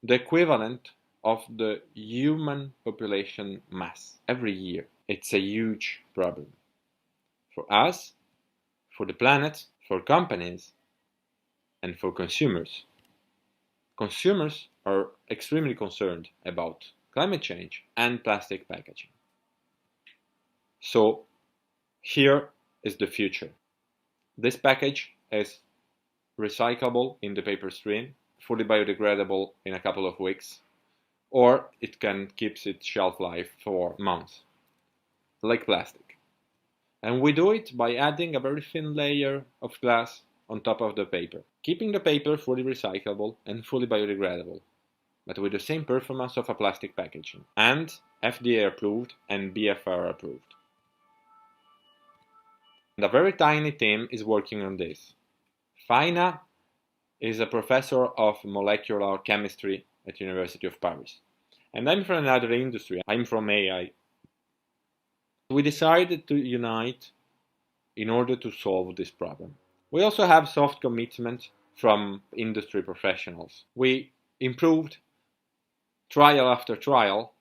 the equivalent of the human population mass every year. It's a huge problem. For us, for the planet, for companies, and for consumers. Consumers are extremely concerned about climate change and plastic packaging. So here is the future. This package is recyclable in the paper stream, fully biodegradable in a couple of weeks, or it can keep its shelf life for months, like plastic. And we do it by adding a very thin layer of glass on top of the paper, keeping the paper fully recyclable and fully biodegradable, but with the same performance of a plastic packaging, and FDA approved and BFR approved. And a very tiny team is working on this. Faina is a professor of molecular chemistry at University of Paris. And I'm from another industry, I'm from AI. We decided to unite in order to solve this problem. We also have soft commitment from industry professionals. We improved trial after trial.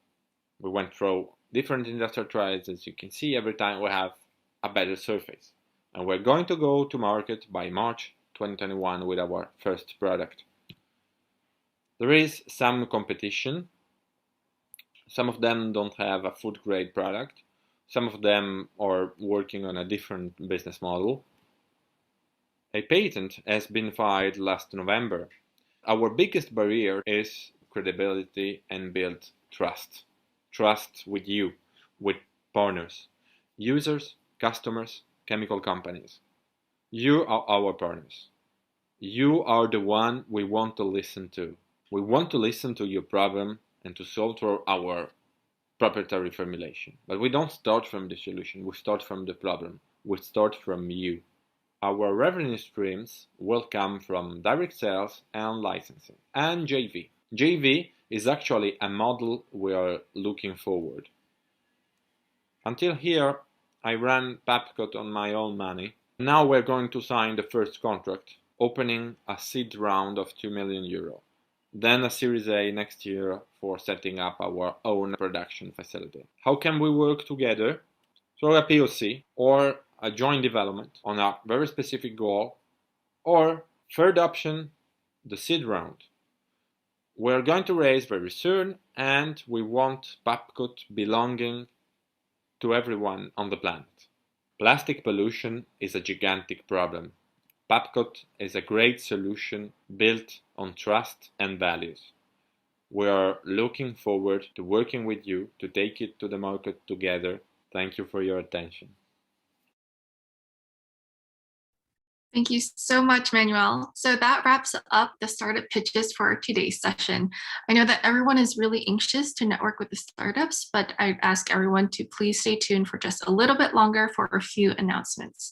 We went through different industrial trials. As you can see, every time we have a better surface. And we're going to go to market by March 2021 with our first product. There is some competition. Some of them don't have a food grade product. Some of them are working on a different business model. A patent has been filed last November. Our biggest barrier is credibility and build trust. Trust with you, with partners, users, customers, chemical companies. You are our partners. You are the one we want to listen to. We want to listen to your problem and to solve through our proprietary formulation. But we don't start from the solution, we start from the problem. We start from you. Our revenue streams will come from direct sales and licensing, and JV. JV is actually a model we are looking forward. Until here, I ran Pepcot on my own money. Now we're going to sign the first contract, opening a seed round of 2 million euro. Then a Series A next year for setting up our own production facility. How can we work together? Through a POC or a joint development on a very specific goal Or third option, the seed round. We're going to raise very soon, and we want Babcock belonging to everyone on the planet. Plastic pollution is a gigantic problem. Babcock is a great solution built on trust and values. We are looking forward to working with you to take it to the market together. Thank you for your attention. Thank you so much, Manuel. So that wraps up the startup pitches for today's session. I know that everyone is really anxious to network with the startups, but I'd ask everyone to please stay tuned for just a little bit longer for a few announcements.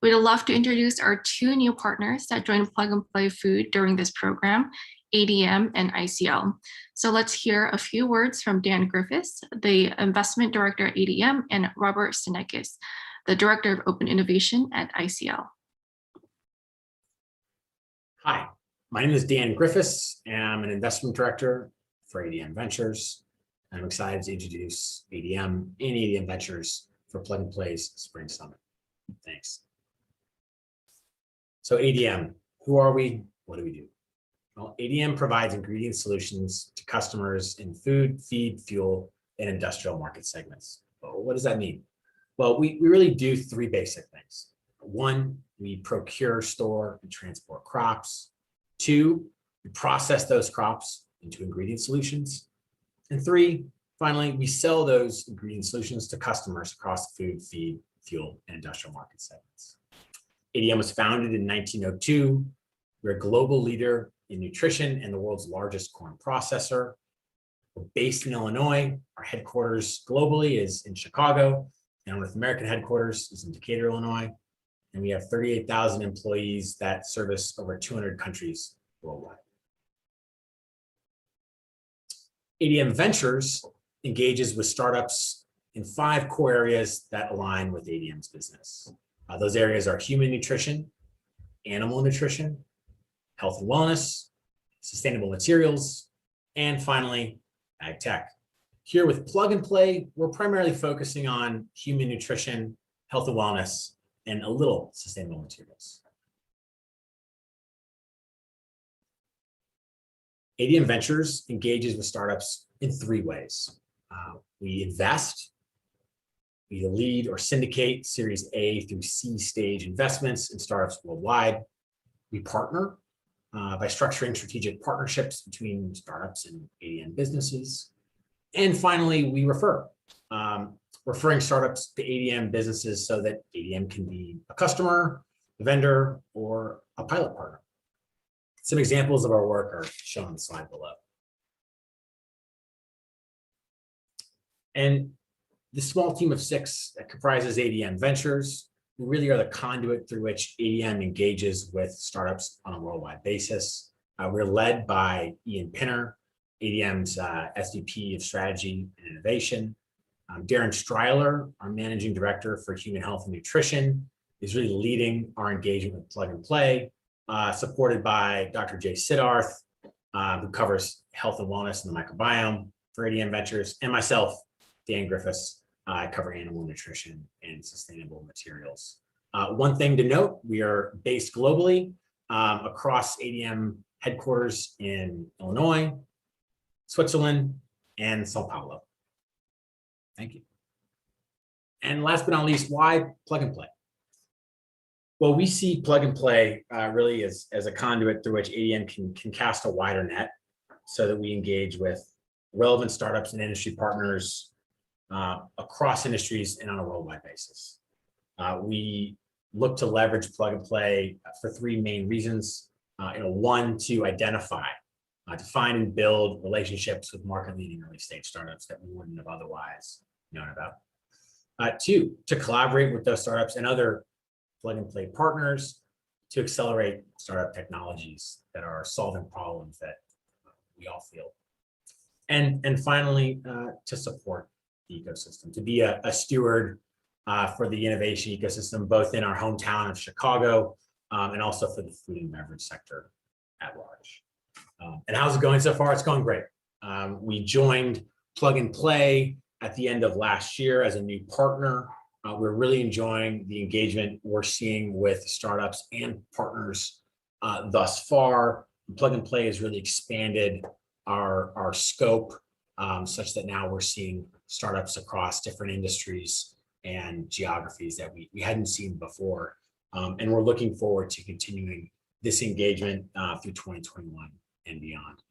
We'd love to introduce our two new partners that joined Plug and Play Food during this program, ADM and ICL. So let's hear a few words from Dan Griffiths, the Investment Director at ADM, and Robert Senekis, the Director of Open Innovation at ICL. Hi, my name is Dan Griffiths, and I'm an investment director for ADM Ventures. I'm excited to introduce ADM and ADM Ventures for Plug and Play's Spring Summit. Thanks. So ADM, who are we? What do we do? Well, ADM provides ingredient solutions to customers in food, feed, fuel, and industrial market segments. Well, what does that mean? Well, we really do three basic things. One, we procure, store, and transport crops. Two, we process those crops into ingredient solutions. And three, finally, we sell those ingredient solutions to customers across food, feed, fuel, and industrial market segments. ADM was founded in 1902. We're a global leader in nutrition and the world's largest corn processor. We're based in Illinois. Our headquarters globally is in Chicago, and our North American headquarters is in Decatur, Illinois. And we have 38,000 employees that service over 200 countries worldwide. ADM Ventures engages with startups in 5 core areas that align with ADM's business. Those areas are human nutrition, animal nutrition, health and wellness, sustainable materials, and finally, ag tech. Here with Plug and Play, we're primarily focusing on human nutrition, health and wellness, and a little sustainable materials. ADM Ventures engages with startups in 3 ways. We invest, we lead or syndicate Series A through C stage investments in startups worldwide. We partner by structuring strategic partnerships between startups and ADM businesses. And finally, we refer, referring startups to ADM businesses so that ADM can be a customer, a vendor, or a pilot partner. Some examples of our work are shown on the slide below. And this small team of 6 that comprises ADM Ventures, we really are the conduit through which ADM engages with startups on a worldwide basis. We're led by Ian Pinner, ADM's SVP of Strategy and Innovation. Darren Streiler, our Managing Director for Human Health and Nutrition, is really leading our engagement with Plug and Play, supported by Dr. Jay Siddharth, who covers health and wellness and the microbiome for ADM Ventures, and myself, Dan Griffiths. I cover animal nutrition and sustainable materials. One thing to note, we are based globally across ADM headquarters in Illinois, Switzerland, and Sao Paulo. Thank you. And last but not least, why Plug and Play? Well, we see Plug and Play really as a conduit through which ADM can cast a wider net so that we engage with relevant startups and industry partners across industries and on a worldwide basis. We look to leverage Plug and Play for 3 main reasons. 1, to identify, to find and build relationships with market-leading early-stage startups that we wouldn't have otherwise known about. 2, to collaborate with those startups and other Plug and Play partners to accelerate startup technologies that are solving problems that we all feel. And finally, to support the ecosystem, to be a steward for the innovation ecosystem, both in our hometown of Chicago and also for the food and beverage sector at large. And how's it going so far? It's going great. We joined Plug and Play at the end of last year as a new partner. We're really enjoying the engagement we're seeing with startups and partners thus far. Plug and Play has really expanded our scope such that now we're seeing startups across different industries and geographies that we hadn't seen before. And we're looking forward to continuing this engagement through 2021 and beyond.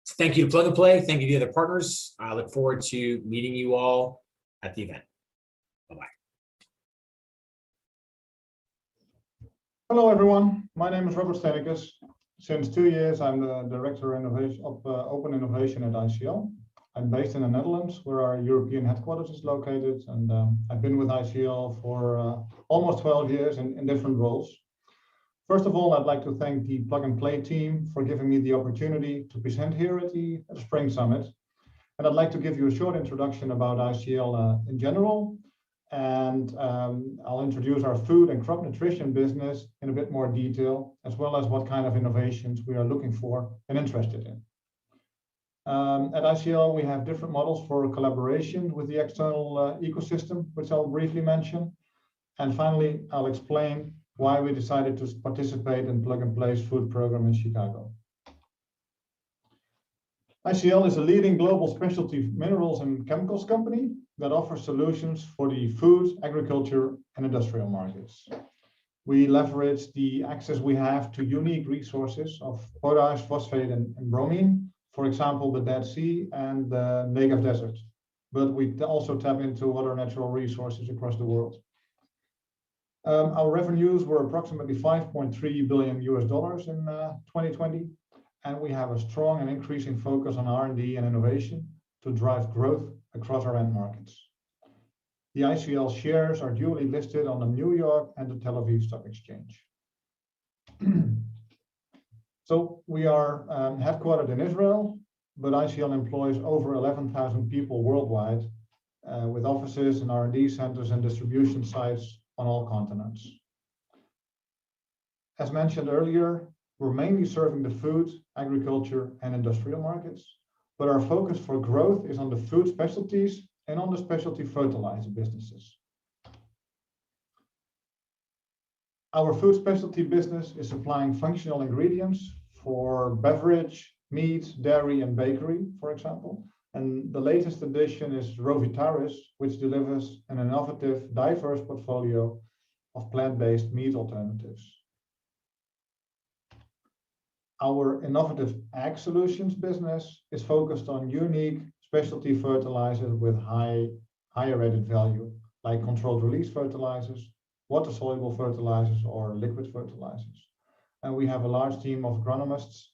So thank you to Plug and Play. Thank you to the other partners. I look forward to meeting you all at the event. Bye-bye. Hello, everyone. My name is Robert Stenikus. Since 2 years, I'm the Director of Open Innovation at ICL. I'm based in the Netherlands, where our European headquarters is located, and I've been with ICL for almost 12 years in different roles. First of all, I'd like to thank the Plug and Play team for giving me the opportunity to present here at the Spring Summit. And I'd like to give you a short introduction about ICL in general, and I'll introduce our food and crop nutrition business in a bit more detail, as well as what kind of innovations we are looking for and interested in. At ICL, we have different models for collaboration with the external ecosystem, which I'll briefly mention. And finally, I'll explain why we decided to participate in Plug and Play's food program in Chicago. ICL is a leading global specialty minerals and chemicals company that offers solutions for the food, agriculture, and industrial markets. We leverage the access we have to unique resources of potash, phosphate, and bromine, for example, the Dead Sea and the Negev Desert. But we also tap into other natural resources across the world. Our revenues were approximately $5.3 billion in 2020, and we have a strong and increasing focus on R&D and innovation to drive growth across our end markets. The ICL shares are duly listed on the New York and the Tel Aviv Stock Exchange. So we are headquartered in Israel, but ICL employs over 11,000 people worldwide with offices and R&D centers and distribution sites on all continents. As mentioned earlier, we're mainly serving the food, agriculture, and industrial markets, but our focus for growth is on the food specialties and on the specialty fertilizer businesses. Our food specialty business is supplying functional ingredients for beverage, meat, dairy, and bakery, for example. And the latest addition is Rovitaris, which delivers an innovative, diverse portfolio of plant-based meat alternatives. Our innovative ag solutions business is focused on unique specialty fertilizers with higher added value, like controlled release fertilizers, water-soluble fertilizers, or liquid fertilizers. And we have a large team of agronomists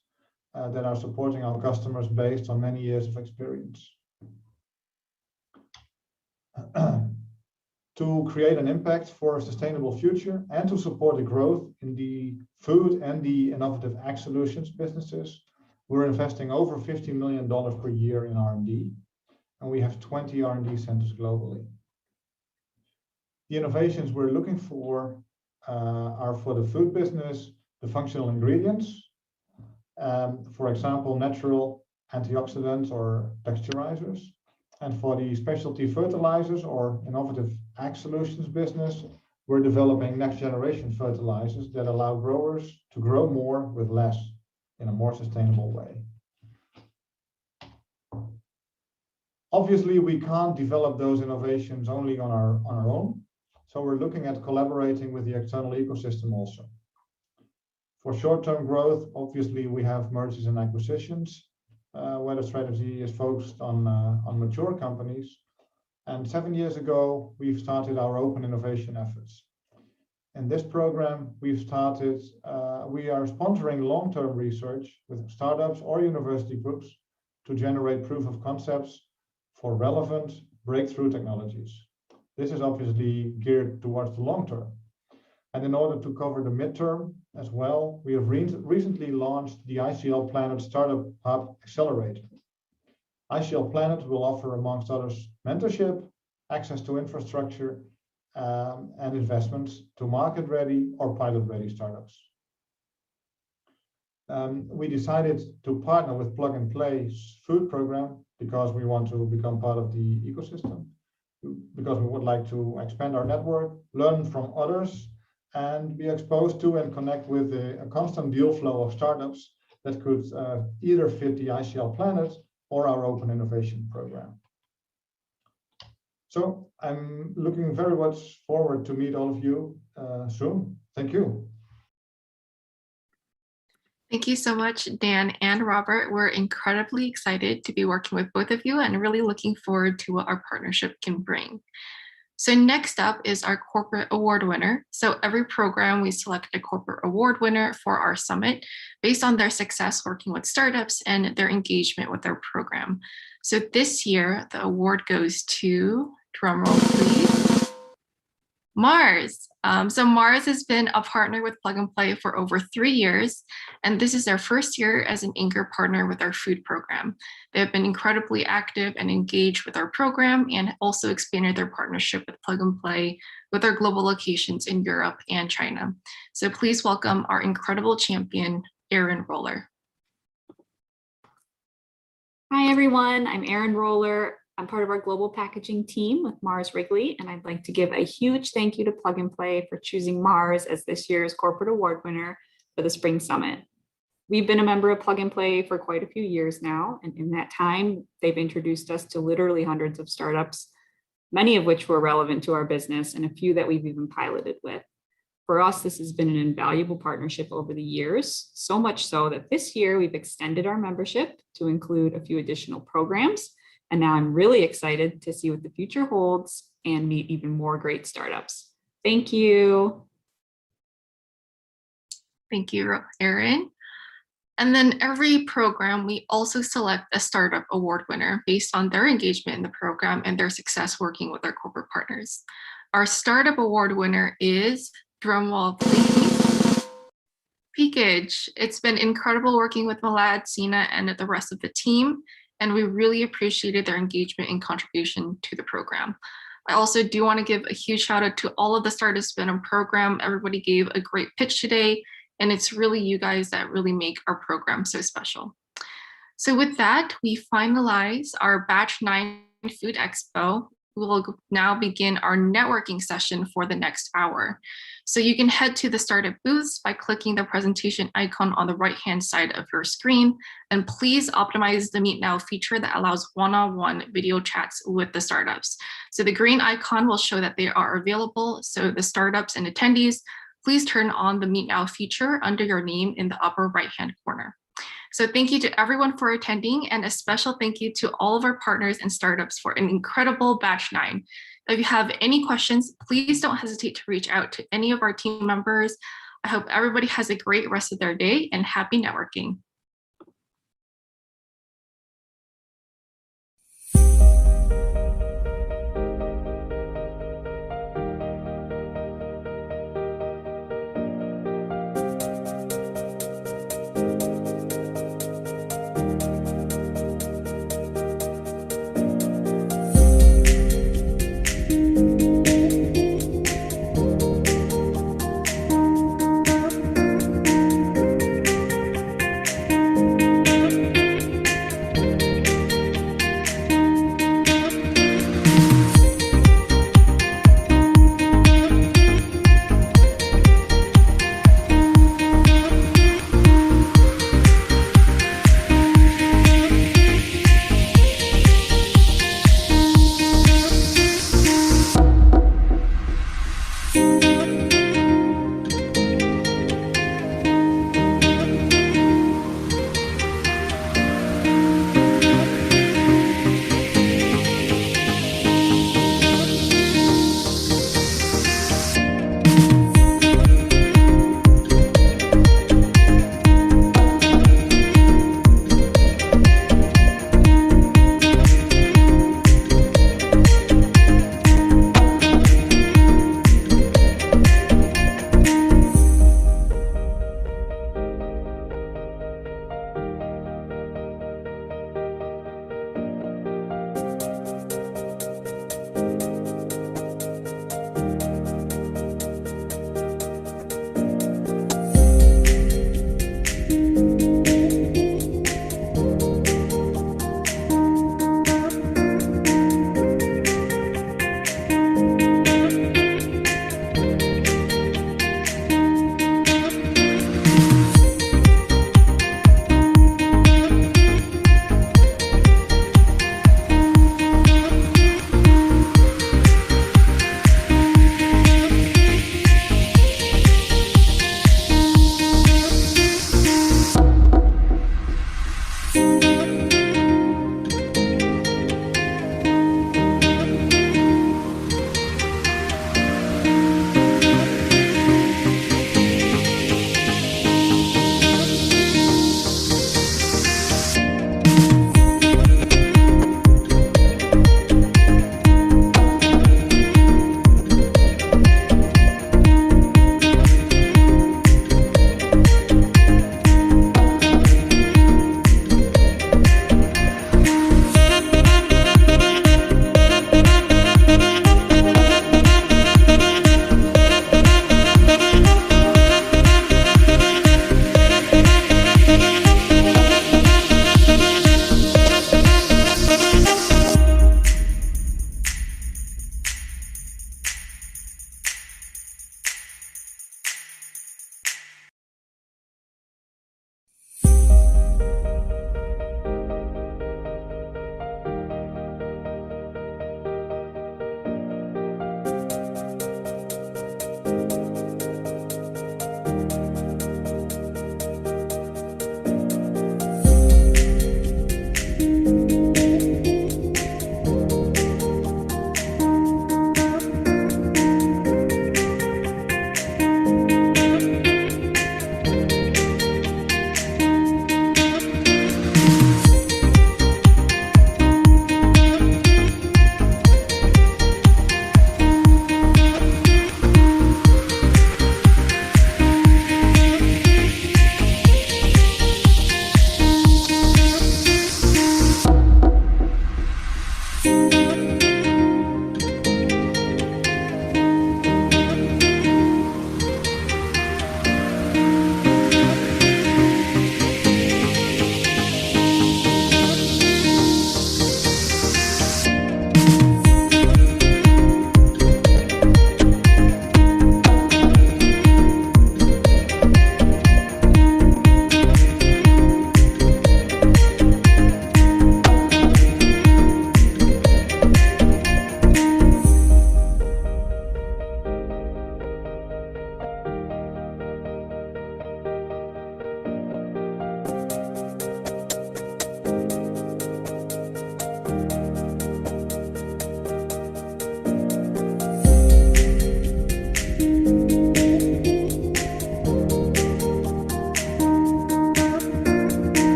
that are supporting our customers based on many years of experience. To create an impact for a sustainable future and to support the growth in the food and the innovative ag solutions businesses, we're investing over $50 million per year in R&D, and we have 20 R&D centers globally. The innovations we're looking for are for the food business, the functional ingredients, for example, natural antioxidants or texturizers. And for the specialty fertilizers or innovative ag solutions business, we're developing next generation fertilizers that allow growers to grow more with less in a more sustainable way. Obviously, we can't develop those innovations only on our own. So we're looking at collaborating with the external ecosystem also. For short-term growth, obviously, we have mergers and acquisitions, where the strategy is focused on mature companies. And 7 years ago, we've started our open innovation efforts. In this program, we are sponsoring long-term research with startups or university groups to generate proof of concepts for relevant breakthrough technologies. This is obviously geared towards the long term. And in order to cover the midterm as well, we have recently launched the ICL Planet Startup Hub Accelerator. ICL Planet will offer, amongst others, mentorship, access to infrastructure, and investments to market-ready or pilot-ready startups. We decided to partner with Plug and Play's food program because we want to become part of the ecosystem, because we would like to expand our network, learn from others, and be exposed to and connect with a constant deal flow of startups that could either fit the ICL Planet or our Open Innovation Program. So I'm looking very much forward to meet all of you soon. Thank you. Thank you so much, Dan and Robert. We're incredibly excited to be working with both of you and really looking forward to what our partnership can bring. So next up is our corporate award winner. So every program we select a corporate award winner for our summit based on their success working with startups and their engagement with our program. So this year, the award goes to, drumroll please, Mars. So Mars has been a partner with Plug and Play for over 3 years, and this is their first year as an anchor partner with our food program. They have been incredibly active and engaged with our program and also expanded their partnership with Plug and Play with our global locations in Europe and China. So please welcome our incredible champion, Erin Roller. Hi everyone, I'm Erin Roller. I'm part of our global packaging team with Mars Wrigley, and I'd like to give a huge thank you to Plug and Play for choosing Mars as this year's corporate award winner for the Spring Summit. We've been a member of Plug and Play for quite a few years now, and in that time, they've introduced us to literally hundreds of startups, many of which were relevant to our business and a few that we've even piloted with. For us, this has been an invaluable partnership over the years, so much so that this year we've extended our membership to include a few additional programs. And now I'm really excited to see what the future holds and meet even more great startups. Thank you. Thank you, Erin. And then every program, we also select a startup award winner based on their engagement in the program and their success working with our corporate partners. Our startup award winner is, drumroll please, Peakage. It's been incredible working with Malad, Sina, and the rest of the team, and we really appreciated their engagement and contribution to the program. I also do want to give a huge shout out to all of the startups in our program. Everybody gave a great pitch today, and it's really you guys that really make our program so special. So with that, we finalize our Batch 9 Food Expo. We will now begin our networking session for the next hour. So you can head to the startup booths by clicking the presentation icon on the right-hand side of your screen. And please optimize the Meet Now feature that allows one-on-one video chats with the startups. So the green icon will show that they are available. So the startups and attendees, please turn on the Meet Now feature under your name in the upper right-hand corner. So thank you to everyone for attending, and a special thank you to all of our partners and startups for an incredible Batch 9. If you have any questions, please don't hesitate to reach out to any of our team members. I hope everybody has a great rest of their day and happy networking.